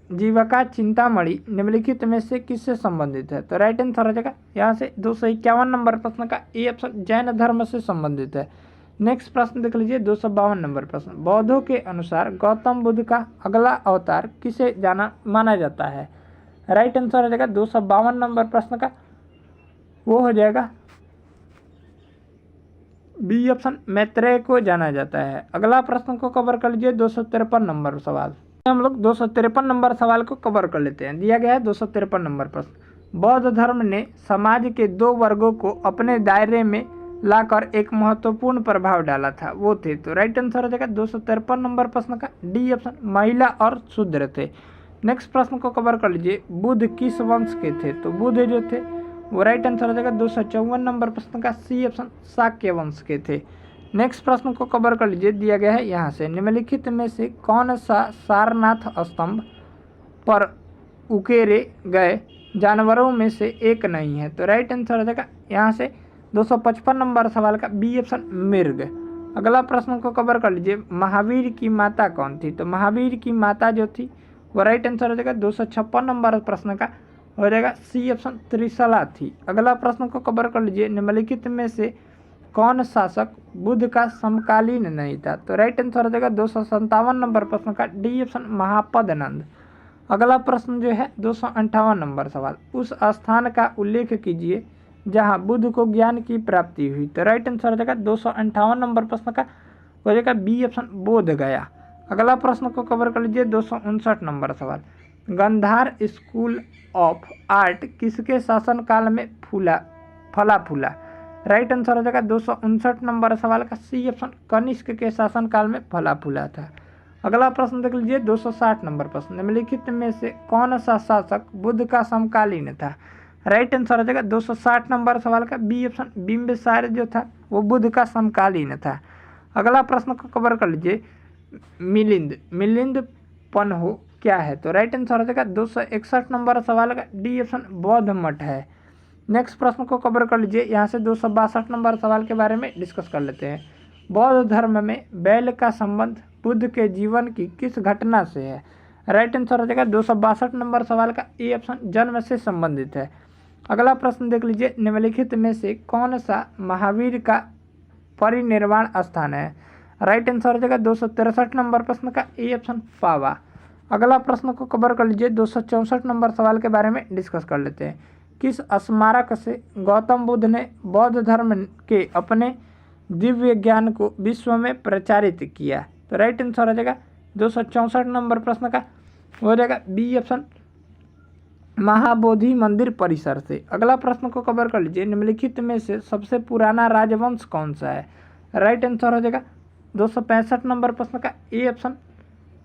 A: जीविका चिंतामणि निम्नलिखित में से किससे संबंधित है, तो राइट आंसर हो जाएगा यहाँ से 251 नंबर प्रश्न का ए ऑप्शन, जैन धर्म से संबंधित है। नेक्स्ट प्रश्न देख लीजिए 252 नंबर प्रश्न, बौद्धों के अनुसार गौतम बुद्ध का अगला अवतार किसे माना जाता है, राइट आंसर हो जाएगा 252 नंबर प्रश्न का वो हो जाएगा बी ऑप्शन, मैत्रेय को जाना जाता है। अगला प्रश्न को कवर कर लीजिए 253 नंबर सवाल, हम लोग 253 नंबर सवाल को कवर कर लेते हैं। दिया गया है 253 नंबर प्रश्न, बौद्ध धर्म ने समाज के दो वर्गों को अपने दायरे में लाकर एक महत्वपूर्ण प्रभाव डाला था, वो थे, तो राइट आंसर हो जाएगा 253 नंबर प्रश्न का डी ऑप्शन, महिला और शूद्र थे। नेक्स्ट प्रश्न को कवर कर लीजिए, बुद्ध किस वंश के थे, तो बुद्ध जो थे वो राइट आंसर हो जाएगा 254 नंबर प्रश्न का सी ऑप्शन, शाक्य वंश के थे। नेक्स्ट प्रश्न को कवर कर लीजिए, दिया गया है यहाँ से, निम्नलिखित में से कौन सा सारनाथ स्तंभ पर उकेरे गए जानवरों में से एक नहीं है, तो राइट आंसर हो जाएगा यहाँ से 255 नंबर सवाल का बी ऑप्शन, मृग। अगला प्रश्न को कवर कर लीजिए, महावीर की माता कौन थी, तो महावीर की माता जो थी वो राइट आंसर हो जाएगा 256 नंबर प्रश्न का हो जाएगा सी ऑप्शन, त्रिशला थी। अगला प्रश्न को कवर कर लीजिए, निम्नलिखित में से कौन शासक बुद्ध का समकालीन नहीं था, तो राइट आंसर हो जाएगा 257 नंबर प्रश्न का डी ऑप्शन, महापदनंद। अगला प्रश्न जो है 258 नंबर सवाल, उस स्थान का उल्लेख कीजिए जहां बुद्ध को ज्ञान की प्राप्ति हुई, तो राइट आंसर हो जाएगा 258 नंबर प्रश्न का हो जाएगा बी ऑप्शन, बोध गया। अगला प्रश्न को कवर कर लीजिए 259 नंबर सवाल, गांधार स्कूल ऑफ आर्ट किसके शासनकाल में फला फूला, राइट आंसर हो जाएगा 259 नंबर सवाल का सी ऑप्शन, कनिष्क के शासनकाल में फला फूला था। अगला प्रश्न देख लीजिए 260 नंबर प्रश्न, निम्नलिखित में से कौन सा शासक बुद्ध का समकालीन था, राइट आंसर हो जाएगा 260 नंबर सवाल का बी ऑप्शन, बिंबिसार जो था वो बुद्ध का समकालीन था। अगला प्रश्न को कवर कर लीजिए, मिलिंद पन्हो क्या है, तो राइट आंसर हो जाएगा 261 नंबर सवाल का डी ऑप्शन, बौद्ध मठ है। नेक्स्ट प्रश्न को कवर कर लीजिए। यहाँ से 262 नंबर सवाल के बारे में डिस्कस कर लेते हैं। बौद्ध धर्म में बैल का संबंध बुद्ध के जीवन की किस घटना से है? राइट आंसर हो जाएगा 262 नंबर सवाल का ए ऑप्शन, जन्म से संबंधित है। अगला प्रश्न देख लीजिए, निम्नलिखित में से कौन सा महावीर का परिनिर्वाण स्थान है? राइट आंसर हो जाएगा 263 नंबर प्रश्न का ए ऑप्शन, पावा। अगला प्रश्न को कवर कर लीजिए। 264 नंबर सवाल के बारे में डिस्कस कर लेते हैं। किस स्मारक से गौतम बुद्ध ने बौद्ध धर्म के अपने दिव्य ज्ञान को विश्व में प्रचारित किया? तो राइट आंसर हो जाएगा 264 नंबर प्रश्न का हो जाएगा बी ऑप्शन, महाबोधि मंदिर परिसर से। अगला प्रश्न को कवर कर लीजिए। निम्नलिखित में से सबसे पुराना राजवंश कौन सा है? राइट आंसर हो जाएगा 265 नंबर प्रश्न का ए ऑप्शन,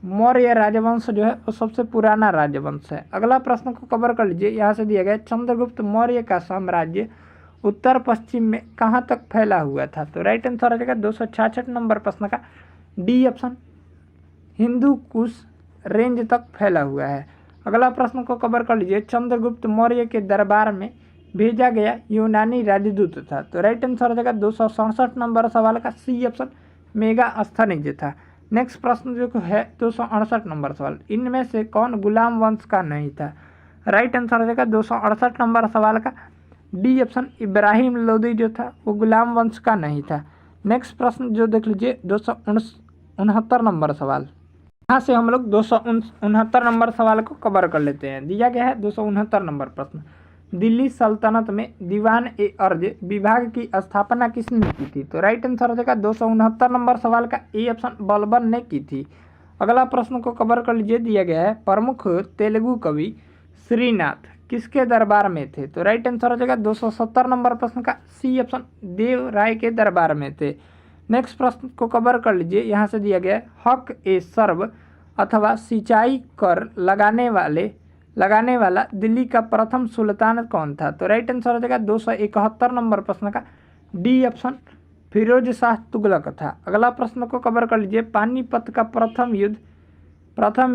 A: मौर्य राजवंश जो है वो सबसे पुराना राजवंश है। अगला प्रश्न को कवर कर लीजिए। यहाँ से दिया गया चंद्रगुप्त मौर्य का साम्राज्य उत्तर पश्चिम में कहाँ तक फैला हुआ था? तो राइट आंसर हो जाएगा 266 नंबर प्रश्न का D option, Hindu Kush range तक फैला हुआ है। अगला प्रश्न को कवर कर लीजिए। चंद्रगुप्त मौर्य के दरबार में भेजा गया यूनानी राजदूत था? तो राइट आंसर हो जाएगा 267 नंबर सवाल का सी ऑप्शन, मेगास्थनीज था। नेक्स्ट प्रश्न जो है 268 नंबर सवाल, इनमें से कौन गुलाम वंश का नहीं था? राइट आंसर हो जाएगा 268 नंबर सवाल का डी ऑप्शन, इब्राहिम लोदी जो था वो गुलाम वंश का नहीं था। नेक्स्ट प्रश्न जो देख लीजिए 269 नंबर सवाल, यहाँ से हम लोग 269 नंबर सवाल को कवर कर लेते हैं। दिया गया है 269 नंबर प्रश्न, दिल्ली सल्तनत में दीवान ए अर्ज विभाग की स्थापना किसने की थी? तो राइट आंसर हो जाएगा 269 नंबर सवाल का ए ऑप्शन, बलबन ने की थी। अगला प्रश्न को कवर कर लीजिए। दिया गया है प्रमुख तेलुगु कवि श्रीनाथ किसके दरबार में थे? तो राइट आंसर हो जाएगा 270 नंबर प्रश्न का सी ऑप्शन, देव राय के दरबार में थे। नेक्स्ट प्रश्न को कवर कर लीजिए। यहाँ से दिया गया है हक ए सर्व अथवा सिंचाई कर लगाने वाला दिल्ली का प्रथम सुल्तान कौन था? तो राइट आंसर हो जाएगा 271 नंबर प्रश्न का डी ऑप्शन, फिरोज शाह तुगलक था। अगला प्रश्न को कवर कर लीजिए। पानीपत का प्रथम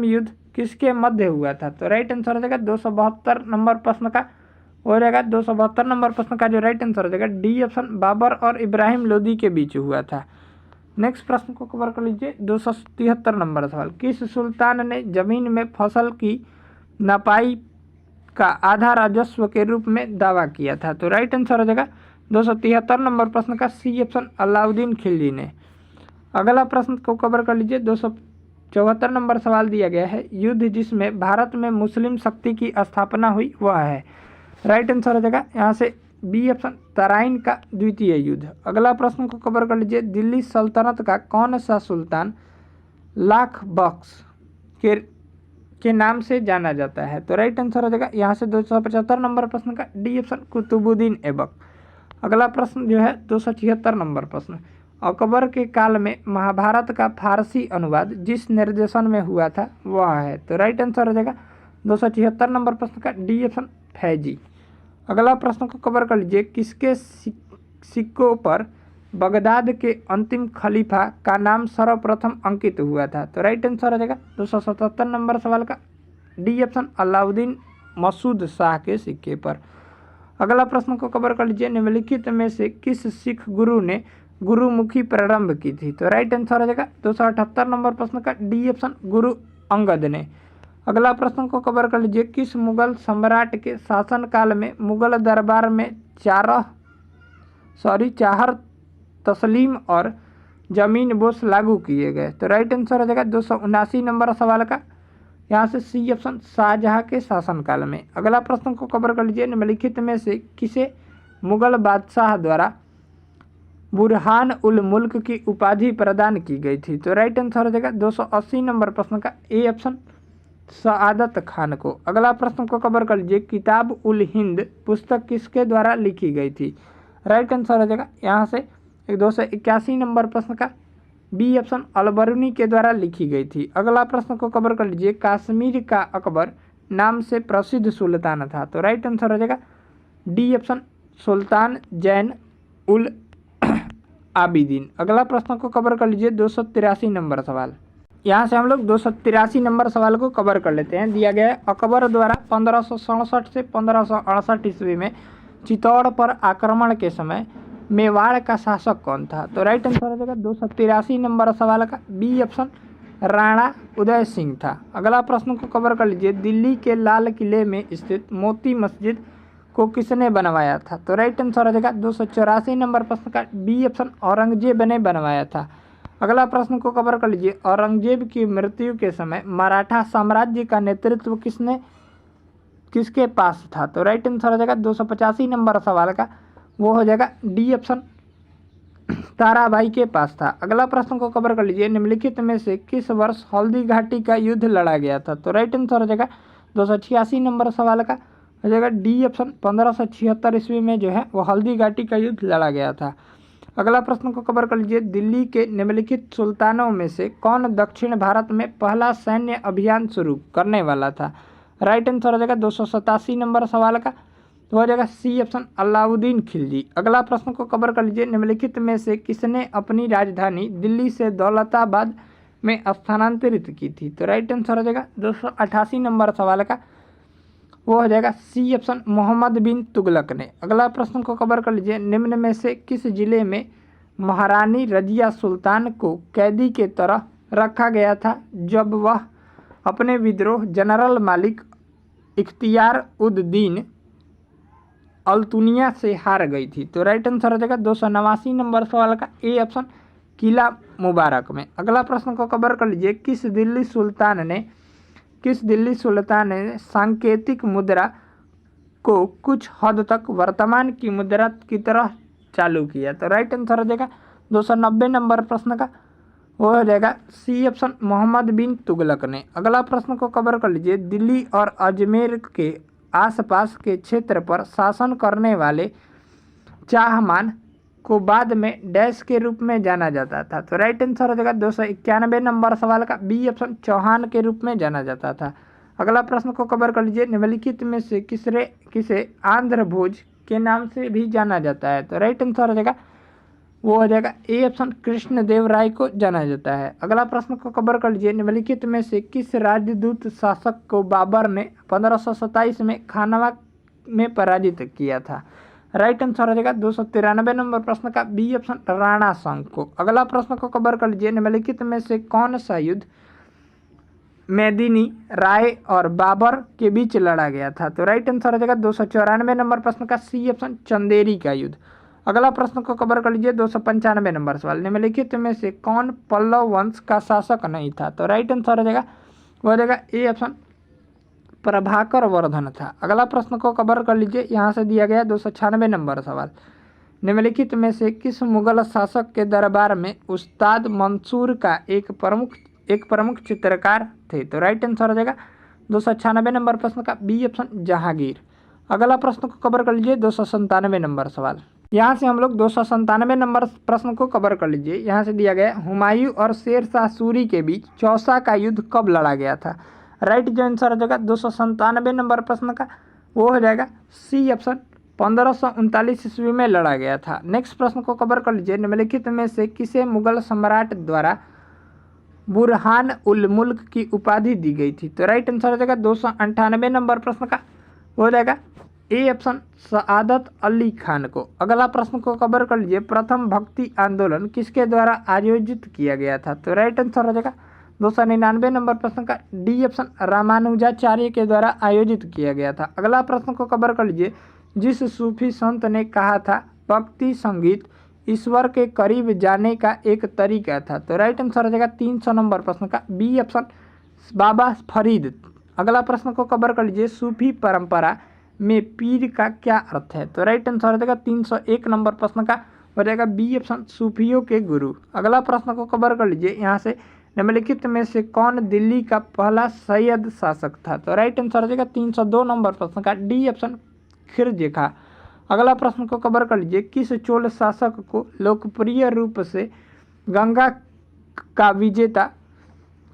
A: युद्ध किसके मध्य हुआ था? तो राइट आंसर हो जाएगा 272 नंबर प्रश्न का हो जाएगा 272 नंबर प्रश्न का जो राइट आंसर हो जाएगा डी ऑप्शन, बाबर और इब्राहिम लोदी के बीच हुआ था। नेक्स्ट प्रश्न को कवर कर लीजिए। 273 नंबर सवाल, किस सुल्तान ने जमीन में फसल की नपाई का आधा राजस्व के रूप में दावा किया था? तो राइट आंसर हो जाएगा 273 नंबर प्रश्न का सी ऑप्शन, अलाउद्दीन खिलजी ने। अगला प्रश्न को कवर कर लीजिए। 274 नंबर सवाल दिया गया है युद्ध जिसमें भारत में मुस्लिम शक्ति की स्थापना हुई वह है? राइट आंसर हो जाएगा यहाँ से बी ऑप्शन, तराइन का द्वितीय युद्ध। अगला प्रश्न को कवर कर लीजिए। दिल्ली सल्तनत का कौन सा सुल्तान लाख बख्श के नाम से जाना जाता है? तो राइट आंसर हो जाएगा यहाँ से 275 नंबर प्रश्न का डी ऑप्शन, कुतुबुद्दीन ऐबक। अगला प्रश्न जो है 276 नंबर प्रश्न, अकबर के काल में महाभारत का फारसी अनुवाद जिस निर्देशन में हुआ था वह है? तो राइट आंसर हो जाएगा 276 नंबर प्रश्न का डी ऑप्शन, फैजी। अगला प्रश्न को कवर कर लीजिए। किसके सिक्कों पर बगदाद के अंतिम खलीफा का नाम सर्वप्रथम अंकित हुआ था? तो राइट आंसर हो जाएगा 277 नंबर सवाल का डी ऑप्शन, अलाउद्दीन मसूद शाह के सिक्के पर। अगला प्रश्न को कवर कर लीजिए। निम्नलिखित में से किस सिख गुरु ने गुरुमुखी प्रारंभ की थी? तो राइट आंसर हो जाएगा 278 नंबर प्रश्न का डी ऑप्शन, गुरु अंगद ने। अगला प्रश्न को कवर कर लीजिए। किस मुगल सम्राट के शासनकाल में मुगल दरबार में चाहर तस्लीम और जमीन बोस लागू किए गए? तो राइट आंसर हो जाएगा 279 नंबर सवाल का यहाँ से सी ऑप्शन, शाहजहाँ के शासनकाल में। अगला प्रश्न को कवर कर लीजिए। निम्नलिखित में से किसे मुगल बादशाह द्वारा बुरहान उल मुल्क की उपाधि प्रदान की गई थी? तो राइट आंसर हो जाएगा 280 नंबर प्रश्न का ए ऑप्शन, सआदत खान को। अगला प्रश्न को कवर कर लीजिए। किताब उल हिंद पुस्तक किसके द्वारा लिखी गई थी? राइट आंसर हो जाएगा यहाँ से 281 नंबर प्रश्न का बी ऑप्शन, अलबरूनी के द्वारा लिखी गई थी। अगला प्रश्न को कवर कर लीजिए। कश्मीर का अकबर नाम से प्रसिद्ध सुल्तान था? तो राइट आंसर हो जाएगा डी ऑप्शन, सुल्तान जैन उल आबिदीन। अगला प्रश्न को कवर कर लीजिए। 283 नंबर सवाल, यहाँ से हम लोग 283 नंबर सवाल को कवर कर लेते हैं। दिया गया है अकबर द्वारा 1567 से 1568 ईस्वी में चित्तौड़ पर आक्रमण के समय मेवाड़ का शासक कौन था? तो राइट आंसर हो जाएगा 283 नंबर सवाल का बी ऑप्शन राणा उदय सिंह था। अगला प्रश्न को कवर कर लीजिए। दिल्ली के लाल किले में स्थित मोती मस्जिद को किसने बनवाया था? तो राइट आंसर हो जाएगा 284 नंबर प्रश्न का बी ऑप्शन औरंगजेब ने बनवाया था। अगला प्रश्न को कवर कर लीजिए। औरंगजेब की मृत्यु के समय मराठा साम्राज्य का नेतृत्व किसके पास था? तो राइट आंसर हो जाएगा 285 नंबर सवाल का वो हो जाएगा डी ऑप्शन ताराबाई के पास था। अगला प्रश्न को कवर कर लीजिए। निम्नलिखित में से किस वर्ष हल्दी घाटी का युद्ध लड़ा गया था? तो राइट आंसर हो जाएगा 286 नंबर सवाल का हो जाएगा डी ऑप्शन 1576 ईस्वी में जो है वो हल्दी घाटी का युद्ध लड़ा गया था। अगला प्रश्न को कवर कर लीजिए। दिल्ली के निम्नलिखित सुल्तानों में से कौन दक्षिण भारत में पहला सैन्य अभियान शुरू करने वाला था? राइट आंसर हो जाएगा 287 नंबर सवाल का तो हो जाएगा सी ऑप्शन अलाउद्दीन खिलजी। अगला प्रश्न को कवर कर लीजिए। निम्नलिखित में से किसने अपनी राजधानी दिल्ली से दौलताबाद में स्थानांतरित की थी? तो राइट आंसर हो जाएगा 288 नंबर सवाल का वो हो जाएगा सी ऑप्शन मोहम्मद बिन तुगलक ने। अगला प्रश्न को कवर कर लीजिए। निम्न में से किस जिले में महारानी रजिया सुल्तान को कैदी के तरह रखा गया था जब वह अपने विद्रोह जनरल मालिक इख्तियार उद दीन अल्तुनिया से हार गई थी? तो राइट आंसर हो जाएगा 289 नंबर सवाल का ए ऑप्शन किला मुबारक में। अगला प्रश्न को कवर कर लीजिए। किस दिल्ली सुल्तान ने सांकेतिक मुद्रा को कुछ हद तक वर्तमान की मुद्रा की तरह चालू किया? तो राइट आंसर हो जाएगा 290 नंबर प्रश्न का वो हो जाएगा सी ऑप्शन मोहम्मद बिन तुगलक ने। अगला प्रश्न को कवर कर लीजिए। दिल्ली और अजमेर के आसपास के क्षेत्र पर शासन करने वाले चाहमान को बाद में डैश के रूप में जाना जाता था? तो राइट आंसर हो जाएगा 291 नंबर सवाल का बी ऑप्शन चौहान के रूप में जाना जाता था। अगला प्रश्न को कवर कर लीजिए। निम्नलिखित में से किसे आंध्र भोज के नाम से भी जाना जाता है? तो राइट आंसर हो जाएगा वो हो जाएगा ए ऑप्शन कृष्णदेव राय को जाना जाता है। अगला प्रश्न को कवर कर लीजिए। निम्नलिखित में से किस राजदूत शासक को बाबर ने 1527 में खानवा में पराजित किया था? राइट आंसर हो जाएगा 293 नंबर प्रश्न का बी ऑप्शन राणा संघ को। अगला प्रश्न को कवर कर लीजिए। निम्नलिखित में से कौन सा युद्ध मेदिनी राय और बाबर के बीच लड़ा गया था? तो राइट आंसर हो जाएगा 294 नंबर प्रश्न का सी ऑप्शन चंदेरी का युद्ध। अगला प्रश्न को कवर कर लीजिए। 295 नंबर सवाल। निम्नलिखित में से कौन पल्लव वंश का शासक नहीं था? तो राइट आंसर हो जाएगा वो हो जाएगा ए ऑप्शन प्रभाकर वर्धन था। अगला प्रश्न को कवर कर लीजिए। यहाँ से दिया गया 296 नंबर सवाल। निम्नलिखित में से किस मुगल शासक के दरबार में उस्ताद मंसूर का एक प्रमुख चित्रकार थे? तो राइट आंसर हो जाएगा 296 नंबर प्रश्न का बी ऑप्शन जहांगीर। अगला प्रश्न को कवर कर लीजिए। 297 नंबर सवाल। यहाँ से हम लोग 297 नंबर प्रश्न को कवर कर लीजिए। यहाँ से दिया गया हुमायूं और शेर शाह सूरी के बीच चौसा का युद्ध कब लड़ा गया था? राइट जो आंसर हो जाएगा 297 नंबर प्रश्न का वो हो जाएगा सी ऑप्शन 1539 ईस्वी में लड़ा गया था। नेक्स्ट प्रश्न को कवर कर लीजिए। निम्नलिखित में से किसे मुगल सम्राट द्वारा बुरहान उल मुल्क की उपाधि दी गई थी? तो राइट आंसर हो जाएगा 298 नंबर प्रश्न का हो जाएगा ए ऑप्शन सआदत अली खान को। अगला प्रश्न को कवर कर लीजिए। प्रथम भक्ति आंदोलन किसके द्वारा आयोजित किया गया था? तो राइट आंसर हो जाएगा 299 नंबर प्रश्न का डी ऑप्शन रामानुजाचार्य के द्वारा आयोजित किया गया था। अगला प्रश्न को कवर कर लीजिए। जिस सूफी संत ने कहा था भक्ति संगीत ईश्वर के करीब जाने का एक तरीका था? तो राइट आंसर हो जाएगा 300 नंबर प्रश्न का बी ऑप्शन बाबा फरीद। अगला प्रश्न को कवर कर लीजिए। सूफी परंपरा में पीर का क्या अर्थ है? तो राइट आंसर हो जाएगा 301 नंबर प्रश्न का हो जाएगा बी ऑप्शन सूफियों के गुरु। अगला प्रश्न को कवर कर लीजिए। यहाँ से निम्नलिखित में से कौन दिल्ली का पहला सैयद शासक था? तो राइट आंसर हो जाएगा 302 नंबर प्रश्न का डी ऑप्शन खिरजे खा। अगला प्रश्न को कवर कर लीजिए। किस चोल शासक को लोकप्रिय रूप से गंगा का विजेता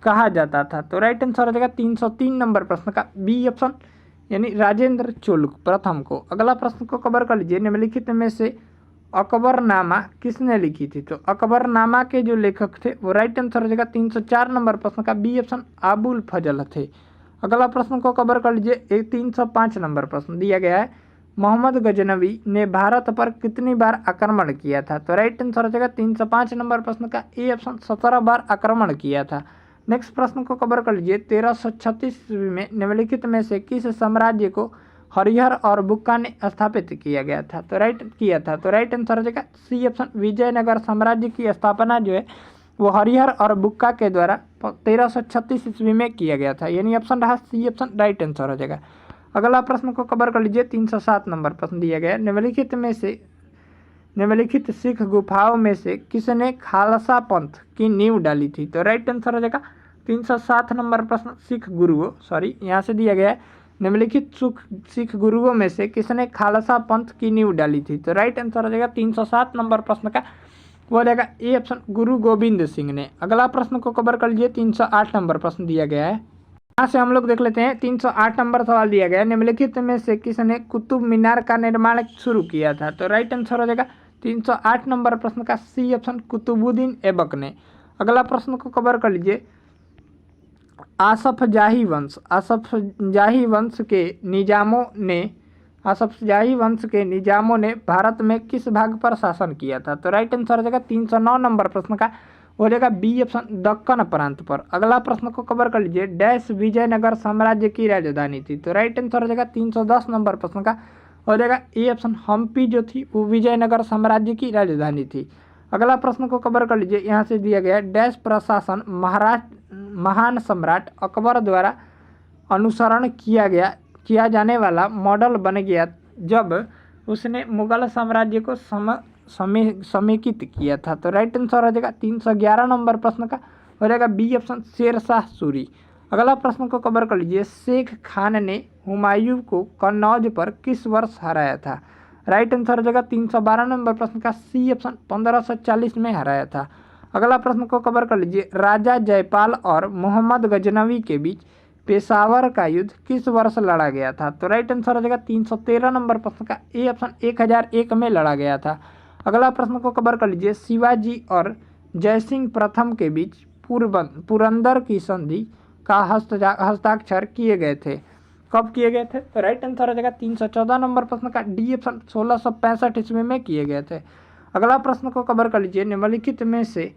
A: कहा जाता था? तो राइट आंसर हो जाएगा 303 नंबर प्रश्न का बी ऑप्शन यानी राजेंद्र चोल प्रथम को। अगला प्रश्न को कवर कर लीजिए। निम्नलिखित में से अकबरनामा किसने लिखी थी? तो अकबरनामा के जो लेखक थे वो राइट आंसर हो जाएगा 304 नंबर प्रश्न का बी ऑप्शन अबुल फजल थे। अगला प्रश्न को कवर कर लीजिए। 305 नंबर प्रश्न दिया गया है मोहम्मद गजनवी ने भारत पर कितनी बार आक्रमण किया था? तो राइट आंसर हो जाएगा 305 नंबर प्रश्न का ए ऑप्शन 17 बार आक्रमण किया था। नेक्स्ट प्रश्न को कवर कर लीजिए। 1336 ईस्वी में निम्नलिखित में से किस साम्राज्य को हरिहर और बुक्का ने स्थापित किया गया था? तो राइट आंसर हो जाएगा सी ऑप्शन विजयनगर साम्राज्य की स्थापना जो है वो हरिहर और बुक्का के द्वारा 1336 ईस्वी में किया गया था, यानी ऑप्शन रहा सी ऑप्शन राइट आंसर हो जाएगा। अगला प्रश्न को कवर कर लीजिए। 307 नंबर प्रश्न दिया गया। निम्नलिखित सिख गुफाओं में से किसने खालसा पंथ की नींव डाली थी? तो राइट आंसर हो जाएगा 307 नंबर प्रश्न यहाँ से दिया गया है। निम्नलिखित सिख गुरुओं में से किसने खालसा पंथ की नींव डाली थी? तो राइट आंसर हो जाएगा 307 नंबर प्रश्न का वो रहेगा ए ऑप्शन गुरु गोविंद सिंह ने। अगला प्रश्न को कवर कर लीजिए। 308 नंबर प्रश्न दिया गया है। यहाँ से हम लोग देख लेते हैं। 308 नंबर सवाल दिया गया है। निम्नलिखित में से किसने कुतुब मीनार का निर्माण शुरू किया था? तो राइट आंसर हो जाएगा 308 नंबर प्रश्न का सी ऑप्शन कुतुबुद्दीन ऐबक ने। अगला प्रश्न को कवर कर लीजिए। आसफ जाही वंश के निजामों ने भारत में किस भाग पर शासन किया था? तो राइट आंसर हो जाएगा 309 नंबर प्रश्न का हो जाएगा बी ऑप्शन दक्कन प्रांत पर। अगला प्रश्न को कवर कर लीजिए। डैश विजयनगर साम्राज्य की राजधानी थी? तो राइट आंसर हो जाएगा 310 नंबर प्रश्न का हो जाएगा ए ऑप्शन हम्पी जो थी वो विजयनगर साम्राज्य की राजधानी थी। अगला प्रश्न को कवर कर लीजिए। यहाँ से दिया गया डैश प्रशासन महान सम्राट अकबर द्वारा अनुसरण किया जाने वाला मॉडल बन गया जब उसने मुगल साम्राज्य को समेकित किया था? तो राइट आंसर हो जाएगा 311 नंबर प्रश्न का हो जाएगा बी ऑप्शन शेरशाह सूरी। अगला प्रश्न को कवर कर लीजिए। शेख खान ने हुमायूं को कन्नौज पर किस वर्ष हराया था? राइट आंसर हो जाएगा 312 नंबर प्रश्न का सी ऑप्शन 1540 में हराया था। अगला प्रश्न को कवर कर लीजिए। राजा जयपाल और मोहम्मद गजनवी के बीच पेशावर का युद्ध किस वर्ष लड़ा गया था? तो राइट आंसर हो जाएगा 313 नंबर प्रश्न का ए ऑप्शन 1001 में लड़ा गया था। अगला प्रश्न को कवर कर लीजिए। शिवाजी और जयसिंह प्रथम के बीच पुरंदर की संधि का हस्ताक्षर किए गए थे, कब किए गए थे? तो राइट आंसर हो जाएगा 314 नंबर प्रश्न का डी ऑप्शन 1665 ईस्वी में किए गए थे। अगला प्रश्न को कवर कर लीजिए। निम्नलिखित में से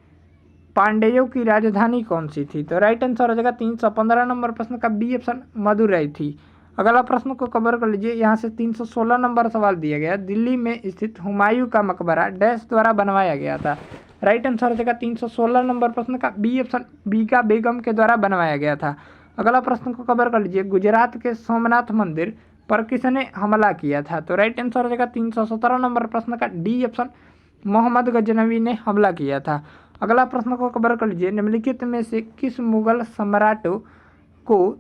A: पांड्यों की राजधानी कौन सी थी? तो राइट आंसर हो जाएगा 315 नंबर प्रश्न का बी ऑप्शन मदुरई थी। अगला प्रश्न को कवर कर लीजिए। यहाँ से 316 नंबर सवाल दिया गया। दिल्ली में स्थित हुमायूं का मकबरा डैश द्वारा बनवाया गया था? राइट आंसर हो जाएगा 316 नंबर प्रश्न का बी ऑप्शन बीका बेगम के द्वारा बनवाया गया था। अगला प्रश्न को कवर कर लीजिए। गुजरात के सोमनाथ मंदिर पर किसने हमला किया था? तो राइट आंसर हो जाएगा 317 नंबर प्रश्न का डी ऑप्शन मोहम्मद गजनवी ने हमला किया था। अगला प्रश्न को कवर कर लीजिए। निम्नलिखित में से किस मुगल सम्राटों को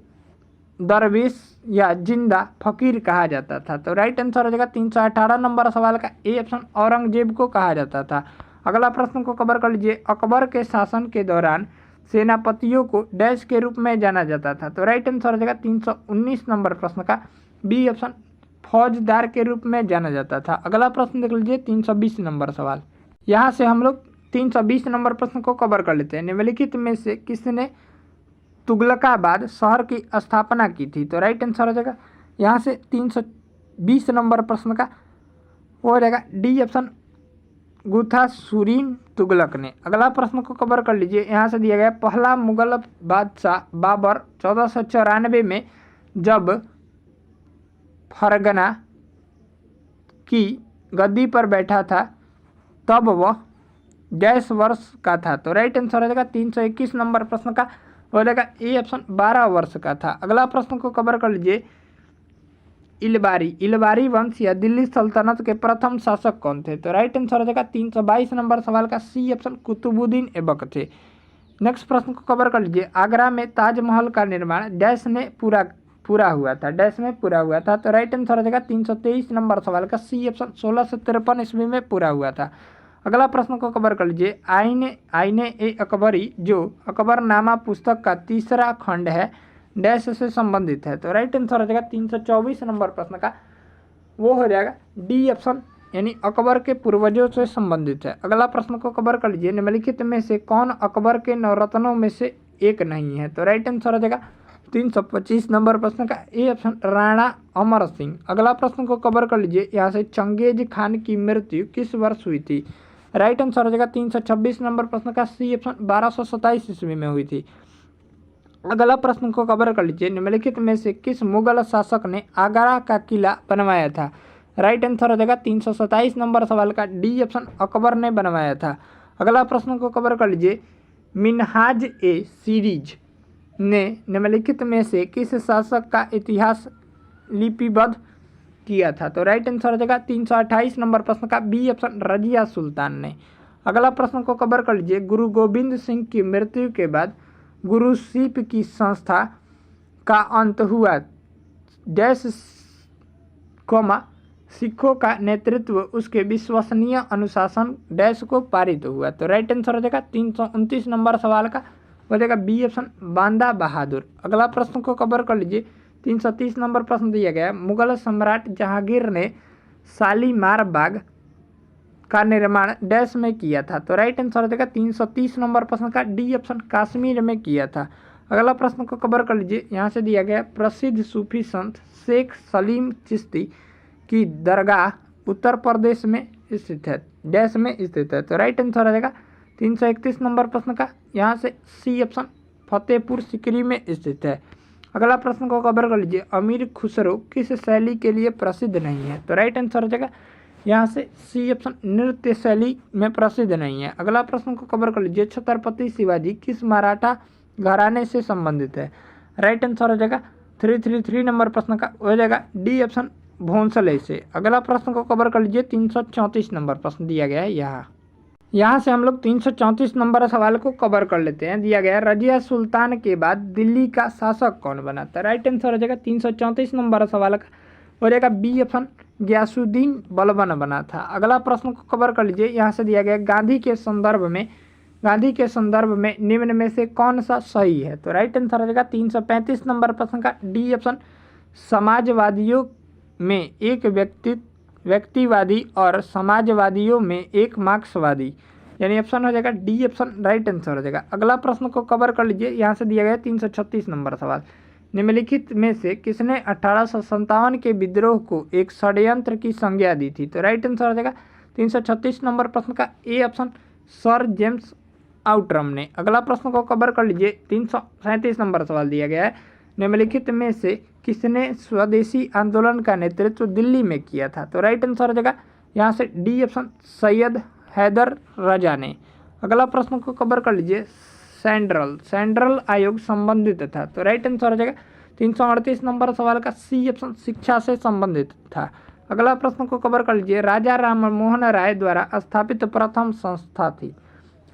A: दरवेश या जिंदा फकीर कहा जाता था? तो राइट आंसर हो जाएगा 318 नंबर सवाल का ए ऑप्शन औरंगजेब को कहा जाता था। अगला प्रश्न को कवर कर लीजिए। अकबर के शासन के दौरान सेनापतियों को डैश के रूप में जाना जाता था? तो राइट आंसर हो जाएगा 319 नंबर प्रश्न का बी ऑप्शन फौजदार के रूप में जाना जाता था। अगला प्रश्न देख लीजिए 320 नंबर सवाल। यहाँ से हम लोग 320 नंबर प्रश्न को कवर कर लेते हैं। निम्नलिखित में से किसने तुगलकाबाद शहर की स्थापना की थी? तो राइट आंसर हो जाएगा यहाँ से 320 नंबर प्रश्न का वो हो जाएगा डी ऑप्शन गुथासुरीन तुगलक ने। अगला प्रश्न को कवर कर लीजिए। यहाँ से दिया गया पहला मुगल बादशाह बाबर 1494 में जब फरगना की गद्दी पर बैठा था तब वह गैस वर्ष का था? तो राइट आंसर हो जाएगा 321 नंबर प्रश्न का हो जाएगा ए ऑप्शन 12 वर्ष का था। अगला प्रश्न को कवर कर लीजिए। इलबारी वंश या दिल्ली सल्तनत के प्रथम शासक कौन थे? तो राइट आंसर हो जाएगा 322 नंबर सवाल का सी ऑप्शन कुतुबुद्दीन ऐबक थे। नेक्स्ट प्रश्न को कवर कर लीजिए। आगरा में ताजमहल का निर्माण डैश में पूरा हुआ था? तो राइट आंसर हो जाएगा 323 नंबर सवाल का सी ऑप्शन 1653 ईस्वी में पूरा हुआ था। अगला प्रश्न को कवर कर लीजिए। आईने ए अकबरी जो अकबरनामा पुस्तक का तीसरा खंड है डैश से संबंधित है? तो राइट आंसर हो जाएगा 324 नंबर प्रश्न का वो हो जाएगा डी ऑप्शन यानी अकबर के पूर्वजों से संबंधित है। अगला प्रश्न को कवर कर लीजिए। निम्नलिखित में से कौन अकबर के नवरत्नों में से एक नहीं है? तो राइट आंसर हो जाएगा 325 नंबर प्रश्न का ए ऑप्शन राणा अमर सिंह। अगला प्रश्न को कवर कर लीजिए यहाँ से, चंगेज खान की मृत्यु किस वर्ष हुई थी? राइट आंसर हो जाएगा 326 नंबर प्रश्न का सी ऑप्शन 1227 ईस्वी में हुई थी। अगला प्रश्न को कवर कर लीजिए, निम्नलिखित में से किस मुगल शासक ने आगरा का किला बनवाया था? राइट आंसर हो जाएगा 327 नंबर सवाल का डी ऑप्शन अकबर ने बनवाया था। अगला प्रश्न को कवर कर लीजिए, मिनहाज ए सीरीज ने निम्नलिखित में से किस शासक का इतिहास लिपिबद्ध किया था? तो राइट आंसर हो जाएगा 328 नंबर प्रश्न का बी ऑप्शन रजिया सुल्तान ने। अगला प्रश्न को कवर कर लीजिए, गुरु गोविंद सिंह की मृत्यु के बाद गुरुशिप की संस्था का अंत हुआ डैश कोमा सिखों का नेतृत्व उसके विश्वसनीय अनुशासन डैश को पारित हुआ। तो राइट आंसर हो जाएगा 329 नंबर सवाल का हो जाएगा बी ऑप्शन बांदा बहादुर। अगला प्रश्न को कवर कर लीजिए, 330 नंबर प्रश्न दिया गया, मुगल सम्राट जहांगीर ने शालीमार बाग का निर्माण डैश में किया था? तो राइट आंसर हो जाएगा 330 नंबर प्रश्न का डी ऑप्शन कश्मीर में किया था। अगला प्रश्न को कवर कर लीजिए, यहाँ से दिया गया, प्रसिद्ध सूफी संत शेख सलीम चिश्ती की दरगाह उत्तर प्रदेश में स्थित है, डैश में स्थित है? तो राइट आंसर हो जाएगा 331 नंबर प्रश्न का यहाँ से सी ऑप्शन फतेहपुर सिकरी में स्थित है। अगला प्रश्न को कवर कर लीजिए, अमीर खुसरो किस शैली के लिए प्रसिद्ध नहीं है? तो राइट आंसर हो जाएगा यहाँ से सी ऑप्शन नृत्य शैली में प्रसिद्ध नहीं है। अगला प्रश्न को कवर कर लीजिए, छत्रपति शिवाजी किस मराठा घराने से संबंधित है? राइट आंसर हो जाएगा 333 नंबर प्रश्न का हो जाएगा डी ऑप्शन भोंसले से। अगला प्रश्न को कवर कर लीजिए, 334 नंबर प्रश्न दिया गया है यहाँ से हम लोग 334 नंबर सवाल को कवर कर लेते हैं। दिया गया, रजिया सुल्तान के बाद दिल्ली का शासक कौन बना था? राइट आंसर हो जाएगा 334 नंबर सवाल का हो जाएगा बी ऑप्शन गयासुद्दीन बलबन बना था। अगला प्रश्न को कवर कर लीजिए, यहाँ से दिया गया, गांधी के संदर्भ में निम्न में से कौन सा सही है? तो राइट आंसर हो जाएगा 335 नंबर प्रश्न का डी ऑप्शन समाजवादियों में एक व्यक्तिवादी और समाजवादियों में एक मार्क्सवादी, यानी ऑप्शन हो जाएगा डी ऑप्शन राइट आंसर हो जाएगा। अगला प्रश्न को कवर कर लीजिए, यहाँ से दिया गया 336 नंबर सवाल, निम्नलिखित में से किसने 1857 के विद्रोह को एक षड्यंत्र की संज्ञा दी थी? तो राइट आंसर हो जाएगा 336 नंबर प्रश्न का A option sir James Outram ने। अगला प्रश्न को कवर कर लीजिए, 337 नंबर सवाल दिया गया है, निम्नलिखित में से किसने स्वदेशी आंदोलन का नेतृत्व दिल्ली में किया था? तो राइट आंसर हो जाएगा यहाँ से डी ऑप्शन सैयद हैदर रजा ने। अगला प्रश्न को कवर कर लीजिए, सेंट्रल आयोग संबंधित था? तो राइट आंसर हो जाएगा 338 नंबर सवाल का सी ऑप्शन शिक्षा से संबंधित था। अगला प्रश्न को कवर कर लीजिए, राजा राम मोहन राय द्वारा स्थापित प्रथम संस्था थी?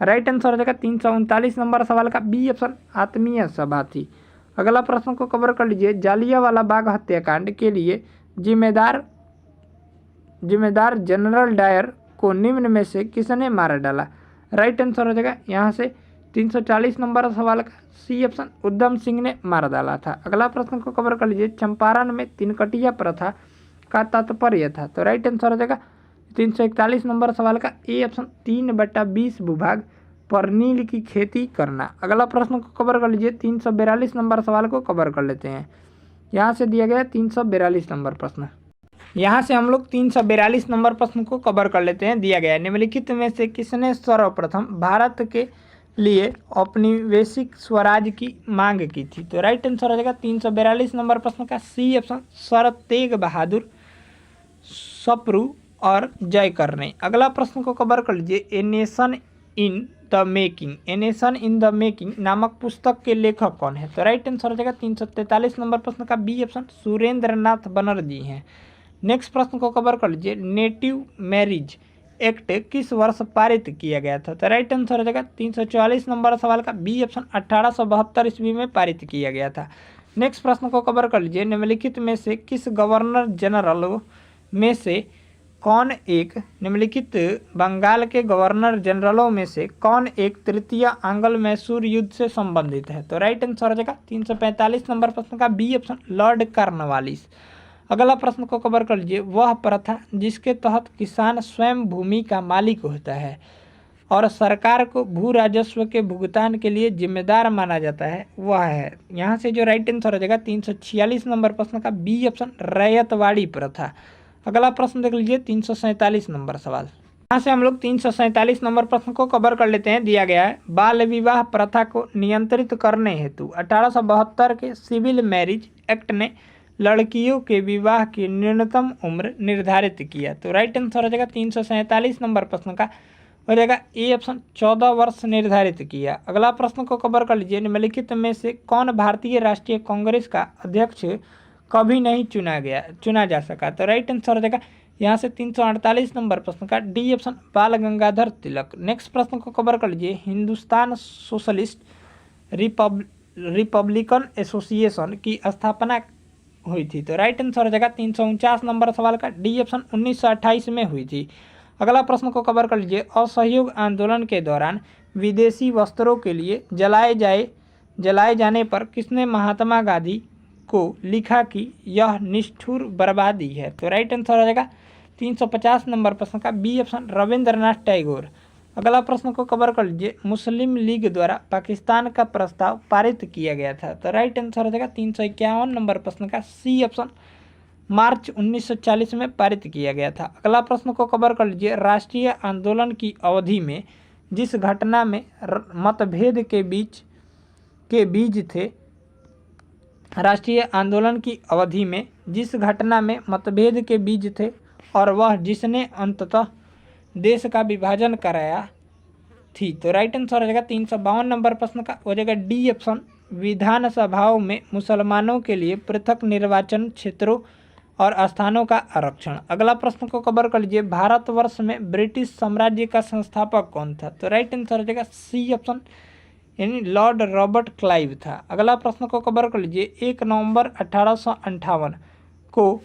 A: राइट आंसर हो जाएगा 339 नंबर सवाल का बी ऑप्शन आत्मीय सभा थी। अगला प्रश्न को कवर कर लीजिए, जालियांवाला बाग हत्याकांड के लिए जिम्मेदार जनरल डायर को निम्न में से किसने मार डाला? राइट आंसर हो जाएगा यहाँ से 340 नंबर सवाल का सी ऑप्शन उधम सिंह ने मार डाला था। अगला प्रश्न को कवर कर लीजिए, चंपारण में तिनकटिया प्रथा का तात्पर्य था? तो राइट आंसर हो जाएगा 341 नंबर सवाल का ए ऑप्शन 3/20 भूभाग पर नील की खेती करना। अगला प्रश्न को कवर कर लीजिए, 342 नंबर सवाल को कवर कर लेते हैं। यहाँ से दिया गया 342 नंबर प्रश्न, यहाँ से हम लोग 342 नंबर प्रश्न को कवर कर लेते हैं। दिया गया, निम्नलिखित में से किसने सर्वप्रथम भारत के लिए औपनिवेशिक स्वराज की मांग की थी? तो राइट आंसर हो जाएगा 342 नंबर प्रश्न का C option sir Tegh Bahadur Sapru और जयकर ने। अगला प्रश्न को कवर कर लीजिए, a nation in the making नामक पुस्तक के लेखक कौन है? तो राइट आंसर हो जाएगा 343 नंबर प्रश्न का बी ऑप्शन सुरेंद्र नाथ बनर्जी हैं। नेक्स्ट प्रश्न को कवर कर लीजिए, नेटिव मैरिज एक्ट किस वर्ष पारित किया गया था? तो राइट आंसर हो जाएगा 344 नंबर सवाल का बी ऑप्शन 1872 ईस्वी में पारित किया गया था। नेक्स्ट प्रश्न को कवर कर लीजिए, निम्नलिखित में से किस गवर्नर जनरलों में से कौन एक निम्नलिखित बंगाल के गवर्नर जनरलों में से कौन एक तृतीय आंग्ल मैसूर युद्ध से संबंधित है? तो राइट आंसर हो जाएगा 345 नंबर प्रश्न का बी ऑप्शन लॉर्ड कॉर्नवालिस। अगला प्रश्न को कवर कर लीजिए, वह प्रथा जिसके तहत किसान स्वयं भूमि का मालिक होता है? और सरकार को भू राजस्व के भुगतान के लिए जिम्मेदार माना जाता है वह है। यहाँ से जो राइट आंसर हो जाएगा 346 नंबर प्रश्न का बी ऑप्शन रैयतवाड़ी प्रथा। अगला प्रश्न देख लीजिए 347 नंबर सवाल। यहाँ से हम लोग 347 नंबर प्रश्न को कवर कर लेते हैं। दिया गया है बाल विवाह प्रथा को नियंत्रित करने हेतु 1872 के सिविल मैरिज एक्ट ने लड़कियों के विवाह की न्यूनतम उम्र निर्धारित किया। तो राइट आंसर हो जाएगा 347 नंबर प्रश्न का हो जाएगा ए ऑप्शन 14 वर्ष निर्धारित किया। अगला प्रश्न को कवर कर लीजिए निम्नलिखित में से कौन भारतीय राष्ट्रीय कांग्रेस का अध्यक्ष कभी नहीं चुना जा सका। तो राइट आंसर हो जाएगा यहाँ से 348 नंबर प्रश्न का डी ऑप्शन बाल गंगाधर तिलक। नेक्स्ट प्रश्न को कवर कर लीजिए हिंदुस्तान सोशलिस्ट रिपब्लिकन एसोसिएशन की स्थापना हुई थी। तो राइट आंसर हो जाएगा 349 नंबर सवाल का डी ऑप्शन 1928 में हुई थी। अगला प्रश्न को कवर कर लीजिए असहयोग आंदोलन के दौरान विदेशी वस्त्रों के लिए जलाए जाने पर किसने महात्मा गांधी को लिखा कि यह निष्ठुर बर्बादी है। तो राइट आंसर हो जाएगा 350 नंबर प्रश्न का बी ऑप्शन रविंद्रनाथ टैगोर। अगला प्रश्न को कवर कर लीजिए मुस्लिम लीग द्वारा पाकिस्तान का प्रस्ताव पारित किया गया था। तो राइट आंसर हो जाएगा 351 नंबर प्रश्न का सी ऑप्शन मार्च 1940 में पारित किया गया था। अगला प्रश्न को कवर कर लीजिए राष्ट्रीय आंदोलन की अवधि में जिस घटना में मतभेद के बीज थे राष्ट्रीय आंदोलन की अवधि में जिस घटना में मतभेद के बीज थे और वह जिसने अंततः देश का विभाजन कराया थी। तो राइट आंसर हो जाएगा 352 नंबर प्रश्न का हो जाएगा डी ऑप्शन विधानसभाओं में मुसलमानों के लिए पृथक निर्वाचन क्षेत्रों और स्थानों का आरक्षण। अगला प्रश्न को कवर कर लीजिए भारतवर्ष में ब्रिटिश साम्राज्य का संस्थापक कौन था। तो राइट आंसर हो जाएगा सी ऑप्शन यानी लॉर्ड रॉबर्ट क्लाइव था। अगला प्रश्न को कवर कर लीजिए 1 नवंबर 1858 को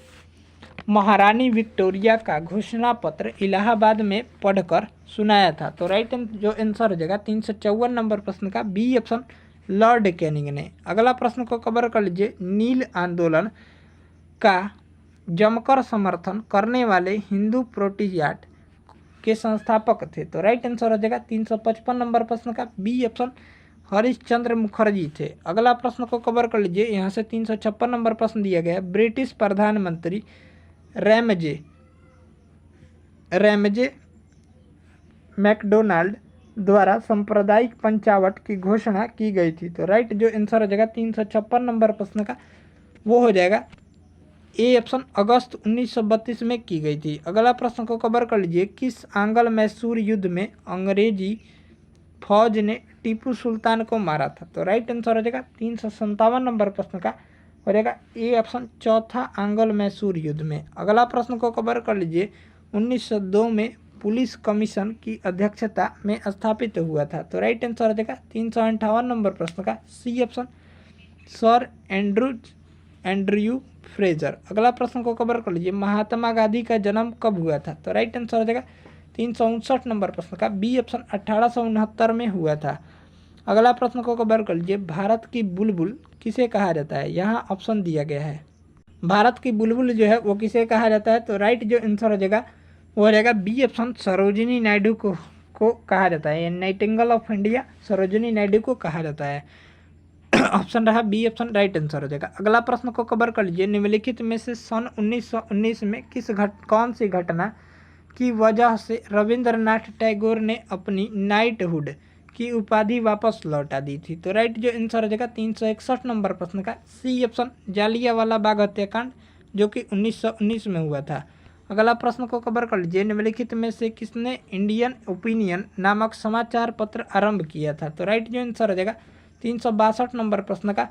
A: महारानी विक्टोरिया का घोषणा पत्र इलाहाबाद में पढ़कर सुनाया था। तो राइट जो आंसर हो जाएगा 354 नंबर प्रश्न का बी ऑप्शन लॉर्ड कैनिंग ने। अगला प्रश्न को कवर कर लीजिए नील आंदोलन का जमकर समर्थन करने वाले हिंदू प्रोटेस्टेंट के संस्थापक थे। तो राइट आंसर हो जाएगा 355 नंबर प्रश्न का बी ऑप्शन हरिश्चंद्र मुखर्जी थे। अगला प्रश्न को कवर कर लीजिए यहाँ से 356 नंबर प्रश्न दिया गया है ब्रिटिश प्रधानमंत्री रैमजे मैकडोनाल्ड द्वारा सांप्रदायिक पंचावट की घोषणा की गई थी। तो राइट जो आंसर हो जाएगा 356 नंबर प्रश्न का वो हो जाएगा ए ऑप्शन अगस्त 1932 में की गई थी। अगला प्रश्न को कवर कर लीजिए किस आंग्ल मैसूर युद्ध में अंग्रेजी फौज ने टीपू सुल्तान को मारा था। तो राइट आंसर हो जाएगा 357 नंबर प्रश्न का हो जाएगा ए ऑप्शन चौथा आंग्ल मैसूर युद्ध में। अगला प्रश्न को कवर कर लीजिए 1902 में पुलिस कमीशन की अध्यक्षता में स्थापित हुआ था। तो राइट आंसर हो जाएगा 358 नंबर प्रश्न का C option Sir Andrew Fraser. अगला प्रश्न को कवर कर लीजिए महात्मा गांधी का जन्म कब हुआ था। तो राइट आंसर हो जाएगा 359 नंबर प्रश्न का बी ऑप्शन 1869 में हुआ था। अगला प्रश्न को कवर कर लीजिए भारत की बुलबुल किसे कहा जाता है। यहाँ ऑप्शन दिया गया है भारत की बुलबुल जो है वो किसे कहा जाता है। तो राइट जो आंसर हो जाएगा वो हो जाएगा बी ऑप्शन सरोजिनी नायडू को कहा जाता है। Nightingale of India Sarojini Naidu को कहा जाता है। ऑप्शन रहा बी ऑप्शन राइट आंसर हो जाएगा। अगला प्रश्न को कवर कर लीजिए निम्नलिखित में से सन 1919 में कौन सी घटना की वजह से रविंद्रनाथ टैगोर ने अपनी नाइटहुड की उपाधि वापस लौटा दी थी। तो राइट जो आंसर हो जाएगा 361 नंबर प्रश्न का सी ऑप्शन जालियांवाला बाग हत्याकांड जो कि 1919 में हुआ था। अगला प्रश्न को कवर कर लीजिए निम्नलिखित में से किसने इंडियन ओपिनियन नामक समाचार पत्र आरंभ किया था। तो राइट जो आंसर हो जाएगा 362 नंबर प्रश्न का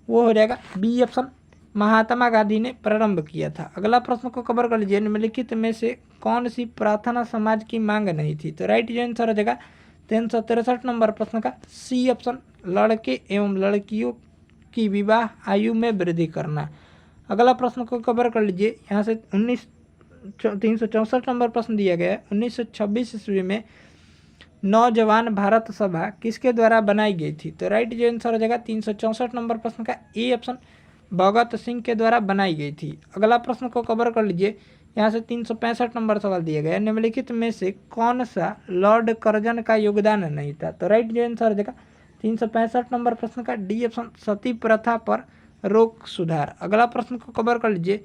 A: वो हो जाएगा बी ऑप्शन महात्मा गांधी ने प्रारंभ किया था। अगला प्रश्न को कवर कर लीजिए निम्नलिखित में से कौन सी प्रार्थना समाज की मांग नहीं थी। तो राइट जो आंसर हो जाएगा 363 नंबर प्रश्न का सी ऑप्शन लड़के एवं लड़कियों की विवाह आयु में वृद्धि करना। अगला प्रश्न को कवर कर लीजिए यहाँ से 364 नंबर प्रश्न दिया गया है 1926 ईस्वी में नौजवान भारत सभा किसके द्वारा बनाई गई थी। तो राइट जो आंसर हो जाएगा 364 नंबर प्रश्न का ए ऑप्शन भगत सिंह के द्वारा बनाई गई थी। अगला प्रश्न को कवर कर लीजिए यहाँ से 365 नंबर सवाल दिया गया है, निम्नलिखित में से कौन सा लॉर्ड कर्जन का योगदान नहीं था। तो राइट जो आंसर हो जाएगा 365 नंबर प्रश्न का डी ऑप्शन, सती प्रथा पर रोक सुधार। अगला प्रश्न को कवर कर लीजिए,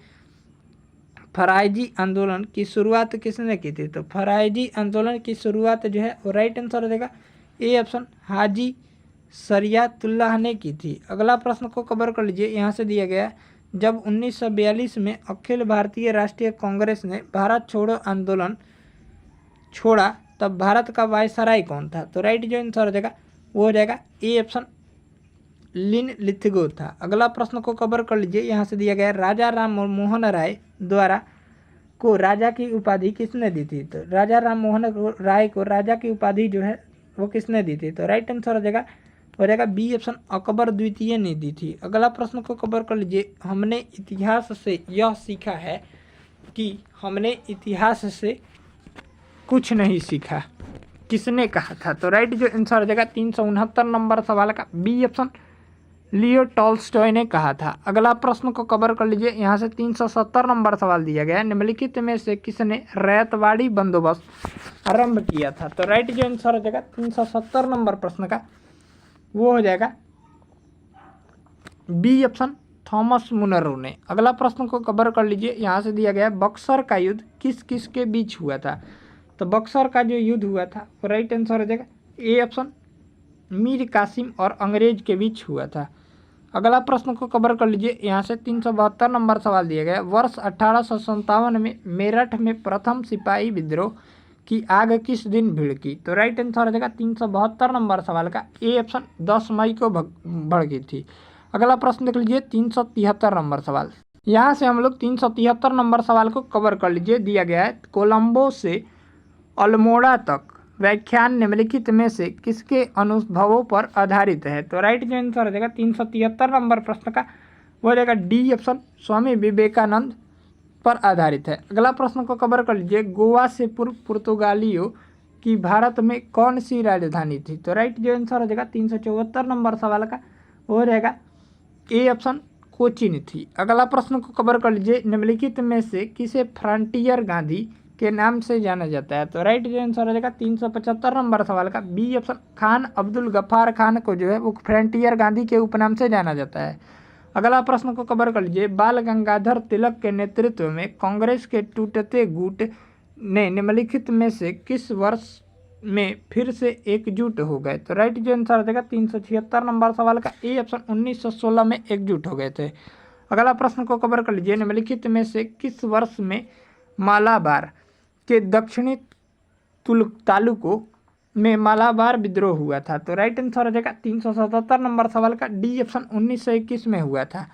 A: फराइजी आंदोलन की शुरुआत किसने की थी। तो फराइजी आंदोलन की शुरुआत जो है वो राइट आंसर हो जाएगा ए ऑप्शन, हाजी शरियतुल्लाह ने की थी। अगला प्रश्न को कवर कर लीजिए, यहाँ से दिया गया है, जब 1942 में अखिल भारतीय राष्ट्रीय कांग्रेस ने भारत छोड़ो आंदोलन छोड़ा तब भारत का वायसराय कौन था। तो राइट जो आंसर हो जाएगा वो हो जाएगा ए ऑप्शन, लिन लिथगो था। अगला प्रश्न को कवर कर लीजिए, यहाँ से दिया गया है, राजा राम मोहन राय द्वारा को राजा की उपाधि किसने दी थी। तो राजा राम मोहन राय को राजा की उपाधि जो है वो किसने दी थी। तो राइट आंसर हो जाएगा बी ऑप्शन, अकबर द्वितीय ने दी थी। अगला प्रश्न को कवर कर लीजिए, हमने इतिहास से यह सीखा है कि हमने इतिहास से कुछ नहीं सीखा, किसने कहा था। तो राइट जो आंसर हो जाएगा 369 नंबर सवाल का बी ऑप्शन, लियो टॉल्स्टॉय ने कहा था। अगला प्रश्न को कवर कर लीजिए, यहाँ से 370 नंबर सवाल दिया गया है, निम्नलिखित में से किसने रैयतवाड़ी बंदोबस्त आरंभ किया था। तो राइट जो आंसर हो जाएगा 370 नंबर प्रश्न का वो हो जाएगा बी ऑप्शन, थॉमस मुनरो ने। अगला प्रश्न को कवर कर लीजिए, यहाँ से दिया गया है, बक्सर का युद्ध किस किस के बीच हुआ था। तो बक्सर का जो युद्ध हुआ था वो राइट आंसर हो जाएगा ए ऑप्शन, मीर कासिम और अंग्रेज के बीच हुआ था। अगला प्रश्न को कवर कर लीजिए, यहाँ से 372 नंबर सवाल दिया गया, वर्ष 1857 में मेरठ में प्रथम सिपाही विद्रोह की आग किस दिन भिड़की। तो राइट आंसर हो जाएगा 372 नंबर सवाल का ए ऑप्शन, 10 मई को भड़की थी। अगला प्रश्न देख लीजिए 373 नंबर सवाल, यहाँ से हम लोग 373 नंबर सवाल को कवर कर लीजिए। दिया गया है, कोलंबो से अल्मोड़ा तक व्याख्यान निम्नलिखित में से किसके अनुभवों पर आधारित है। तो राइट जो आंसर हो जाएगा 373 नंबर प्रश्न का वो हो जाएगा डी ऑप्शन, स्वामी विवेकानंद पर आधारित है। अगला प्रश्न को कवर कर लीजिए, गोवा से पूर्व पुर्तगालियों की भारत में कौन सी राजधानी थी। तो राइट जो आंसर हो जाएगा 374 नंबर सवाल का वो हो जाएगा ए ऑप्शन, कोचीन थी। अगला प्रश्न को कवर कर लीजिए, निम्नलिखित में से किसे फ्रंटियर गांधी के नाम से जाना जाता है। तो राइट जो आंसर हो जाएगा 375 नंबर सवाल का बी ऑप्शन, खान अब्दुल गफ्फार खान को जो है वो फ्रंटियर गांधी के उपनाम से जाना जाता है। अगला प्रश्न को कवर कर लीजिए, बाल गंगाधर तिलक के नेतृत्व में कांग्रेस के टूटते गुट ने निम्नलिखित में से किस वर्ष में फिर से एकजुट हो गए। तो राइट जो आंसर हो जाएगा 376 नंबर सवाल का ए ऑप्शन, 1916 में एकजुट हो गए थे। अगला प्रश्न को कवर कर लीजिए, निम्नलिखित में से किस वर्ष में मालाबार के दक्षिणी तालुकों में मालाबार विद्रोह हुआ था। तो राइट आंसर हो जाएगा 377 नंबर सवाल का डी ऑप्शन, 1921 में हुआ था।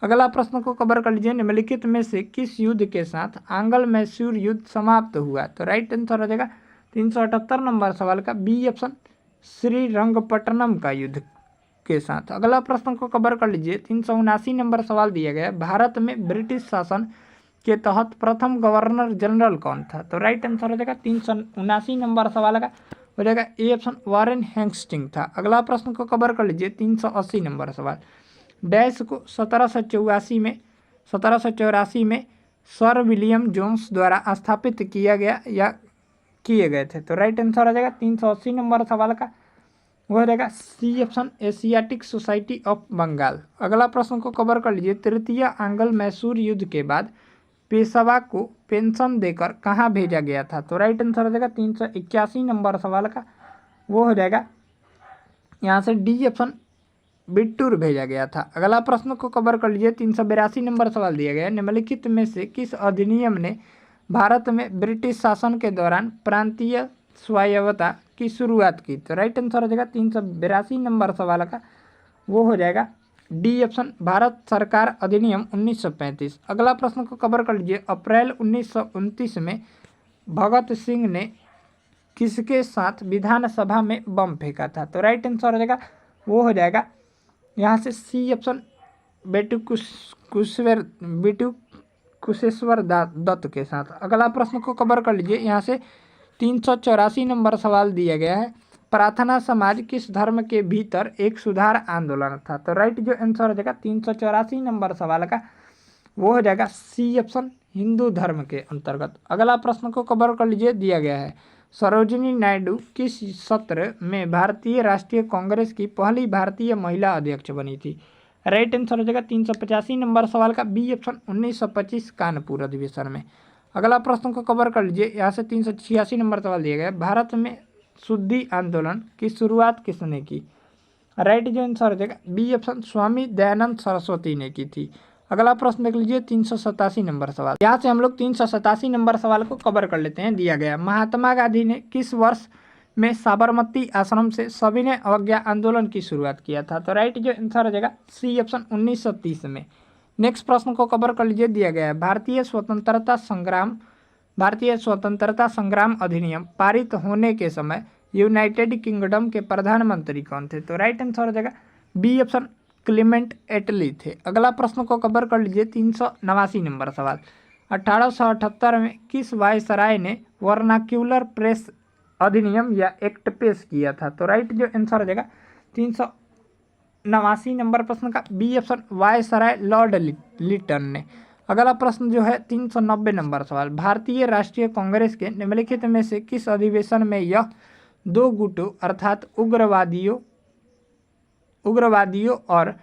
A: अगला प्रश्न को कवर कर लीजिए, निम्नलिखित में से किस युद्ध के साथ आंग्ल मैसूर युद्ध समाप्त हुआ। तो राइट आंसर हो जाएगा 378 नंबर सवाल का बी ऑप्शन, श्रीरंगपट्टनम का युद्ध के साथ। अगला प्रश्न को कवर कर लीजिए, 379 नंबर सवाल दिया गया, भारत में ब्रिटिश शासन के तहत प्रथम गवर्नर जनरल कौन था। तो राइट आंसर हो जाएगा 379 नंबर सवाल का हो जाएगा ए ऑप्शन, वारेन हेस्टिंग था। अगला प्रश्न को कवर कर लीजिए, 380 नंबर सवाल, डैश को 1784 में सर विलियम जोन्स द्वारा स्थापित किया गया या किए गए थे। तो राइट आंसर हो जाएगा 380 नंबर सवाल का वो हो जाएगा C option, Asiatic Society of Bengal. अगला प्रश्न को कवर कर लीजिए, तृतीय आंग्ल मैसूर युद्ध के बाद पेशवा को पेंशन देकर कहाँ भेजा गया था। तो राइट आंसर हो जाएगा 381 नंबर सवाल का वो हो जाएगा यहाँ से डी ऑप्शन, बिट्टूर भेजा गया था। अगला प्रश्न को कवर कर लीजिए, 382 नंबर सवाल दिया गया, निम्नलिखित में से किस अधिनियम ने भारत में ब्रिटिश शासन के दौरान प्रांतीय स्वायत्तता की शुरुआत की। तो राइट आंसर हो जाएगा 382 नंबर सवाल का वो हो जाएगा डी ऑप्शन, भारत सरकार अधिनियम 1935। अगला प्रश्न को कवर कर लीजिए, अप्रैल 1929 में भगत सिंह ने किसके साथ विधानसभा में बम फेंका था। तो राइट आंसर हो जाएगा वो हो जाएगा यहाँ से सी ऑप्शन, बेटू कुशेश्वर दत्त के साथ। अगला प्रश्न को कवर कर लीजिए, यहाँ से 384 नंबर सवाल दिया गया है, प्रार्थना समाज किस धर्म के भीतर एक सुधार आंदोलन था। तो राइट जो आंसर हो जाएगा 384 नंबर सवाल का वो हो जाएगा सी ऑप्शन, हिंदू धर्म के अंतर्गत। अगला प्रश्न को कवर कर लीजिए, दिया गया है सरोजिनी नायडू किस सत्र में भारतीय राष्ट्रीय कांग्रेस की पहली भारतीय महिला अध्यक्ष बनी थी। राइट आंसर हो जाएगा 385 नंबर सवाल का बी ऑप्शन 1925 कानपुर अधिवेशन में। अगला प्रश्न को कवर कर लीजिए, यहाँ से 386 नंबर सवाल दिया गया है भारत में शुद्धि आंदोलन की शुरुआत किसने की। राइट जो आंसर हो जाएगा बी ऑप्शन स्वामी दयानंद सरस्वती ने की थी। अगला प्रश्न देख लीजिए 387 नंबर सवाल, यहाँ से हम लोग 387 नंबर सवाल को कवर कर लेते हैं। दिया गया महात्मा गांधी ने किस वर्ष में साबरमती आश्रम से सविनय अवज्ञा आंदोलन की शुरुआत किया था। तो राइट जो आंसर हो जाएगा सी ऑप्शन 1930 में। नेक्स्ट प्रश्न को कवर कर लीजिए, दिया गया है भारतीय स्वतंत्रता संग्राम अधिनियम पारित होने के समय यूनाइटेड किंगडम के प्रधानमंत्री कौन थे। तो राइट आंसर हो जाएगा बी ऑप्शन क्लीमेंट एटली थे। अगला प्रश्न को कवर कर लीजिए 389 नंबर सवाल, 1878 में किस वायसराय ने वर्नाक्यूलर प्रेस अधिनियम या एक्ट पेश किया था। तो राइट जो आंसर हो जाएगा 389 नंबर प्रश्न का B option viceroy Lord Lytton ने। अगला प्रश्न जो है 390 नंबर सवाल, भारतीय राष्ट्रीय कांग्रेस के निम्नलिखित में से किस अधिवेशन में यह दो गुटों अर्थात उग्रवादियों और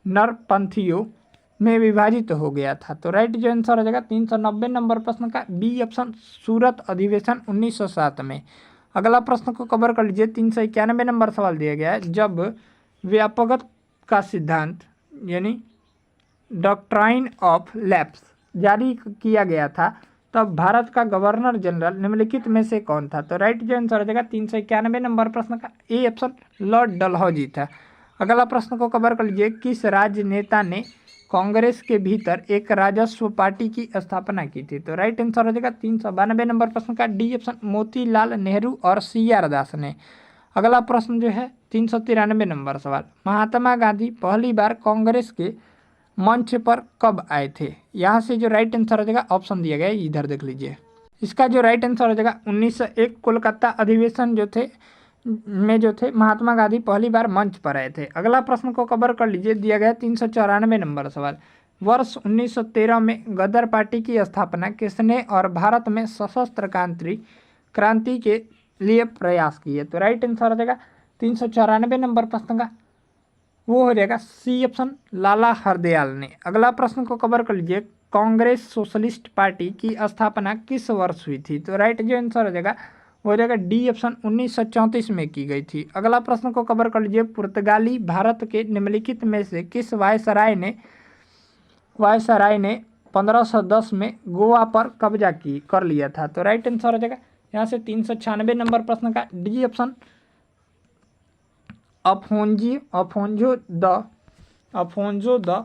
A: नरपंथियों में विभाजित हो गया था। तो राइट जो आंसर हो जाएगा 390 नंबर प्रश्न का बी ऑप्शन सूरत अधिवेशन 1907 में। अगला प्रश्न को कवर कर लीजिए 391 नंबर सवाल दिया गया है, जब व्यापकता का सिद्धांत यानी डॉक्ट्राइन ऑफ लैप्स जारी किया गया था तब भारत का गवर्नर जनरल निम्नलिखित में से कौन था। तो राइट जो आंसर हो जाएगा 391 नंबर प्रश्न का ए ऑप्शन लॉर्ड डलहौजी था। अगला प्रश्न को कवर कर लीजिए, किस राजनेता ने कांग्रेस के भीतर एक राजस्व पार्टी की स्थापना की थी। तो राइट आंसर हो जाएगा 392 नंबर प्रश्न का डी ऑप्शन मोतीलाल नेहरू और CR दास ने। अगला प्रश्न जो है 393 नंबर सवाल, महात्मा गांधी पहली बार कांग्रेस के मंच पर कब आए थे। यहाँ से जो राइट आंसर हो जाएगा ऑप्शन दिया गया है, इधर देख लीजिए। इसका जो राइट आंसर हो जाएगा 1901 कोलकाता अधिवेशन जो थे महात्मा गांधी पहली बार मंच पर आए थे। अगला प्रश्न को कवर कर लीजिए, दिया गया 394 नंबर सवाल, वर्ष 1913 में गदर पार्टी की स्थापना किसने और भारत में सशस्त्र क्रांति के लिए प्रयास किए। तो राइट आंसर हो जाएगा 394 नंबर प्रश्न का वो हो जाएगा सी ऑप्शन लाला हरदयाल ने। अगला प्रश्न को कवर कर लीजिए, कांग्रेस सोशलिस्ट पार्टी की स्थापना किस वर्ष हुई थी। तो राइट जो आंसर हो जाएगा वो हो जाएगा डी ऑप्शन 1934 में की गई थी। अगला प्रश्न को कवर कर लीजिए, पुर्तगाली भारत के निम्नलिखित में से किस वायसराय ने 1510 में गोवा पर कब्जा कर लिया था। तो राइट आंसर हो जाएगा यहाँ से 396 नंबर प्रश्न का डी ऑप्शन अफोंजो द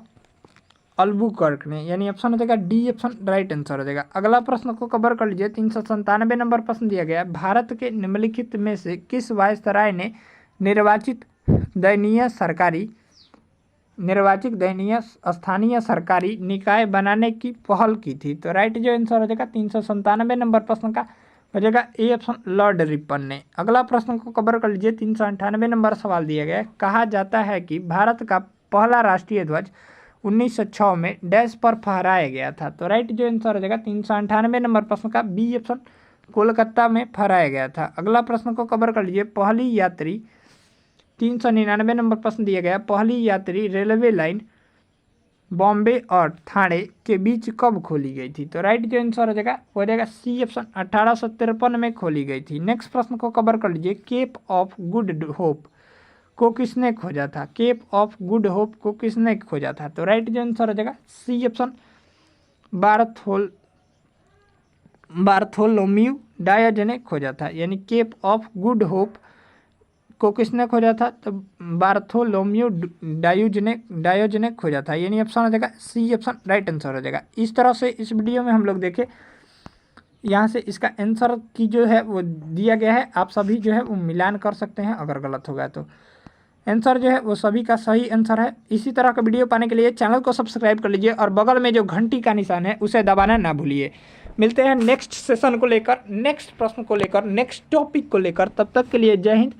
A: अल्बुकर्क ने, यानी ऑप्शन हो जाएगा डी ऑप्शन राइट आंसर हो जाएगा। अगला प्रश्न को कवर कर लीजिए 397 नंबर प्रश्न दिया गया है, भारत के निम्नलिखित में से किस वायसराय ने निर्वाचित दयनीय स्थानीय सरकारी निकाय बनाने की पहल की थी। तो राइट जो आंसर हो जाएगा 397 नंबर प्रश्न का हो जाएगा ए ऑप्शन लॉर्ड रिपन ने। अगला प्रश्न को कवर कर लीजिए 398 नंबर सवाल दिया गया है, कहा जाता है कि भारत का पहला राष्ट्रीय ध्वज 1906 में डैश पर फहराया गया था। तो राइट जो आंसर हो जाएगा 398 नंबर प्रश्न का बी ऑप्शन कोलकाता में फहराया गया था। अगला प्रश्न को कवर कर लीजिए, पहली यात्री 399 नंबर प्रश्न दिया गया, पहली यात्री रेलवे लाइन बॉम्बे और ठाणे के बीच कब खोली गई थी। तो राइट जो आंसर हो जाएगा वो हो जाएगा सी ऑप्शन 1853 में खोली गई थी। नेक्स्ट प्रश्न को कवर कर लीजिए, केप ऑफ गुड होप को किसने खोजा था। केप ऑफ गुड होप को किसने खोजा था। तो राइट जो आंसर हो जाएगा सी ऑप्शन बार्थोलोम्यू डायोज ने खोजा था, यानी केप ऑफ गुड होप को किसने खोजा था। तो बार्थोलोम्यू डायोज ने खोजा था, यानी ऑप्शन हो जाएगा सी ऑप्शन राइट आंसर हो जाएगा। इस तरह से इस वीडियो में हम लोग देखें, यहाँ से इसका आंसर की जो है वो दिया गया है, आप सभी जो है वो मिलान कर सकते हैं, अगर गलत होगा तो आंसर जो है वो सभी का सही आंसर है। इसी तरह का वीडियो पाने के लिए चैनल को सब्सक्राइब कर लीजिए और बगल में जो घंटी का निशान है उसे दबाना ना भूलिए। मिलते हैं नेक्स्ट सेशन को लेकर, नेक्स्ट प्रश्न को लेकर, नेक्स्ट टॉपिक को लेकर। तब तक के लिए जय हिंद,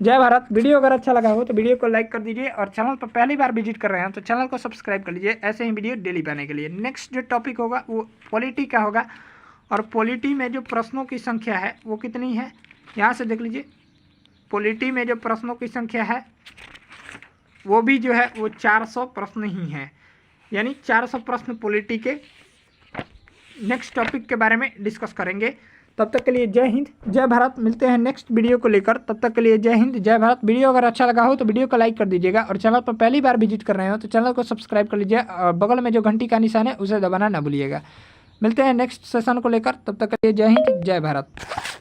A: जय भारत। वीडियो अगर अच्छा लगा हो तो वीडियो को लाइक कर दीजिए और चैनल पर पहली बार विजिट कर रहे हैं तो चैनल को सब्सक्राइब कर लीजिए ऐसे ही वीडियो डेली पाने के लिए। नेक्स्ट जो टॉपिक होगा वो पॉलिटी का होगा और पॉलिटी में जो प्रश्नों की संख्या है वो कितनी है यहाँ से देख लीजिए। पॉलिटी में जो प्रश्नों की संख्या है वो भी जो है वो 400 प्रश्न ही हैं, यानी 400 प्रश्न पॉलिटी के नेक्स्ट टॉपिक के बारे में डिस्कस करेंगे। तब तक के लिए जय हिंद जय भारत। मिलते हैं नेक्स्ट वीडियो को लेकर, तब तक के लिए जय हिंद जय भारत। वीडियो अगर अच्छा लगा हो तो वीडियो को लाइक कर दीजिएगा और चैनल पर पहली बार विजिट कर रहे हो तो चैनल को सब्सक्राइब कर लीजिए और बगल में जो घंटी का निशान है उसे दबाना ना भूलिएगा। मिलते हैं नेक्स्ट सेशन को लेकर, तब तक के लिए जय हिंद जय भारत।